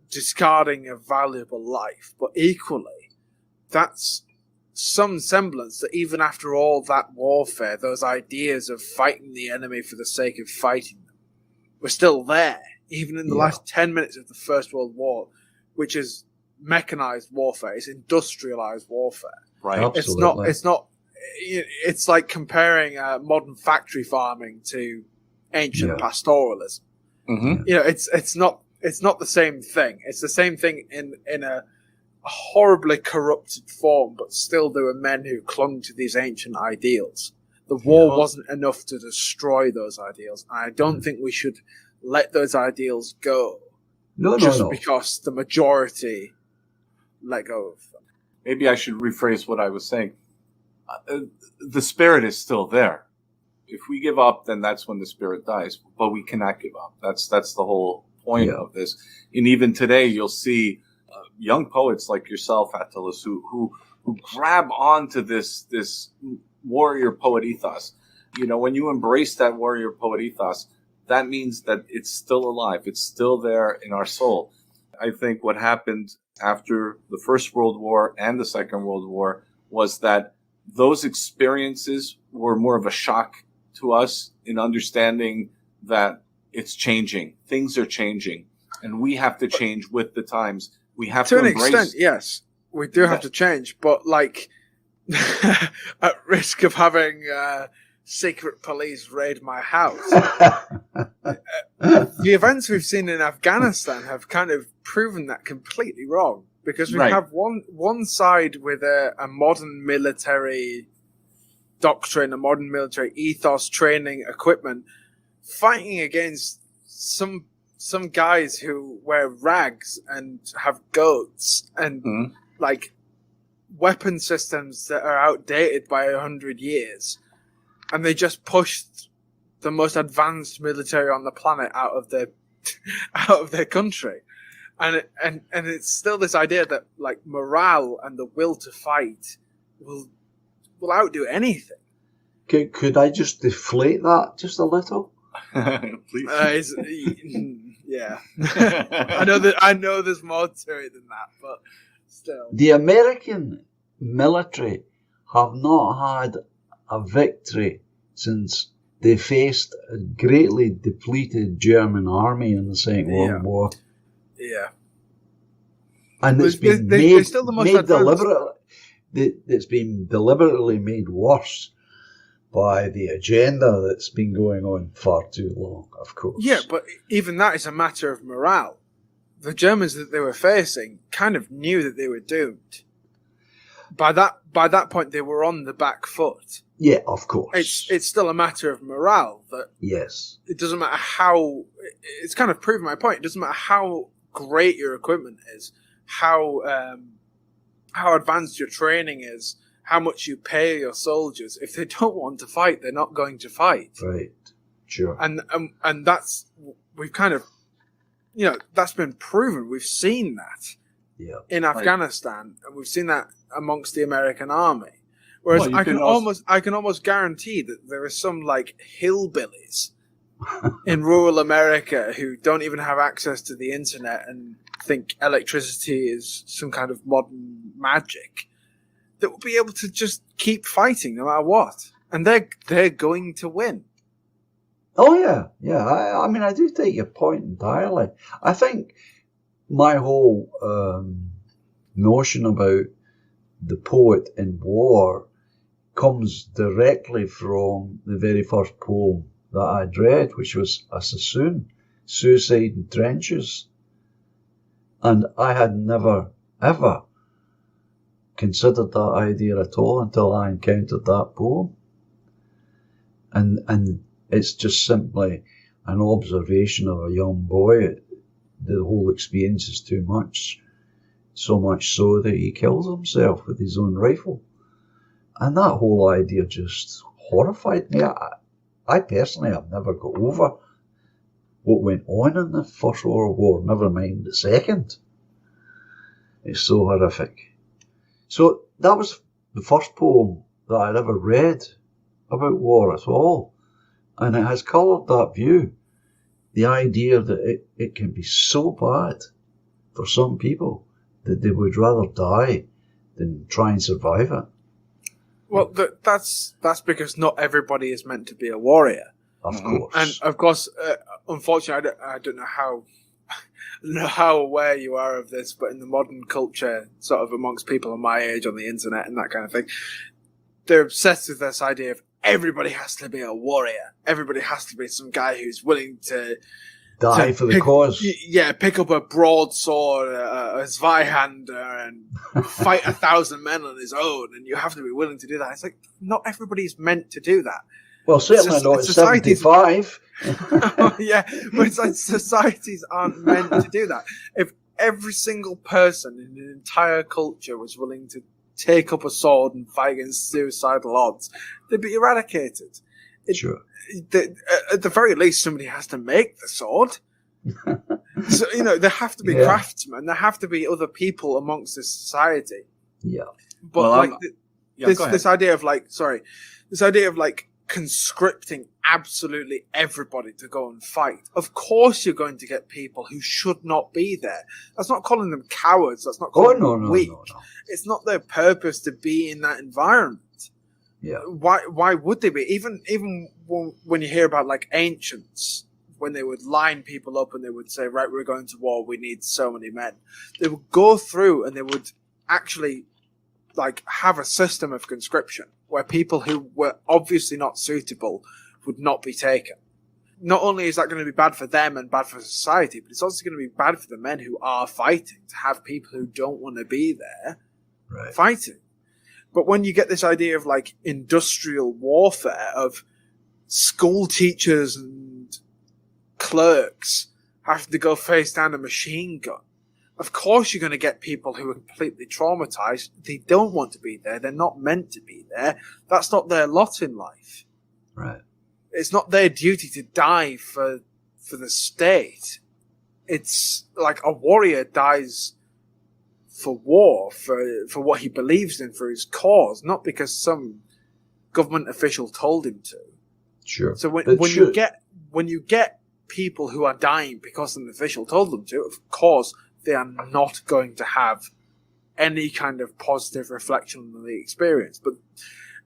discarding of valuable life, but equally, that's some semblance that even after all that warfare, those ideas of fighting the enemy for the sake of fighting them were still there, even in the last 10 minutes of the First World War, which is mechanized warfare, it's industrialized warfare. Right. Absolutely. It's like comparing modern factory farming to ancient pastoralism. Mm-hmm. It's not the same thing. It's the same thing in a horribly corrupted form, but still there were men who clung to these ancient ideals. The war wasn't enough to destroy those ideals. And I don't think we should let those ideals go because the majority let go of them. Maybe I should rephrase what I was saying. The spirit is still there. If we give up, then that's when the spirit dies. But we cannot give up. That's the whole point of this. And even today, you'll see young poets like yourself, Attalus, who grab onto this warrior poet ethos. When you embrace that warrior poet ethos, that means that it's still alive. It's still there in our soul. I think what happened after the First World War and the Second World War was that those experiences were more of a shock to us in understanding that it's changing. Things are changing, and we have to change with the times. We have to embrace. To an extent, yes, we do have to change, but at risk of having secret police raid my house. The events we've seen in Afghanistan have kind of proven that completely wrong, because we have one side with a modern military doctrine, a modern military ethos, training, equipment, fighting against some guys who wear rags and have goats and like weapon systems that are outdated by 100 years, and they just pushed the most advanced military on the planet out of their country, and it's still this idea that like morale and the will to fight will outdo anything. Could I just deflate that just a little? Please. Yeah. I know there's more to it than that, but still. The American military have not had a victory since they faced a greatly depleted German army in the Second World War. Yeah. And it's been they're still the most made advanced. deliberately. It's been deliberately made worse by the agenda that's been going on far too long, of course. Yeah, but even that is a matter of morale. The Germans that they were facing kind of knew that they were doomed. By that point, they were on the back foot. Yeah, of course. It's still a matter of morale. That yes. It doesn't matter how. It's kind of proven my point. It doesn't matter how great your equipment is, how advanced your training is, how much you pay your soldiers. If they don't want to fight, they're not going to fight. Right. Sure. And that's, we've kind of, that's been proven. We've seen that in Afghanistan, and we've seen that amongst the American army. Whereas I can almost guarantee that there are some like hillbillies in rural America who don't even have access to the internet and think electricity is some kind of modern magic, that will be able to just keep fighting no matter what, and they're going to win. Oh yeah. I mean, I do take your point entirely. I think my whole notion about the poet in war comes directly from the very first poem that I'd read, which was a Sassoon, Suicide in Trenches. And I had never, ever considered that idea at all until I encountered that poem. And it's just simply an observation of a young boy. The whole experience is too much, so much so that he kills himself with his own rifle. And that whole idea just horrified me. I personally have never got over what went on in the First World War, never mind the Second. It's so horrific. So that was the first poem that I'd ever read about war at all. And it has coloured that view. The idea that it can be so bad for some people that they would rather die than try and survive it. Well, that's because not everybody is meant to be a warrior. Of course. And of course, unfortunately, I don't know how aware you are of this, but in the modern culture, sort of amongst people of my age on the internet and that kind of thing, they're obsessed with this idea of everybody has to be a warrior. Everybody has to be some guy who's willing to die for the cause. Yeah, pick up a broadsword, a Zweihander, and fight 1,000 men on his own, and you have to be willing to do that. It's like, not everybody's meant to do that. Well, certainly not at 75. Yeah, but it's like societies aren't meant to do that. If every single person in an entire culture was willing to take up a sword and fight against suicidal odds, they'd be eradicated. Sure. At the very least, somebody has to make the sword. So, there have to be craftsmen. There have to be other people amongst this society. Yeah. But this idea of conscripting absolutely everybody to go and fight. Of course you're going to get people who should not be there. That's not calling them cowards. That's not calling them weak. No. It's not their purpose to be in that environment. Yeah. Why would they be? Even when you hear about like ancients, when they would line people up and they would say, right, we're going to war, we need so many men. They would go through and they would actually like have a system of conscription where people who were obviously not suitable would not be taken. not only is that going to be bad for them and bad for society, but it's also going to be bad for the men who are fighting, to have people who don't want to be there fighting. But when you get this idea of like industrial warfare, of school teachers and clerks having to go face down a machine gun, of course you're going to get people who are completely traumatized. They don't want to be there. They're not meant to be there. That's not their lot in life. Right. It's not their duty to die for the state. It's like a warrior dies for war, for what he believes in, for his cause, not because some government official told him to. Sure. So when you get people who are dying because an official told them to, of course they are not going to have any kind of positive reflection on the experience. But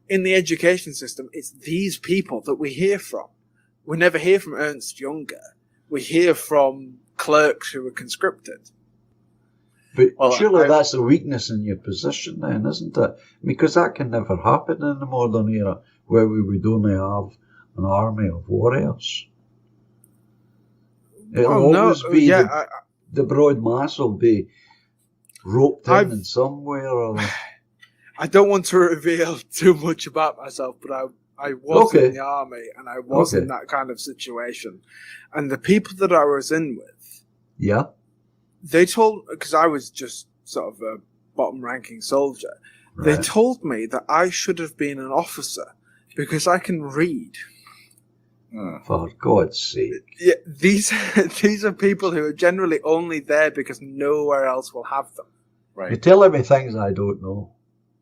in the education system, it's these people that we hear from. We never hear from Ernst Jünger. We hear from clerks who are conscripted. But surely that's a weakness in your position then, isn't it? Because that can never happen in the modern era, where we would only have an army of warriors. It'll always be the broad mass will be roped in some way or other. I don't want to reveal too much about myself, but I was in the army, and I was in that kind of situation. And the people that I was in with, they told, because I was just sort of a bottom-ranking soldier, they told me that I should have been an officer because I can read. For God's sake. Yeah, these are people who are generally only there because nowhere else will have them. Right. You're telling me things I don't know.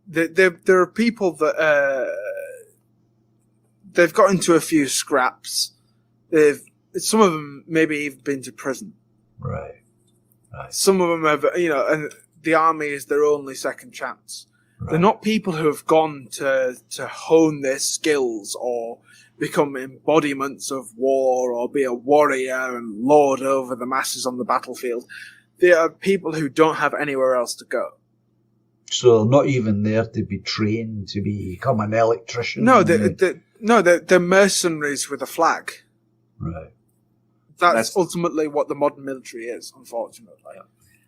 There are people that they've got into a few scraps. Some of them maybe even been to prison. Right. Some of them have, and the army is their only second chance. Right. They're not people who have gone to hone their skills or become embodiments of war or be a warrior and lord over the masses on the battlefield. They are people who don't have anywhere else to go. So they're not even there to be trained to become an electrician? No, they're mercenaries with a flag. Right. That's ultimately what the modern military is, unfortunately.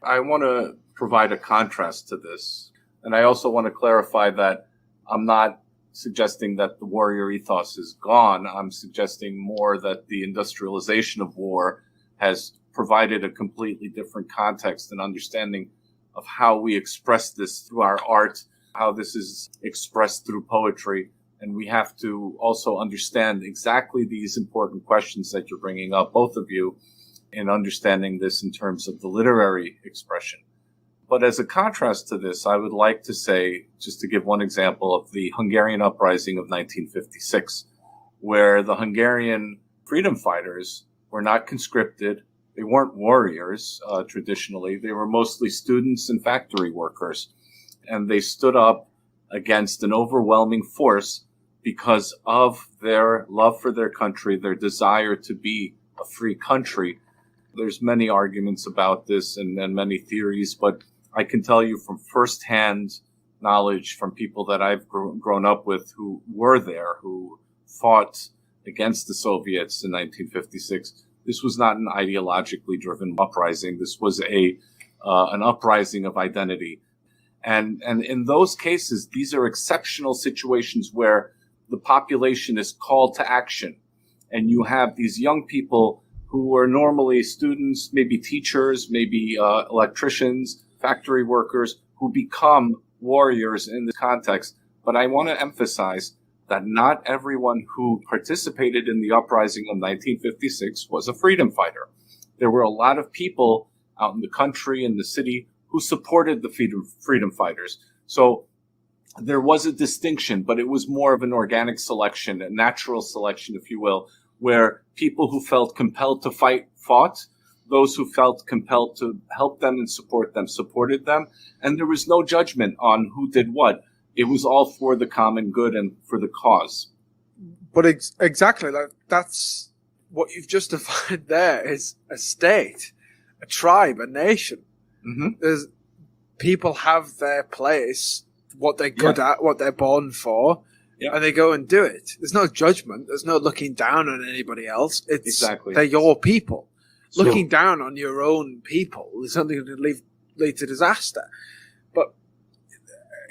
I want to provide a contrast to this. And I also want to clarify that I'm not suggesting that the warrior ethos is gone. I'm suggesting more that the industrialization of war has provided a completely different context and understanding of how we express this through our art, how this is expressed through poetry. And we have to also understand exactly these important questions that you're bringing up, both of you, in understanding this in terms of the literary expression. But as a contrast to this, I would like to say, just to give one example of the Hungarian uprising of 1956, where the Hungarian freedom fighters were not conscripted. They weren't warriors, traditionally. They were mostly students and factory workers. And they stood up against an overwhelming force because of their love for their country, their desire to be a free country. There's many arguments about this and many theories, but I can tell you from firsthand knowledge from people that I've grown up with who were there, who fought against the Soviets in 1956. This was not an ideologically driven uprising. This was an uprising of identity. And in those cases, these are exceptional situations where the population is called to action. And you have these young people who are normally students, maybe teachers, maybe electricians, factory workers, who become warriors in this context. But I want to emphasize that not everyone who participated in the uprising of 1956 was a freedom fighter. There were a lot of people out in the country and the city who supported the freedom fighters. So there was a distinction, but it was more of an organic selection, a natural selection, if you will, where people who felt compelled to fight fought. Those who felt compelled to help them and support them supported them. And there was no judgment on who did what. It was all for the common good and for the cause. But exactly, that's what you've just defined there is a state, a tribe, a nation. Mm-hmm. People have their place, what they're good at, what they're born for, and they go and do it. There's no judgment. There's no looking down on anybody else. It's Exactly. they're your people. So- Looking down on your own people is only going to lead to disaster. But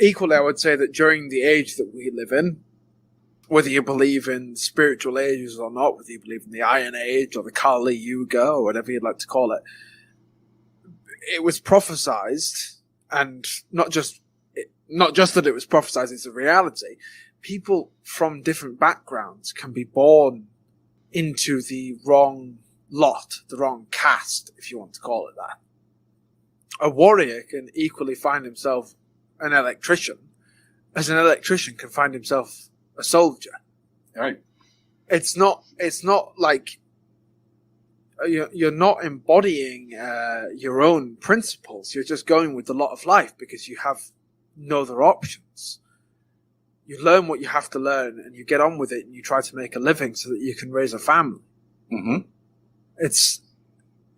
equally, I would say that during the age that we live in, whether you believe in spiritual ages or not, whether you believe in the Iron Age or the Kali Yuga or whatever you'd like to call it, it was prophesized, and not just that it was prophesized, it's a reality. People from different backgrounds can be born into the wrong lot, the wrong caste, if you want to call it that. A warrior can equally find himself an electrician, as an electrician can find himself a soldier. Right. It's not like you're not embodying your own principles. You're just going with the lot of life because you have no other options. You learn what you have to learn and you get on with it and you try to make a living so that you can raise a family. Mm-hmm. It's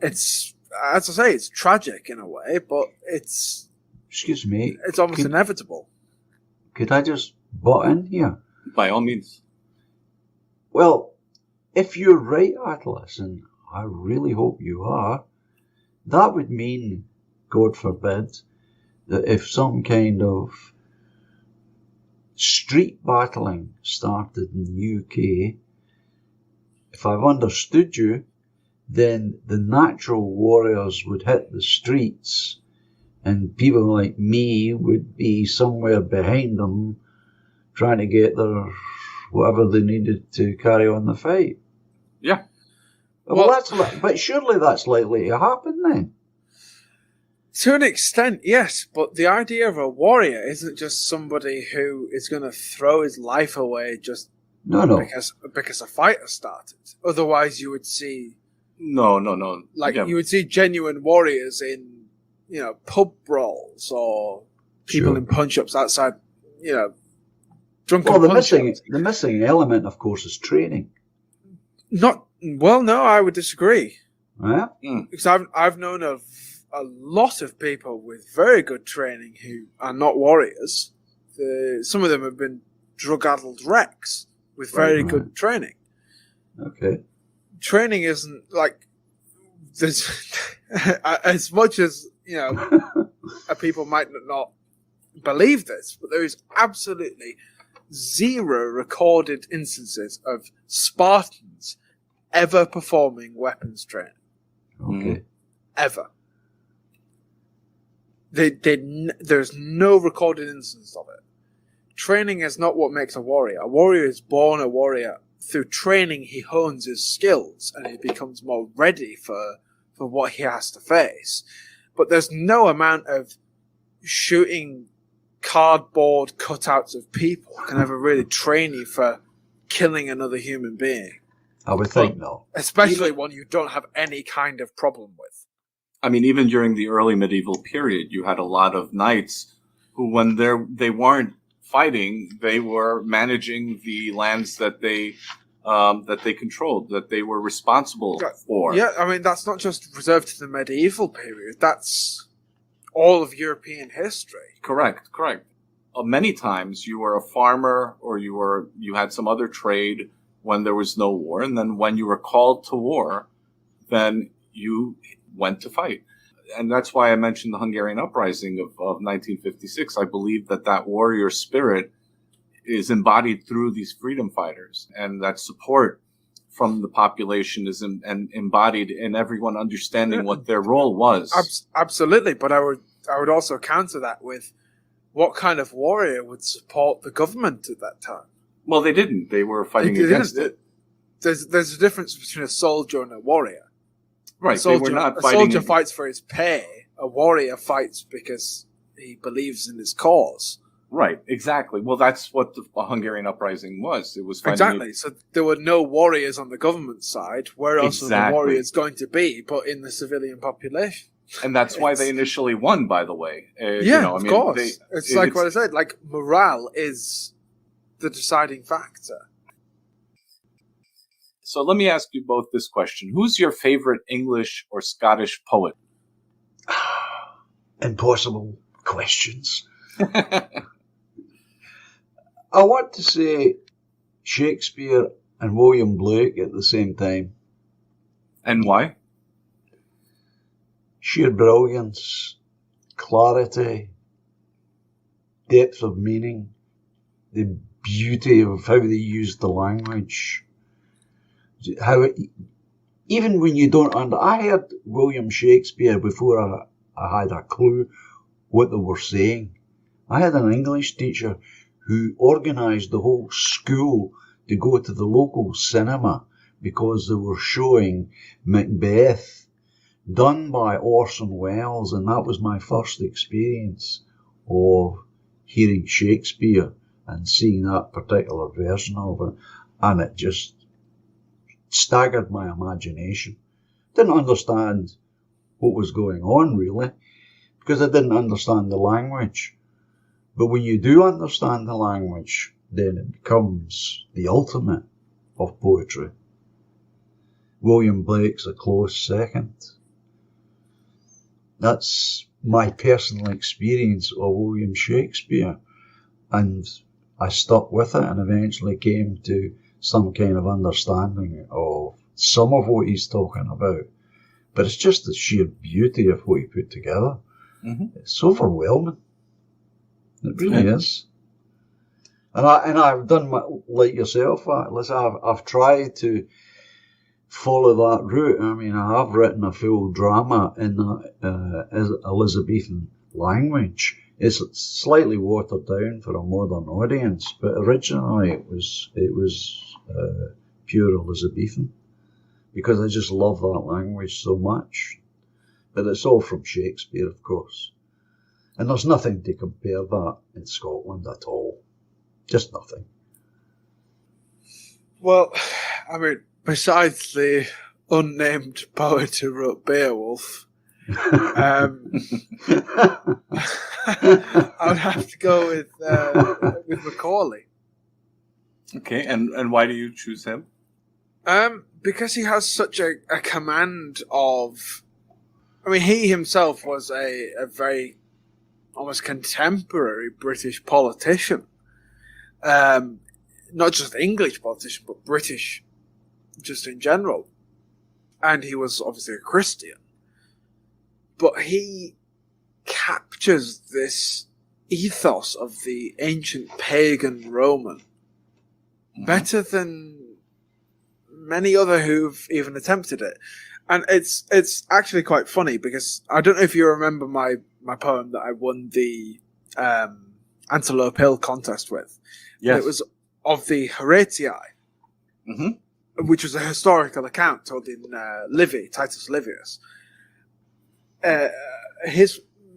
as I say, it's tragic in a way, but it's Excuse me. it's almost inevitable. Could I just butt in here? By all means. Well, if you're right, Atlas, and I really hope you are, that would mean, God forbid, that if some kind of street battling started in the UK, if I've understood you, then the natural warriors would hit the streets and people like me would be somewhere behind them trying to get their whatever they needed to carry on the fight. Yeah. Well, but surely that's likely to happen then. To an extent, yes, but the idea of a warrior isn't just somebody who is going to throw his life away just No. because a fight has started. Otherwise, you would see No. you would see genuine warriors in pub brawls or people in punch-ups outside, drunken. Well, the missing element, of course, is training. No, I would disagree. Yeah? Because I've known of a lot of people with very good training who are not warriors. Some of them have been drug-addled wrecks with very good training. Okay. Training isn't like there's as much as people might not believe this, but there is absolutely zero recorded instances of Spartans ever performing weapons training. Okay. Ever. There's no recorded instance of it. Training is not what makes a warrior. A warrior is born a warrior. Through training, he hones his skills and he becomes more ready for what he has to face. But there's no amount of shooting cardboard cutouts of people can ever really train you for killing another human being. I would think no. Especially one you don't have any kind of problem with. I mean, even during the early medieval period, you had a lot of knights who, when they weren't fighting, they were managing the lands that they controlled, that they were responsible for. Yeah, I mean, that's not just reserved to the medieval period. That's all of European history. Correct. Many times you were a farmer or you had some other trade when there was no war, and then when you were called to war, then you went to fight. And that's why I mentioned the Hungarian uprising of 1956. I believe that warrior spirit is embodied through these freedom fighters, and that support from the population is embodied in everyone understanding what their role was. Absolutely, but I would also counter that with what kind of warrior would support the government at that time? Well, they didn't. They were fighting against it. There's a difference between a soldier and a warrior. Right, they were not a fighting. soldier fights for his pay. A warrior fights because he believes in his cause. Right, exactly. Well, that's what the Hungarian uprising was. It was exactly. So there were no warriors on the government side. Where else are the warriors going to be but in the civilian population? And that's why they initially won, by the way. Of course. It's like what I said. Like, morale is the deciding factor. So let me ask you both this question. Who's your favorite English or Scottish poet? Impossible questions. I want to say Shakespeare and William Blake at the same time. And why? Sheer brilliance, clarity, depth of meaning, the beauty of how they used the language. Even when you don't I heard William Shakespeare before I had a clue what they were saying. I had an English teacher who organised the whole school to go to the local cinema because they were showing Macbeth, done by Orson Welles, and that was my first experience of hearing Shakespeare and seeing that particular version of it, and it just staggered my imagination. Didn't understand what was going on, really, because I didn't understand the language. But when you do understand the language, then it becomes the ultimate of poetry. William Blake's a close second. That's my personal experience of William Shakespeare, and I stuck with it and eventually came to some kind of understanding of some of what he's talking about. But it's just the sheer beauty of what he put together. Mm-hmm. It's overwhelming. It really is. And I've done like yourself. Listen, I've tried to follow that route. I mean, I have written a full drama in the Elizabethan language. It's slightly watered down for a modern audience, but originally it was pure Elizabethan, because I just love that language so much. But it's all from Shakespeare, of course. And there's nothing to compare that in Scotland at all. Just nothing. Well, I mean, besides the unnamed poet who wrote Beowulf, I would have to go with Macaulay. Okay, and why do you choose him? Because he has such a command of... I mean, he himself was a very almost contemporary British politician. Not just English politician, but British just in general. And he was obviously a Christian. But he captures this ethos of the ancient pagan Roman better than many other who've even attempted it. And it's actually quite funny, because I don't know if you remember my poem that I won the Antelope Hill contest with. Yes. It was of the Horatii, which was a historical account told in Livy, Titus Livius.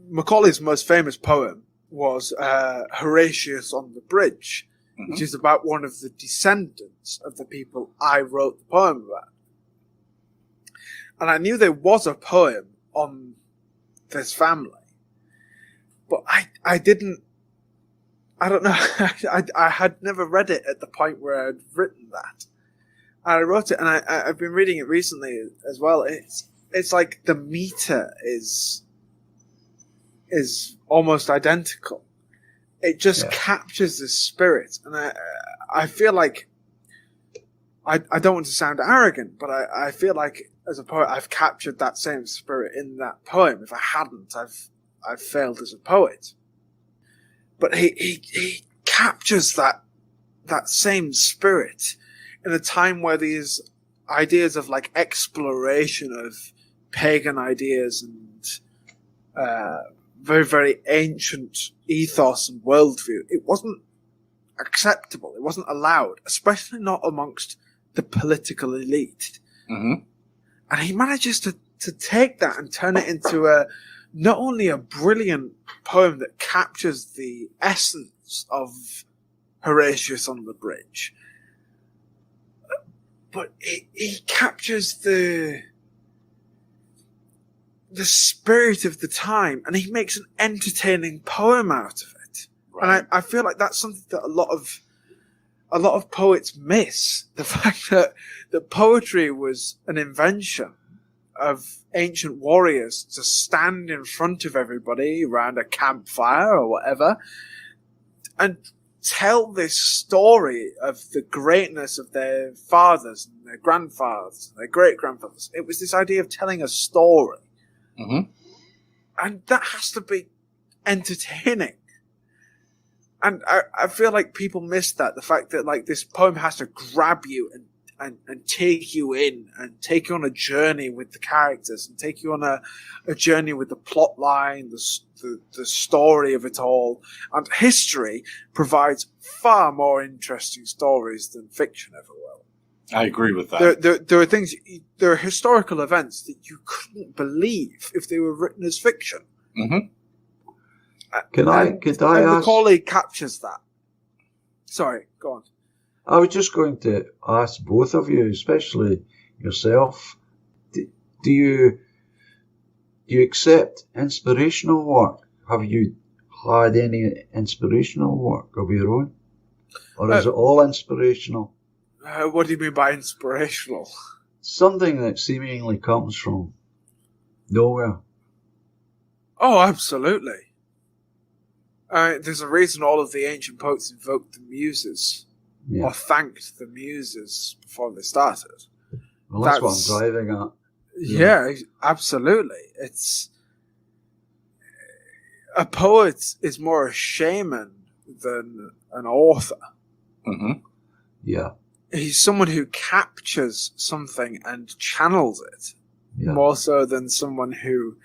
Macaulay's most famous poem was Horatius on the Bridge, which is about one of the descendants of the people I wrote the poem about. And I knew there was a poem on this family, but I didn't, I don't know, I had never read it at the point where I'd written that. And I wrote it, and I've been reading it recently as well. It's like the meter is almost identical. It just captures the spirit, and I feel like I don't want to sound arrogant, but I feel like as a poet I've captured that same spirit in that poem. If I hadn't, I've failed as a poet. But he captures that same spirit in a time where these ideas of like exploration of pagan ideas and very, very ancient ethos and worldview, it wasn't acceptable. It wasn't allowed, especially not amongst the political elite. Mm-hmm. And he manages to take that and turn it into not only a brilliant poem that captures the essence of Horatius on the Bridge, but he captures the spirit of the time, and he makes an entertaining poem out of it. Right. And I feel like that's something that a lot of poets miss. The fact that poetry was an invention of ancient warriors to stand in front of everybody around a campfire or whatever and tell this story of the greatness of their fathers and their grandfathers and their great-grandfathers. It was this idea of telling a story. Mm-hmm. And that has to be entertaining. And I feel like people miss that. The fact that like this poem has to grab you and take you in and take you on a journey with the characters and take you on a journey with the plot line, the story of it all. And history provides far more interesting stories than fiction ever will. I agree with that. There are things, there are historical events that you couldn't believe if they were written as fiction. Mm-hmm. Could I ask? Macaulay captures that. Sorry, go on. I was just going to ask both of you, especially yourself, do you accept inspirational work? Have you had any inspirational work of your own? Or is it all inspirational? What do you mean by inspirational? Something that seemingly comes from nowhere. Oh, absolutely. There's a reason all of the ancient poets invoked the muses. Yeah. Or thanked the muses before they started. Well, that's what I'm driving at. Yeah, absolutely. It's a poet is more a shaman than an author. Mm-hmm. Yeah. He's someone who captures something and channels it, more so than someone who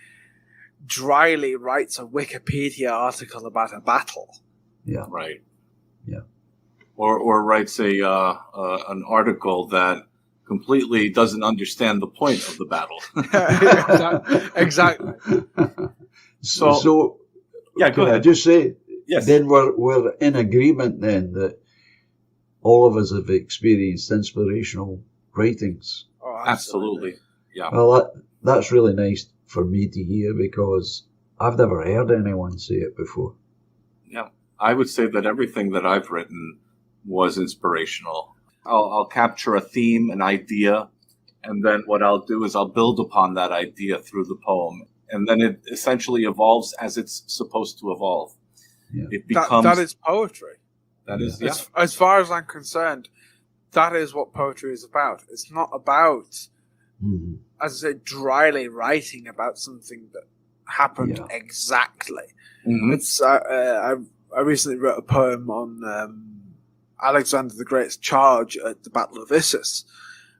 dryly writes a Wikipedia article about a battle. Yeah. Right. Yeah. Or writes an article that completely doesn't understand the point of the battle. Exactly. So yeah, go ahead. I just say, yes. Then we're in agreement then that all of us have experienced inspirational writings. Oh, absolutely. Yeah. Well, that's really nice for me to hear because I've never heard anyone say it before. Yeah. I would say that everything that I've written was inspirational. I'll capture a theme, an idea, and then what I'll do is I'll build upon that idea through the poem. And then it essentially evolves as it's supposed to evolve. Yeah. It becomes... That is poetry. That is, yeah. As far as I'm concerned, that is what poetry is about. It's not about, as I say, dryly writing about something that happened exactly. Mm-hmm. It's I recently wrote a poem on Alexander the Great's charge at the Battle of Issus,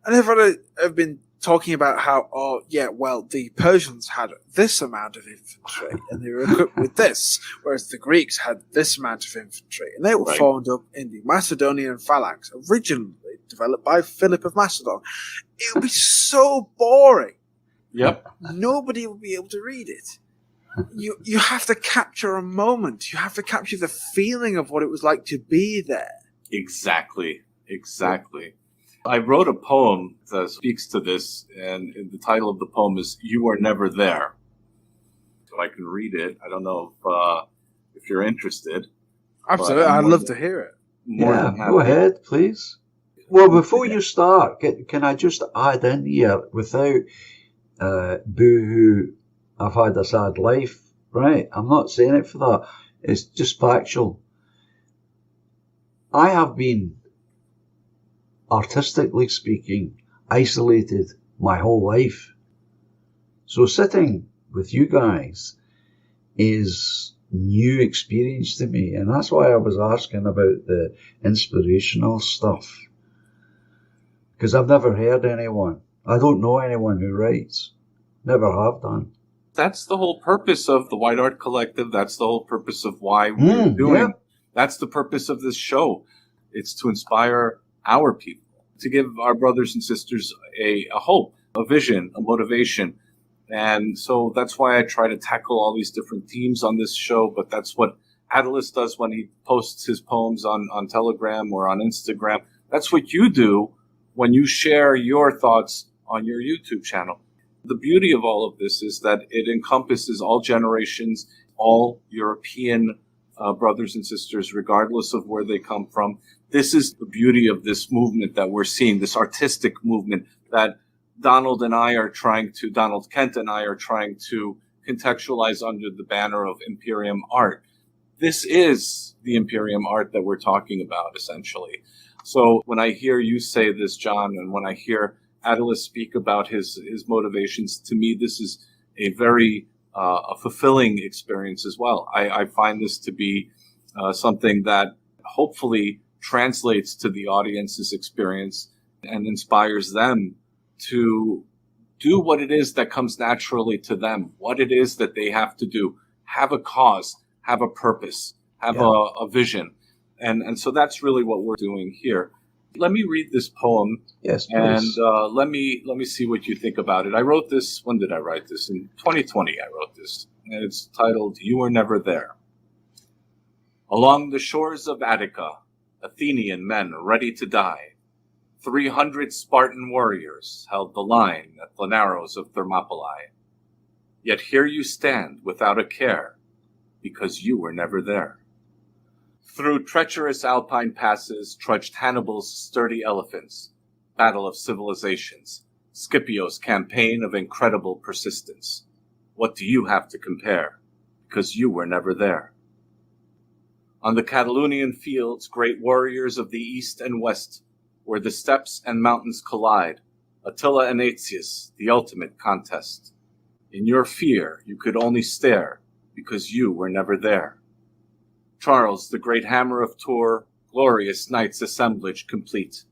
and everyone have been talking about how, the Persians had this amount of infantry and they were equipped with this, whereas the Greeks had this amount of infantry, and they were formed up in the Macedonian phalanx, originally developed by Philip of Macedon. It would be so boring. Yep. Nobody would be able to read it. You have to capture a moment. You have to capture the feeling of what it was like to be there. Exactly. I wrote a poem that speaks to this, and the title of the poem is "You Were Never There." So I can read it. I don't know if you're interested. Absolutely, I'd love to hear it. Go ahead, please. Well, before you start, can I just add in here, without boo-hoo, I've had a sad life, right? I'm not saying it for that. It's just factual. I have been, artistically speaking, isolated my whole life. So sitting with you guys is new experience to me, and that's why I was asking about the inspirational stuff. Because I've never heard anyone. I don't know anyone who writes. Never have done. That's the whole purpose of the White Art Collective. That's the whole purpose of why we're doing. Yeah. That's the purpose of this show. It's to inspire our people, to give our brothers and sisters a hope, a vision, a motivation. And so that's why I try to tackle all these different themes on this show. But that's what Attalus does when he posts his poems on Telegram or on Instagram. That's what you do when you share your thoughts on your YouTube channel. The beauty of all of this is that it encompasses all generations, all European brothers and sisters, regardless of where they come from. This is the beauty of this movement that we're seeing, this artistic movement that Donald Kent and I are trying to contextualize under the banner of Imperium Art. this is the Imperium art that we're talking about, essentially. So when I hear you say this, John, and when I hear Attalus speak about his motivations, to me, this is a very a fulfilling experience as well. I find this to be something that hopefully translates to the audience's experience and inspires them to do what it is that comes naturally to them, what it is that they have to do, have a cause, have a purpose, have a vision. And so that's really what we're doing here. Let me read this poem. Yes, please. And let me see what you think about it. I wrote this, when did I write this? In 2020 I wrote this. And it's titled, You Were Never There. Along the shores of Attica, Athenian men ready to die. 300 Spartan warriors held the line at the narrows of Thermopylae. Yet here you stand without a care, because you were never there. Through treacherous alpine passes trudged Hannibal's sturdy elephants, battle of civilizations, Scipio's campaign of incredible persistence. What do you have to compare? Because you were never there. On the Catalonian fields, great warriors of the east and west, where the steppes and mountains collide, Attila and Aetius, the ultimate contest. In your fear, you could only stare, because you were never there. Charles, the great hammer of Tours, glorious knights' assemblage complete.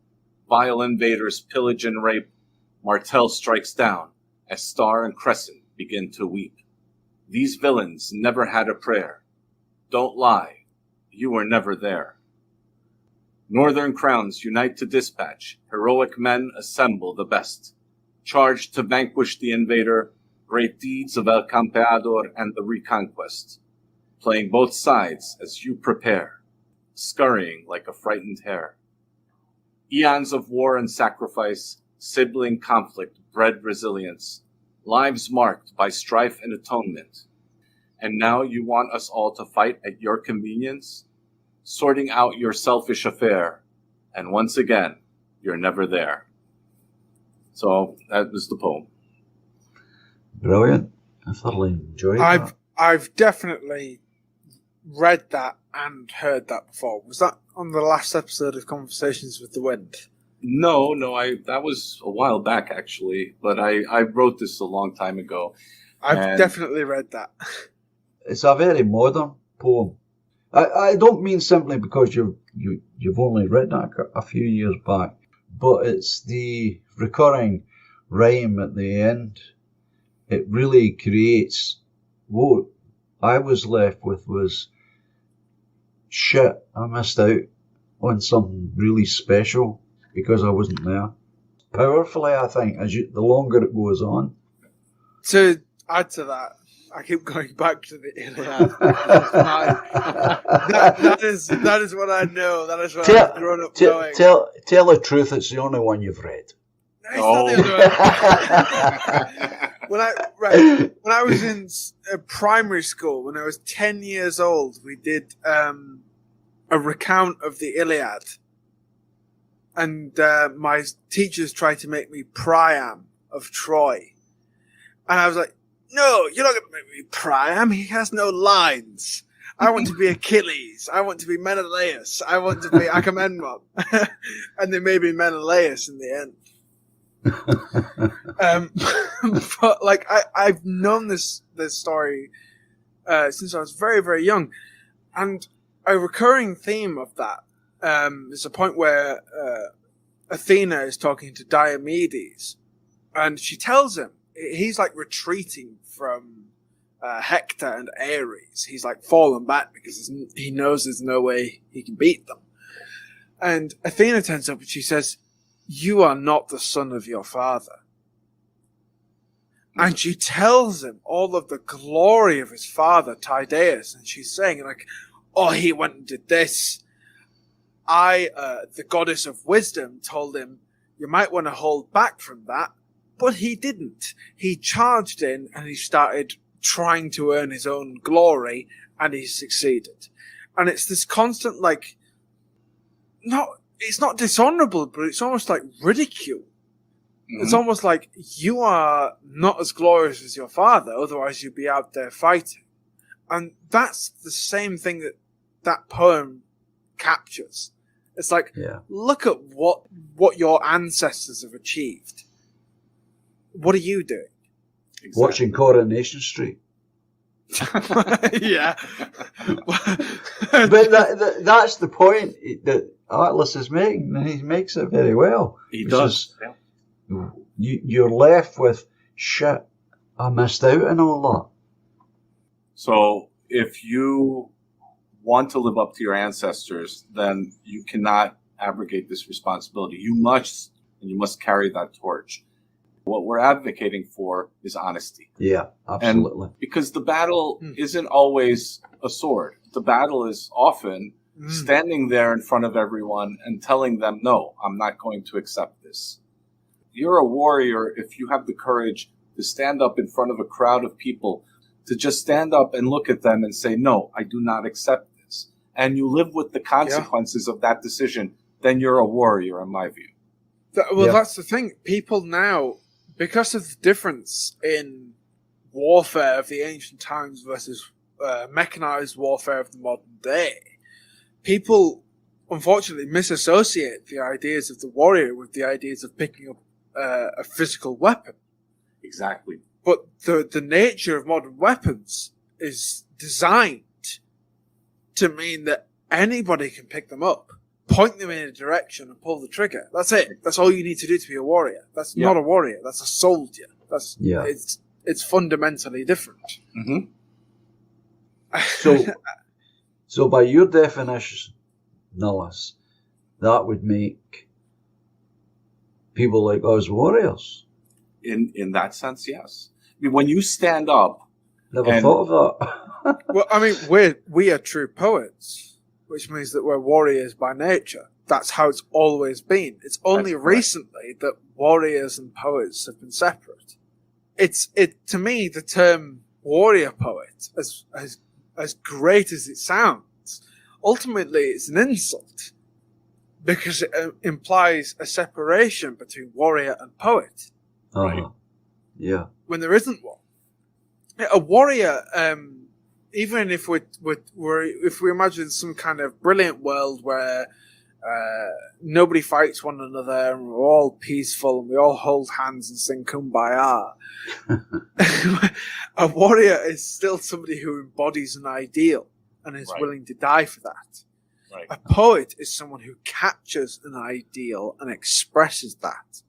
Vile invaders pillage and rape, Martel strikes down, as Star and Crescent begin to weep. These villains never had a prayer. Don't lie, you were never there. Northern crowns unite to dispatch, heroic men assemble the best. Charge to vanquish the invader, great deeds of El Campeador and the Reconquest. Playing both sides as you prepare, scurrying like a frightened hare. Eons of war and sacrifice, sibling conflict bred resilience, lives marked by strife and atonement. And now you want us all to fight at your convenience, sorting out your selfish affair, and once again, you're never there. So that was the poem. Brilliant. I thoroughly enjoyed that. I've definitely read that and heard that before. Was that on the last episode of Conversations with the Wind? No, that was a while back actually, but I wrote this a long time ago. I've definitely read that. It's a very modern poem. I don't mean simply because you've only written it a few years back, but it's the recurring rhyme at the end. It really creates what I was left with was shit. I missed out on something really special because I wasn't there. Powerfully, I think, the longer it goes on. To add to that, I keep going back to the Iliad. that is what I know. That is what I've grown up knowing. Tell the truth, it's the only one you've read. No, it's not the other one. When I was in primary school, when I was 10 years old, we did a recount of the Iliad. And my teachers tried to make me Priam of Troy. And I was like, no, you're not going to make me Priam. He has no lines. I want to be Achilles. I want to be Menelaus. I want to be Agamemnon. And they made me Menelaus in the end. But like I've known this story since I was very, very young. And a recurring theme of that is a point where Athena is talking to Diomedes, and she tells him, he's like retreating from Hector and Ares. He's like fallen back because he knows there's no way he can beat them. And Athena turns up and she says, you are not the son of your father. And she tells him all of the glory of his father, Tydeus. And she's saying like, oh, he went and did this. The goddess of wisdom, told him, you might want to hold back from that. But he didn't. He charged in and he started trying to earn his own glory, and he succeeded. And it's this constant, like, it's not dishonorable, but it's almost like ridicule. Mm-hmm. It's almost like you are not as glorious as your father, otherwise you'd be out there fighting. And that's the same thing that poem captures. It's like, look at what your ancestors have achieved. What are you doing? Exactly. Watching Coronation Street. Yeah. But that's the point that Atlas is making, and he makes it very well. He does. You're left with, shit, I missed out on all that. So if you want to live up to your ancestors, then you cannot abrogate this responsibility. You must carry that torch. What we're advocating for is honesty. Yeah, absolutely. And because the battle isn't always a sword. The battle is often standing there in front of everyone and telling them, no, I'm not going to accept this. You're a warrior if you have the courage to stand up in front of a crowd of people, to just stand up and look at them and say, no, I do not accept this. And you live with the consequences of that decision, then you're a warrior, in my view. That's the thing. People now, because of the difference in warfare of the ancient times versus mechanized warfare of the modern day, people unfortunately misassociate the ideas of the warrior with the ideas of picking up a physical weapon. Exactly. But the nature of modern weapons is designed to mean that anybody can pick them up, point them in a direction, and pull the trigger. That's it. That's all you need to do to be a warrior. That's not a warrior. That's a soldier. It's fundamentally different. Mm-hmm. So by your definition, Nullis, that would make people like us warriors. In that sense, yes. I mean, when you stand up, never thought of that. Well, I mean, we are true poets, which means that we're warriors by nature. That's how it's always been. It's only recently that warriors and poets have been separate. To me, the term warrior poet, as great as it sounds, ultimately it's an insult because it implies a separation between warrior and poet. Right. Yeah. When there isn't one. A warrior, even if we imagine some kind of brilliant world where nobody fights one another and we're all peaceful and we all hold hands and sing Kumbaya, a warrior is still somebody who embodies an ideal and is willing to die for that. Right. A poet is someone who captures an ideal and expresses that.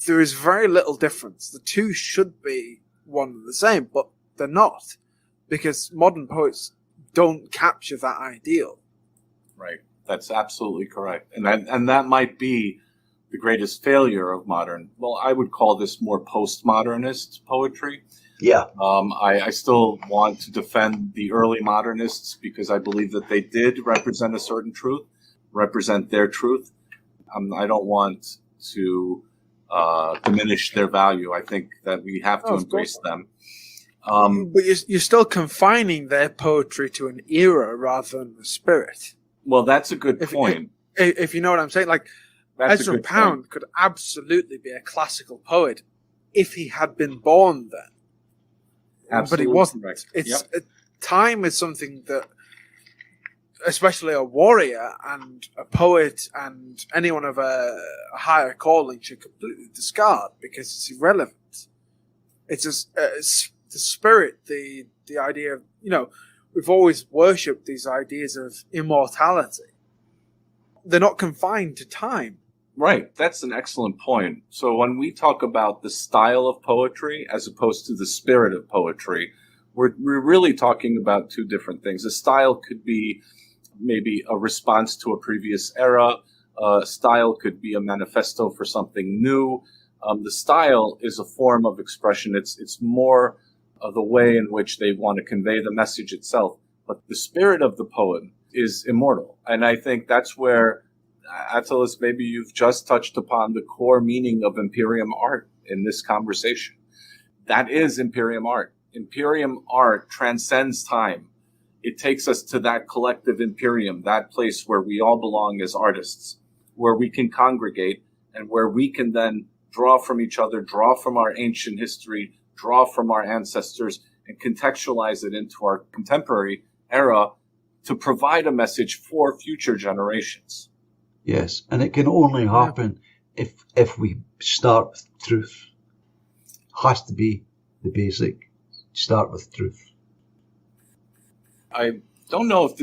There is very little difference. The two should be one and the same, but they're not, because modern poets don't capture that ideal. Right. That's absolutely correct. And that might be the greatest failure of modern, well, I would call this more postmodernist poetry. Yeah. I still want to defend the early modernists because I believe that they did represent a certain truth, represent their truth. I don't want to diminish their value. I think that we have to embrace them. But you're still confining their poetry to an era rather than the spirit. Well, that's a good point. If you know what I'm saying, like Ezra Pound could absolutely be a classical poet if he had been born then. Absolutely, but he wasn't. correct. Time is something that, especially a warrior and a poet and anyone of a higher calling, should completely discard because it's irrelevant. It's the spirit, the idea of, we've always worshipped these ideas of immortality. They're not confined to time. Right. That's an excellent point. So when we talk about the style of poetry as opposed to the spirit of poetry, we're really talking about two different things. A style could be maybe a response to a previous era. Style could be a manifesto for something new. The style is a form of expression. It's more of the way in which they want to convey the message itself. But the spirit of the poem is immortal. And I think that's where, Attalus, maybe you've just touched upon the core meaning of Imperium art in this conversation. That is Imperium art. Imperium art transcends time. It takes us to that collective Imperium, that place where we all belong as artists, where we can congregate and where we can then draw from each other, draw from our ancient history, draw from our ancestors, and contextualize it into our contemporary era to provide a message for future generations. Yes, and it can only happen if we start with truth. Has to be the basic. Start with truth. I don't know if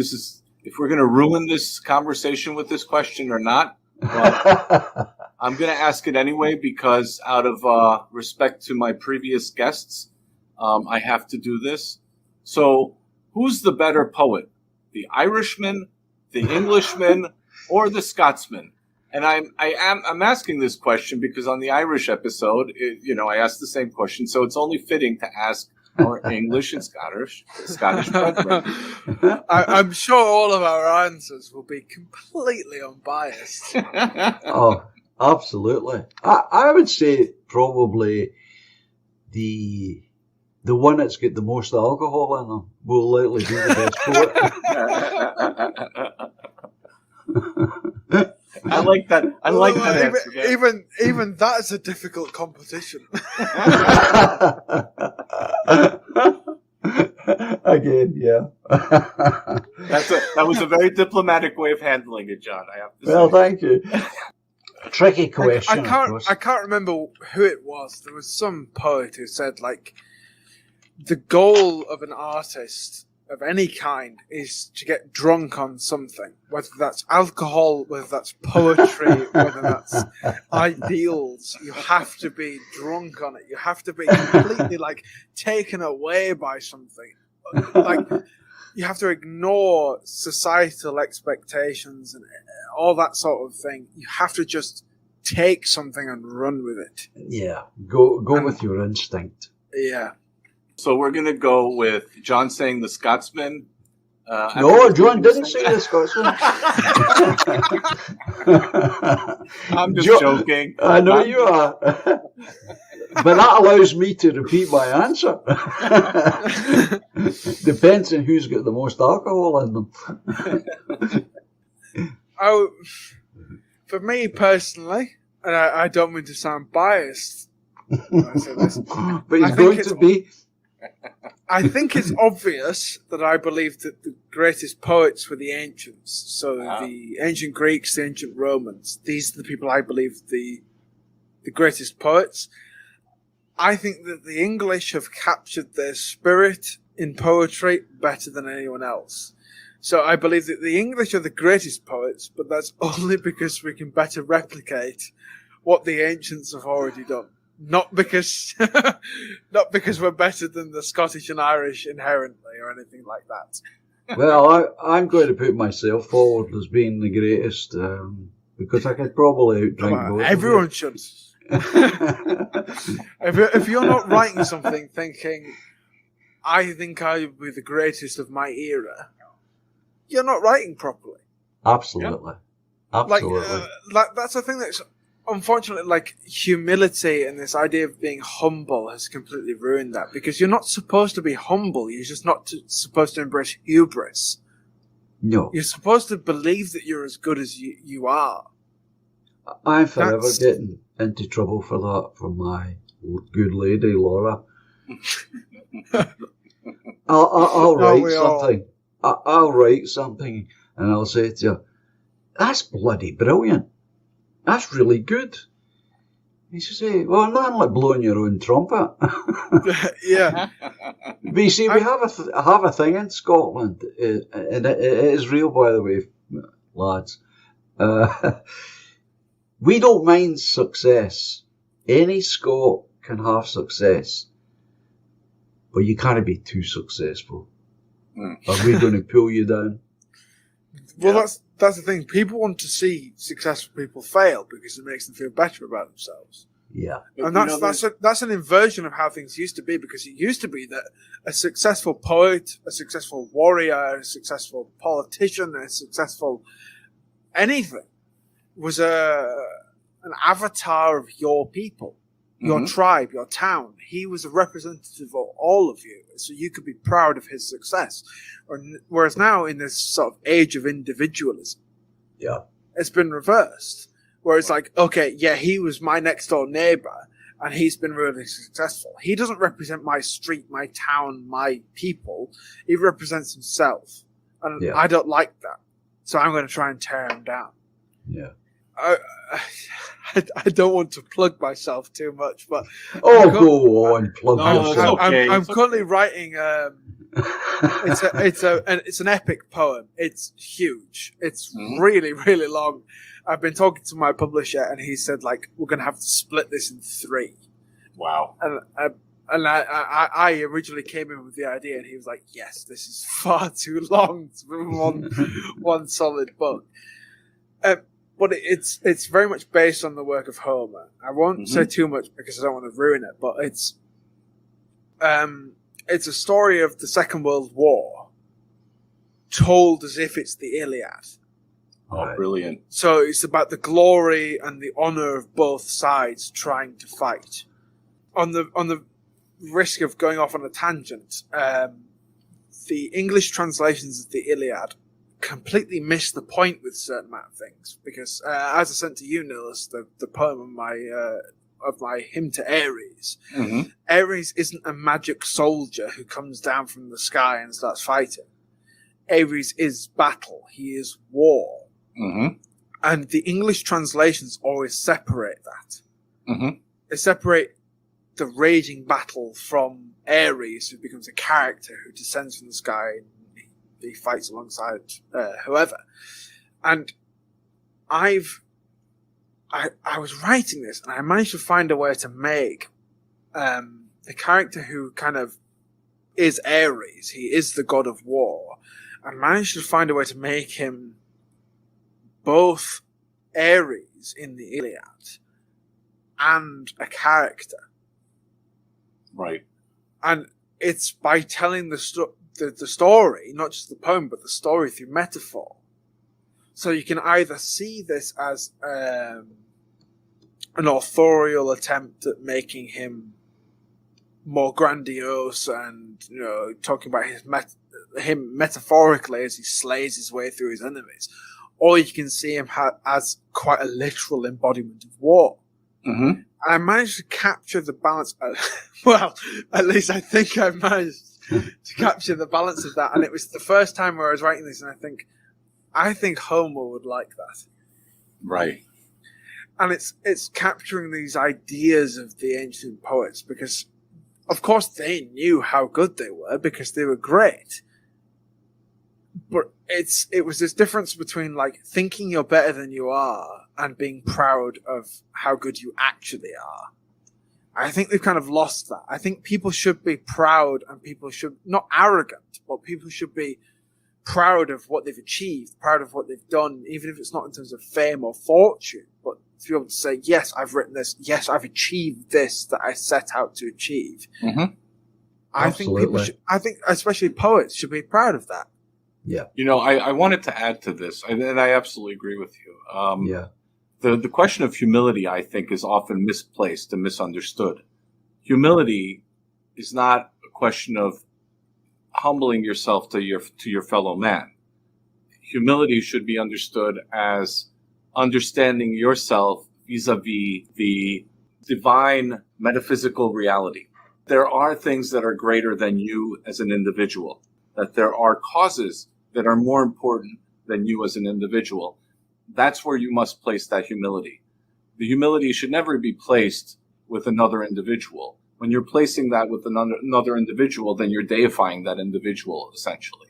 we're going to ruin this conversation with this question or not, but I'm going to ask it anyway because out of respect to my previous guests, I have to do this. So, who's the better poet? The Irishman, the Englishman, or the Scotsman? And I'm asking this question because on the Irish episode, I asked the same question, so it's only fitting to ask our English and Scottish brethren. I'm sure all of our answers will be completely unbiased. Oh, absolutely. I would say probably the one that's got the most alcohol in them will likely be the best poet. I like that. I like that answer. Even that is a difficult competition. Again, yeah. That was a very diplomatic way of handling it, John. I have to say. Well, thank you. Tricky question. I can't remember who it was. There was some poet who said, like, the goal of an artist of any kind is to get drunk on something, whether that's alcohol, whether that's poetry, whether that's ideals. You have to be drunk on it. You have to be completely like taken away by something. Like you have to ignore societal expectations and all that sort of thing. You have to just take something and run with it. Yeah, go with your instinct. Yeah. So we're going to go with John saying the Scotsman. No, John didn't say the Scotsman. I'm just joking. I know you are. But that allows me to repeat my answer. Depends on who's got the most alcohol in them. For me personally, and I don't mean to sound biased, when I say this, but it's going to be. I think it's obvious that I believe that the greatest poets were the ancients. So the ancient Greeks, the ancient Romans. These are the people I believe the greatest poets. I think that the English have captured their spirit in poetry better than anyone else. So I believe that the English are the greatest poets, but that's only because we can better replicate what the ancients have already done. Not because we're better than the Scottish and Irish inherently or anything like that. Well, I'm going to put myself forward as being the greatest because I could probably outdrink both. Everyone should. If you're not writing something thinking, I think I would be the greatest of my era, you're not writing properly. Absolutely. Absolutely. Like that's the thing that's unfortunately, like, humility and this idea of being humble has completely ruined that, because you're not supposed to be humble. You're just not supposed to embrace hubris. No. You're supposed to believe that you're as good as you are. I'm forever getting into trouble for that from my good lady, Laura. I'll write something. I'll write something and I'll say to her, that's bloody brilliant. That's really good. He says, hey, well, nothing like blowing your own trumpet. Yeah. But you see, we have a thing in Scotland, and it is real, by the way, lads. We don't mind success. Any Scot can have success, but you can't be too successful. Are we going to pull you down? Well, that's the thing. People want to see successful people fail because it makes them feel better about themselves. Yeah, and that's an inversion of how things used to be, because it used to be that a successful poet, a successful warrior, a successful politician, a successful anything was an avatar of your people, your tribe, your town. He was a representative of all of you, so you could be proud of his success. Whereas now, in this sort of age of individualism, yeah, it's been reversed. Where it's like, okay, yeah, he was my next door neighbor, and he's been really successful. He doesn't represent my street, my town, my people. He represents himself, and I don't like that. So I'm going to try and tear him down. Yeah. I don't want to plug myself too much, but go on, plug yourself. I'm currently writing. It's an epic poem. It's huge. It's really, really long. I've been talking to my publisher, and he said, like, we're going to have to split this in 3. Wow. And I originally came in with the idea, and he was like, yes, this is far too long to be one solid book. But it's very much based on the work of Homer. I won't say too much because I don't want to ruin it, but it's a story of the Second World War told as if it's the Iliad. Oh, brilliant. So it's about the glory and the honor of both sides trying to fight. On the risk of going off on a tangent, the English translations of the Iliad completely miss the point with certain amount of things, because as I sent to you, Nils, the poem of my hymn to Ares, Ares isn't a magic soldier who comes down from the sky and starts fighting. Ares is battle. He is war. And the English translations always separate that. They separate the raging battle from Ares, who becomes a character who descends from the sky and he fights alongside whoever. And I was writing this, and I managed to find a way to make the character who kind of is Ares, he is the god of war, and managed to find a way to make him both Ares in the Iliad and a character. Right. And it's by telling the story, not just the poem, but the story through metaphor. So you can either see this as an authorial attempt at making him more grandiose and, you know, talking about him metaphorically as he slays his way through his enemies, or you can see him as quite a literal embodiment of war. And I managed to capture the balance. Well, at least I think I managed to capture the balance of that. And it was the first time where I was writing this, and I think Homer would like that. Right. And it's capturing these ideas of the ancient poets, because, of course, they knew how good they were because they were great. But it was this difference between, like, thinking you're better than you are and being proud of how good you actually are. I think we've kind of lost that. I think people should be proud, and people should, not arrogant, but people should be proud of what they've achieved, proud of what they've done, even if it's not in terms of fame or fortune, but to be able to say, yes, I've written this, yes, I've achieved this that I set out to achieve. I think especially poets should be proud of that. Yeah. You know, I wanted to add to this, and I absolutely agree with you. The question of humility, I think, is often misplaced and misunderstood. Humility is not a question of humbling yourself to your fellow man. Humility should be understood as understanding yourself vis-a-vis the divine metaphysical reality. There are things that are greater than you as an individual, that there are causes that are more important than you as an individual. That's where you must place that humility. The humility should never be placed with another individual. When you're placing that with another individual, then you're deifying that individual, essentially.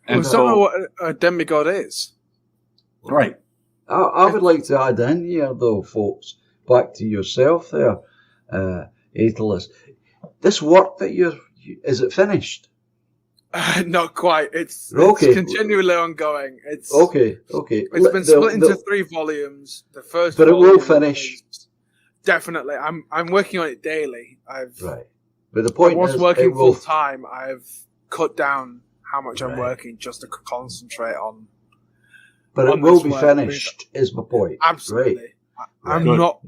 And we don't know what a demigod is. Right. I would like to add in here, though, folks, back to yourself there, Aetalus. This work that is it finished? Not quite. It's continually ongoing. It's okay. It's been split into 3 volumes. The first, but it will finish. Definitely, I'm working on it daily. Right, but the point is, working full time. I've cut down how much I'm working just to concentrate on. But it will be finished. Is my point. Absolutely. Right. I'm not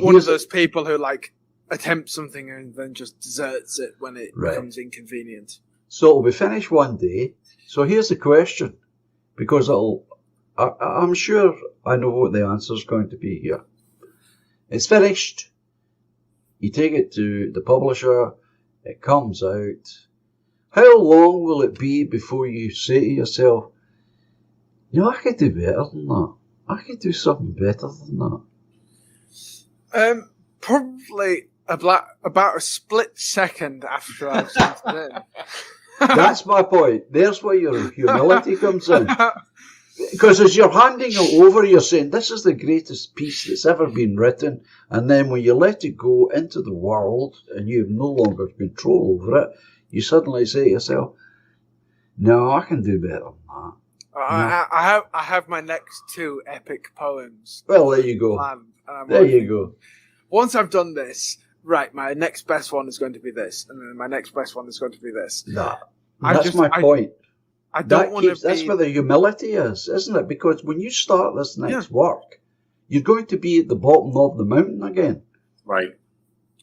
one of those people who like attempt something and then just deserts it when it becomes inconvenient. So it'll be finished one day. So here's the question, because I'm sure I know what the answer is going to be here. It's finished. You take it to the publisher, it comes out. How long will it be before you say to yourself, I could do better than that. I could do something better than that? Probably about a split second after I've sent it in. That's my point. There's where your humility comes in. Because as you're handing it over, you're saying, this is the greatest piece that's ever been written. And then when you let it go into the world and you have no longer control over it, you suddenly say to yourself, no, I can do better than that. I have my next 2 epic poems. Well, there you go. Planned, there you go. Once I've done this, right, my next best one is going to be this, and then my next best one is going to be this. That's my point. I don't want to be... That's where the humility is, isn't it? Because when you start this next work, you're going to be at the bottom of the mountain again. Right.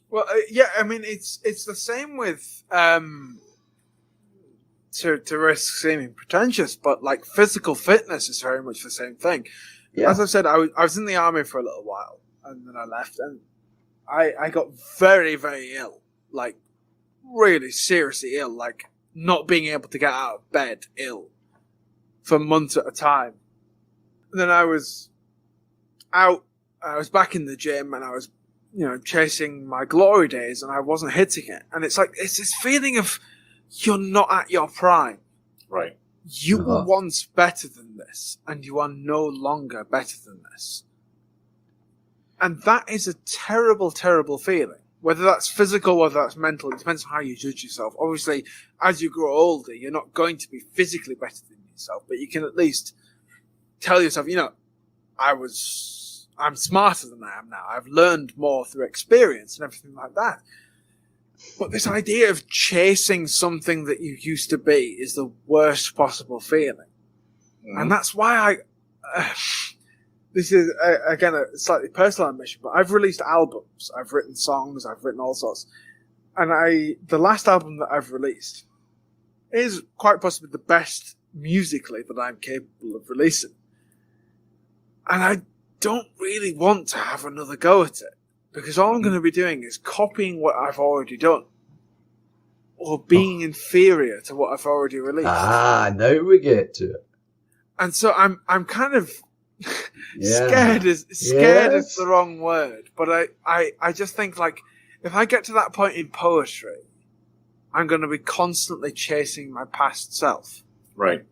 Well, yeah, I mean, it's the same with, to risk seeming pretentious, but like physical fitness is very much the same thing. Yeah. As I said, I was in the army for a little while, and then I left, and I got very, very ill, like really seriously ill, like not being able to get out of bed ill for months at a time. And then I was out, I was back in the gym, and I was, chasing my glory days, and I wasn't hitting it. And it's like, it's this feeling of you're not at your prime. Right. You were once better than this, and you are no longer better than this. And that is a terrible, terrible feeling. Whether that's physical, whether that's mental, it depends on how you judge yourself. Obviously, as you grow older, you're not going to be physically better than yourself, but you can at least tell yourself, I'm smarter than I am now. I've learned more through experience and everything like that. But this idea of chasing something that you used to be is the worst possible feeling. Mm. And that's why this is, again, a slightly personal ambition, but I've released albums. I've written songs. I've written all sorts. And the last album that I've released is quite possibly the best musically that I'm capable of releasing. And I don't really want to have another go at it, because all I'm going to be doing is copying what I've already done, or being inferior to what I've already released. Now we get to it. And so I'm kind of scared is the wrong word, but I just think, like, if I get to that point in poetry, I'm going to be constantly chasing my past self. Right.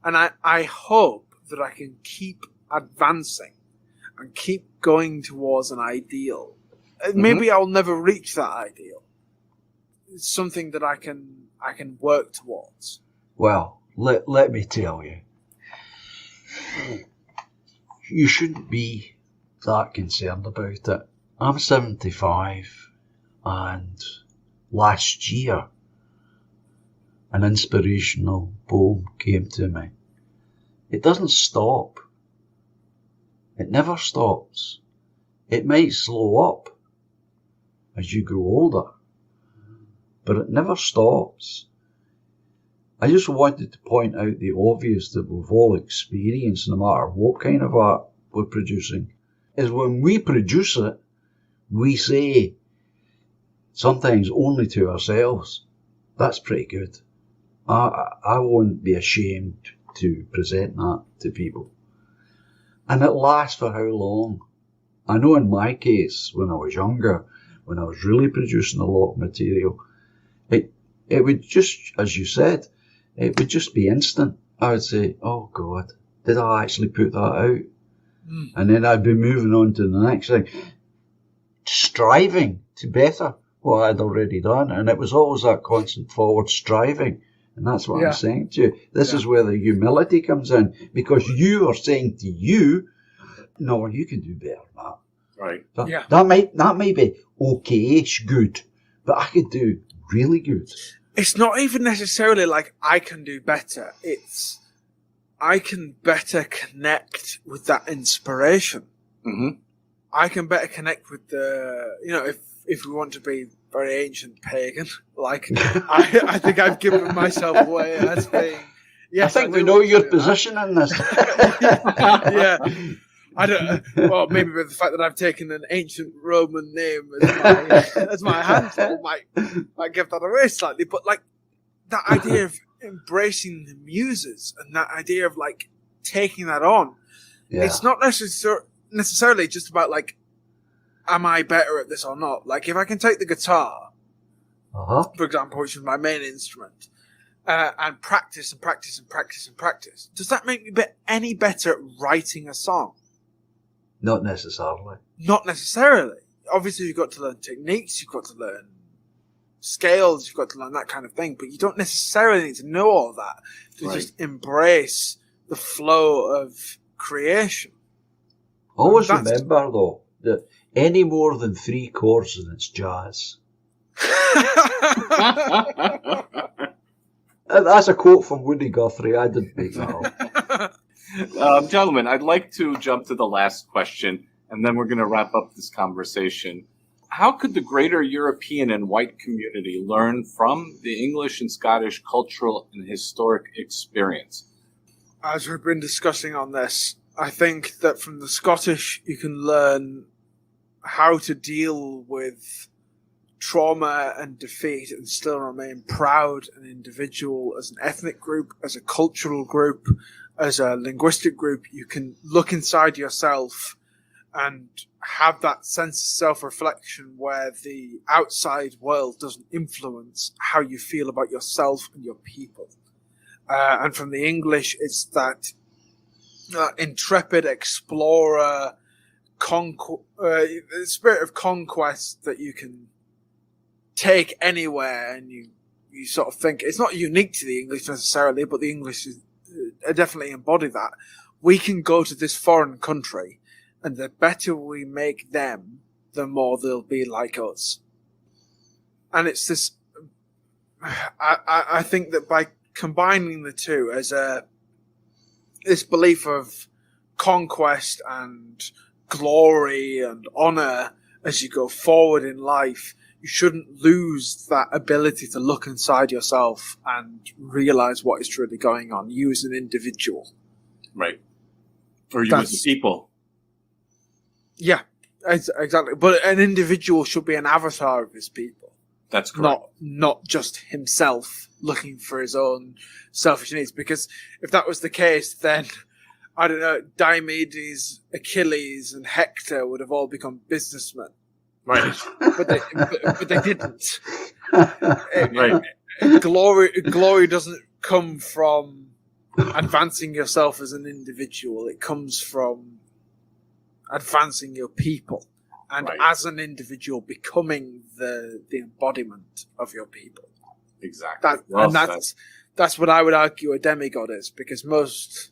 And I hope that I can keep advancing and keep going towards an ideal. Maybe I'll never reach that ideal. It's something that I can work towards. Well, let me tell you, you shouldn't be that concerned about it. I'm 75, and last year an inspirational poem came to me. It doesn't stop. It never stops. It might slow up as you grow older, but it never stops. I just wanted to point out the obvious that we've all experienced, no matter what kind of art we're producing, is when we produce it, we say, sometimes only to ourselves, that's pretty good. I won't be ashamed to present that to people. And it lasts for how long? I know in my case, when I was younger, when I was really producing a lot of material, it would just, as you said, it would just be instant. I would say, oh God, did I actually put that out? And then I'd be moving on to the next thing, striving to better what I'd already done. And it was always that constant forward striving. And that's what I'm saying to you. This is where the humility comes in, because you are saying to you, no, you can do better than that. Right. That might be okay-ish good, but I could do really good. It's not even necessarily like I can do better. It's I can better connect with that inspiration. Mm-hmm. I can better connect with the, if we want to be very ancient pagan, like I think I've given myself away as being. Yes, I think we know your position in this. Yeah, I don't. Well, maybe with the fact that I've taken an ancient Roman name as my handle might give that away slightly. But like that idea of embracing the muses and that idea of like taking that on, it's not necessarily just about like, am I better at this or not? Like if I can take the guitar, for example, which is my main instrument, and practice and practice and practice and practice, does that make me any better at writing a song? Not necessarily. Not necessarily. Obviously, you've got to learn techniques, you've got to learn scales, you've got to learn that kind of thing, but you don't necessarily need to know all that to just embrace the flow of creation. Always remember, though, that any more than 3 chords and it's jazz. That's a quote from Woody Guthrie. I didn't make that up. Gentlemen, I'd like to jump to the last question, and then we're going to wrap up this conversation. How could the greater European and white community learn from the English and Scottish cultural and historic experience? As we've been discussing on this, I think that from the Scottish you can learn how to deal with trauma and defeat and still remain proud and individual as an ethnic group, as a cultural group, as a linguistic group. You can look inside yourself and have that sense of self-reflection where the outside world doesn't influence how you feel about yourself and your people. And from the English, it's that intrepid explorer, spirit of conquest that you can take anywhere, and you sort of think it's not unique to the English necessarily, but the English definitely embody that. We can go to this foreign country, and the better we make them, the more they'll be like us. And it's this. I think that by combining the two as this belief of conquest and glory and honor as you go forward in life, you shouldn't lose that ability to look inside yourself and realize what is truly going on. You as an individual. Right. Or you as a people. Yeah, exactly. But an individual should be an avatar of his people. That's correct. Not just himself looking for his own selfish needs. Because if that was the case, then, I don't know, Diomedes, Achilles, and Hector would have all become businessmen. Right. But they didn't. Right. Glory doesn't come from advancing yourself as an individual. It comes from advancing your people. And as an individual, becoming the embodiment of your people. Exactly. That's what I would argue a demigod is, because most,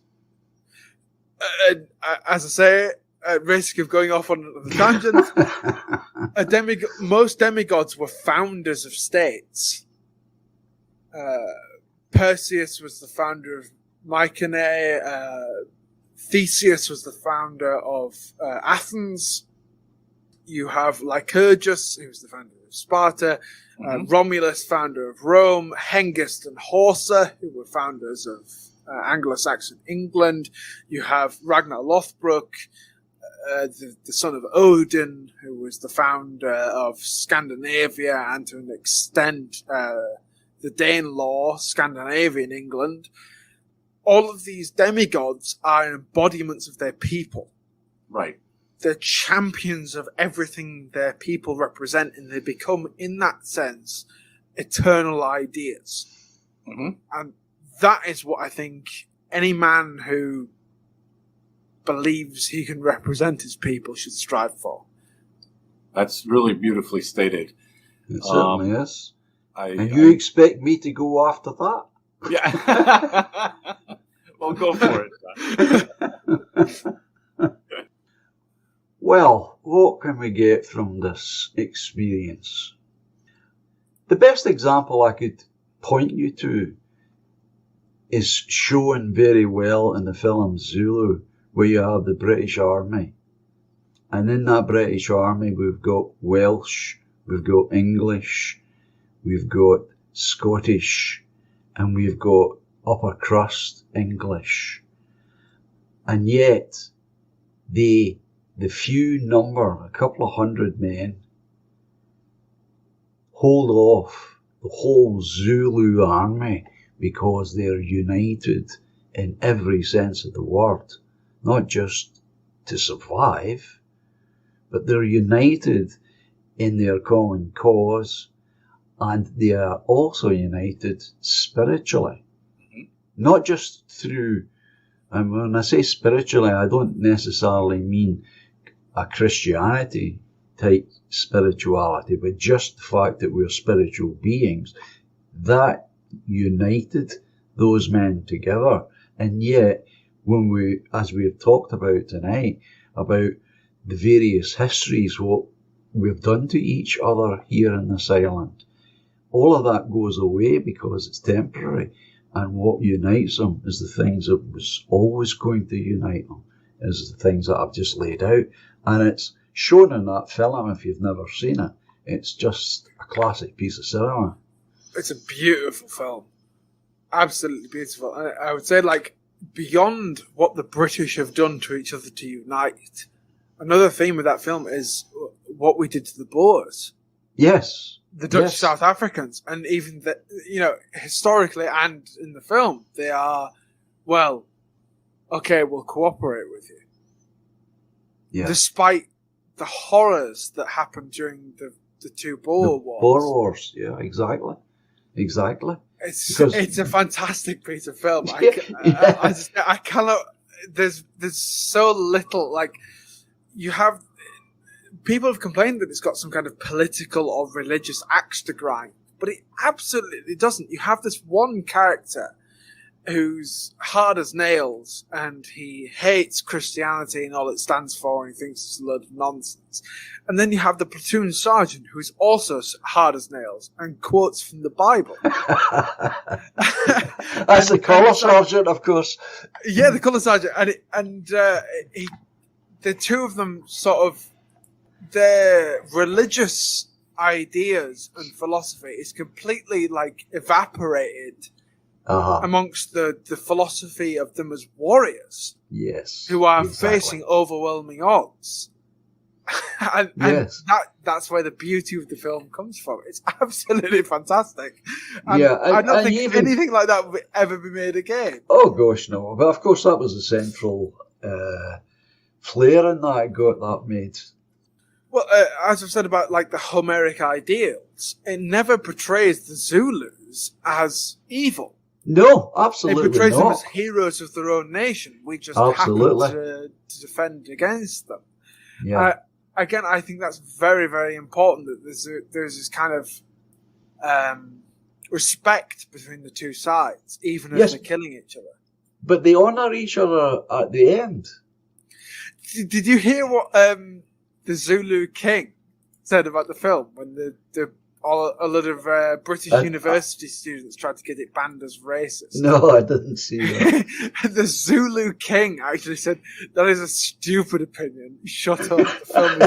as I say, at risk of going off on a tangent, most demigods were founders of states. Perseus was the founder of Mycenae. Theseus was the founder of Athens. You have Lycurgus, who was the founder of Sparta. Romulus, founder of Rome. Hengist and Horsa, who were founders of Anglo-Saxon England. You have Ragnar Lothbrok, the son of Odin, who was the founder of Scandinavia and to an extent the Danelaw, Scandinavian England. All of these demigods are embodiments of their people. Right. They're champions of everything their people represent, and they become, in that sense, eternal ideas. And that is what I think any man who believes he can represent his people should strive for. That's really beautifully stated. It certainly is. And you expect me to go after that? Yeah. Well, go for it. Well, what can we get from this experience? The best example I could point you to is shown very well in the film Zulu, where you have the British Army. And in that British Army, we've got Welsh, we've got English, we've got Scottish, and we've got upper crust English. And yet, the few number, a couple of hundred men, hold off the whole Zulu army because they're united in every sense of the word, not just to survive, but they're united in their common cause, and they are also united spiritually. Not just through, and when I say spiritually, I don't necessarily mean a Christianity type spirituality, but just the fact that we're spiritual beings, that united those men together. And yet, when we, as we've talked about tonight, about the various histories, what we've done to each other here in this island, all of that goes away because it's temporary. And what unites them is the things that was always going to unite them, is the things that I've just laid out. And it's shown in that film if you've never seen it. It's just a classic piece of cinema. It's a beautiful film. Absolutely beautiful. And I would say, like, beyond what the British have done to each other to unite, another theme of that film is what we did to the Boers. Yes. The Dutch South Africans. And even, historically and in the film, they are, well, okay, we'll cooperate with you. Yeah. Despite the horrors that happened during the two Boer Wars. Boer Wars, yeah, exactly. Exactly. It's a fantastic piece of film. I cannot. There's so little. Like, you have people have complained that it's got some kind of political or religious axe to grind, but it absolutely doesn't. You have this one character who's hard as nails, and he hates Christianity and all it stands for, and he thinks it's a load of nonsense. And then you have the platoon sergeant, who's also hard as nails and quotes from the Bible. That's the colour sergeant, of course. Yeah, the colour sergeant, the two of them sort of, their religious ideas and philosophy is completely like evaporated. Amongst the philosophy of them as warriors. Yes. Who are facing overwhelming odds. and that's where the beauty of the film comes from. It's absolutely fantastic. And I don't think anything like that would ever be made again. Oh gosh, no. But of course that was the central flair in that got that made. Well, as I've said about like the Homeric ideals, it never portrays the Zulus as evil. No, absolutely not. It portrays them as heroes of their own nation. We just happen to defend against them. Yeah. Again, I think that's very, very important that there's this kind of respect between the two sides, even if they're killing each other. But they honour each other at the end. Did you hear what the Zulu king said about the film when a lot of British university students tried to get it banned as racist? No, I didn't see that. The Zulu king actually said, "That is a stupid opinion. Shut up. The film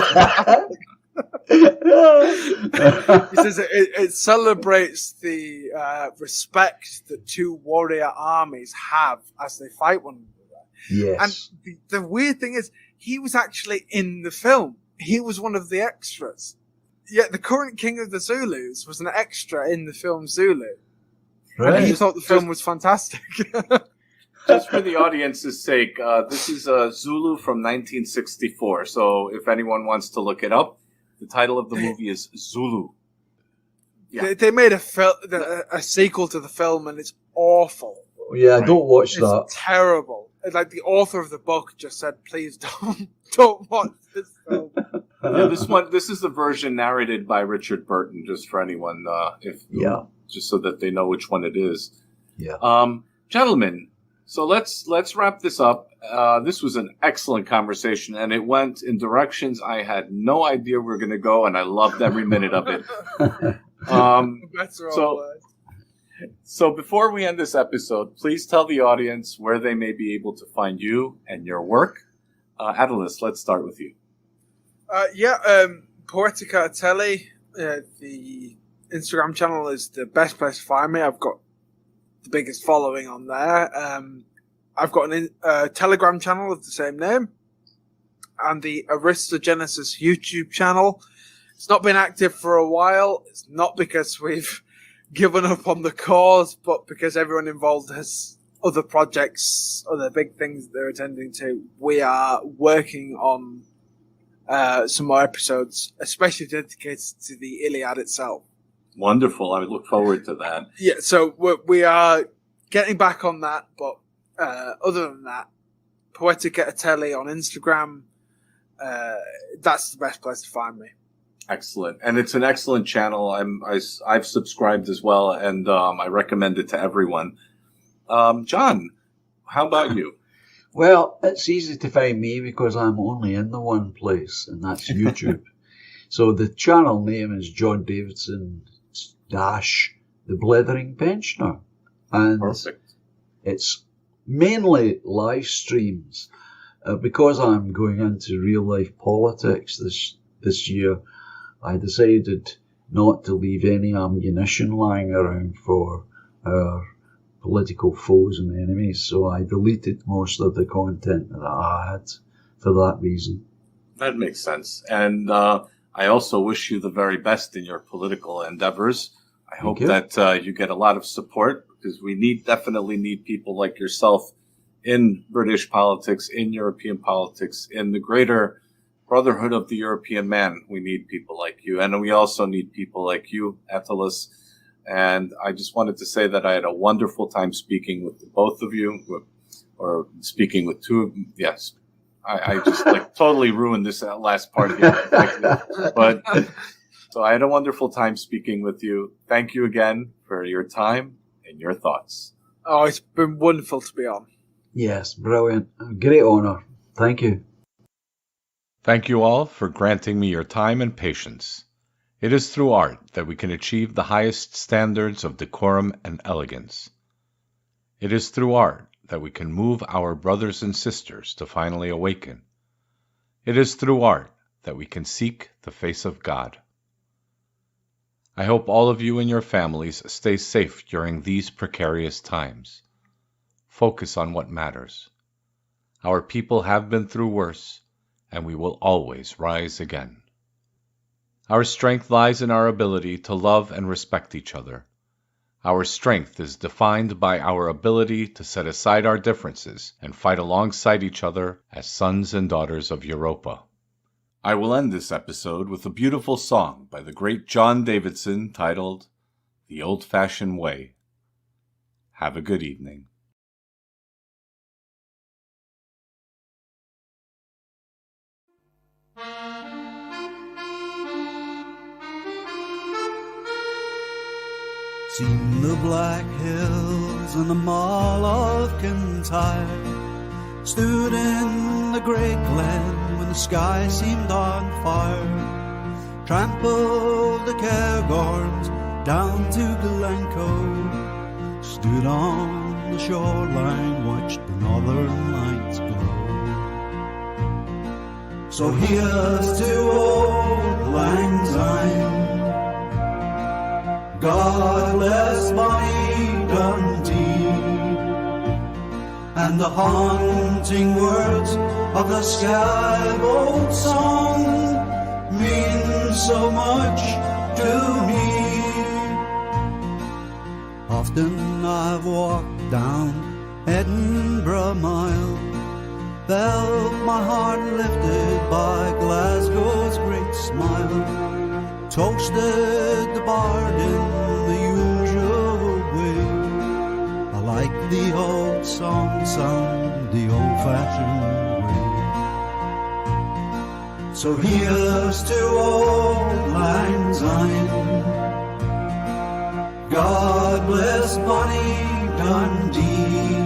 is..." He says it celebrates the respect that two warrior armies have as they fight one another. Yes. And the weird thing is, he was actually in the film. He was one of the extras. Yeah, the current king of the Zulus was an extra in the film Zulu. Right. And he thought the film was fantastic. Just for the audience's sake, this is Zulu from 1964. So if anyone wants to look it up, the title of the movie is Zulu. Yeah. They made a sequel to the film, and it's awful. Yeah, don't watch that. It's terrible. Like, the author of the book just said, please don't watch this film. Yeah, this is the version narrated by Richard Burton, just for anyone, just so that they know which one it is. Yeah. Gentlemen, so let's wrap this up. This was an excellent conversation, and it went in directions I had no idea we were going to go, and I loved every minute of it. So before we end this episode, please tell the audience where they may be able to find you and your work. Attalus, let's start with you. Poetica Ateli, the Instagram channel is the best place to find me. I've got the biggest following on there. I've got a Telegram channel of the same name. and the Aristogenesis YouTube channel. It's not been active for a while. It's not because we've given up on the cause, but because everyone involved has other projects, other big things they're attending to. We are working on some more episodes, especially dedicated to the Iliad itself. Wonderful. I would look forward to that. Yeah, so we are getting back on that, but other than that, Poetic Etatelli on Instagram, that's the best place to find me. Excellent. And it's an excellent channel. I've subscribed as well, and I recommend it to everyone. John, how about you? Well, it's easy to find me because I'm only in the one place, and that's YouTube. So the channel name is John Davidson - The Blethering Pensioner. And Perfect. It's mainly live streams. Because I'm going into real life politics this year, I decided not to leave any ammunition lying around for our political foes and enemies, so I deleted most of the content that I had for that reason. That makes sense. And I also wish you the very best in your political endeavors. I hope that you get a lot of support, because we definitely need people like yourself in British politics, in European politics, in the greater brotherhood of the European man. We need people like you. And we also need people like you, Attalus. And I just wanted to say that I had a wonderful time speaking with the both of you, or speaking with two of you. Yes. I just totally ruined this last part of it. But so I had a wonderful time speaking with you. Thank you again for your time and your thoughts. Oh, it's been wonderful to be on. Yes, brilliant. Great honour. Thank you. Thank you all for granting me your time and patience. It is through art that we can achieve the highest standards of decorum and elegance. It is through art that we can move our brothers and sisters to finally awaken. It is through art that we can seek the face of God. I hope all of you and your families stay safe during these precarious times. Focus on what matters. Our people have been through worse, and we will always rise again. Our strength lies in our ability to love and respect each other. Our strength is defined by our ability to set aside our differences and fight alongside each other as sons and daughters of Europa. I will end this episode with a beautiful song by the great John Davidson titled The Old-Fashioned Way. Have a good evening. Seen the black hills and the Mall of Kintyre, stood in the great glen when the sky seemed on fire, trampled the Cairngorms down to Glencoe, stood on the shoreline, watched the northern lights glow. So here's to old Lang Syne, God bless bonny Dundee, and the haunting words of the Scaffold song mean so much to me. Often I've walked down Edinburgh Mile, felt my heart lifted by Glasgow's great smile, toasted the bard in the usual way. I like the old song sung the old-fashioned way. So here's to old Lang Syne, God bless bonny Dundee,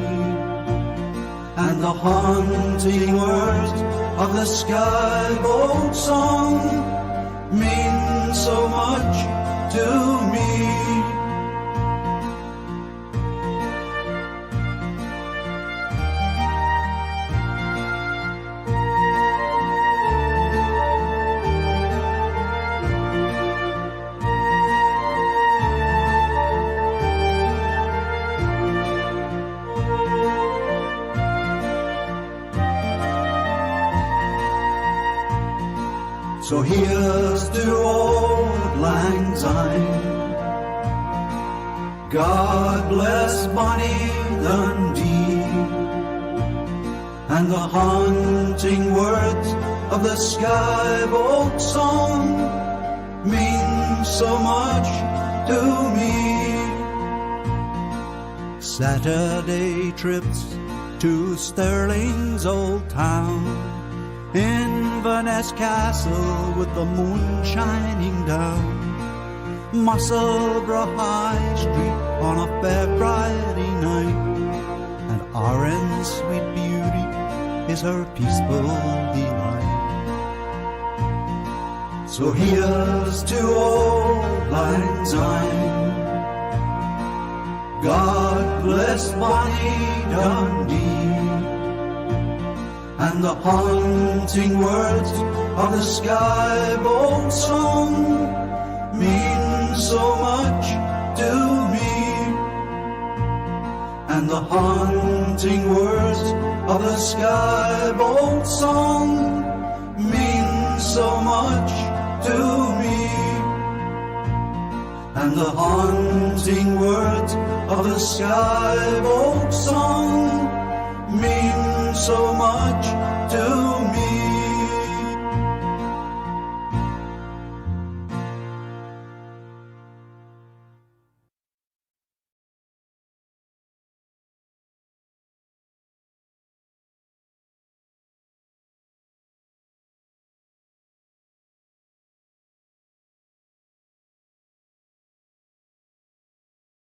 and the haunting words of the Scaffold song mean so much to me. So here's to old Lang Syne. God bless Bonnie Dundee, and the haunting words of the Skybolt song mean so much to me. Saturday trips to Stirling's old town, Inverness Castle with the moon shining down, Musselburgh High Street on a fair Friday night, and Arran's sweet beauty is her peaceful delight. So here's to old Lang Syne. God bless Bonnie Dundee, and the haunting words of the Skybolt song mean so much to me. And the haunting words of the Skybolt song mean so much to me. And the haunting words of the Skybolt song mean so much to me.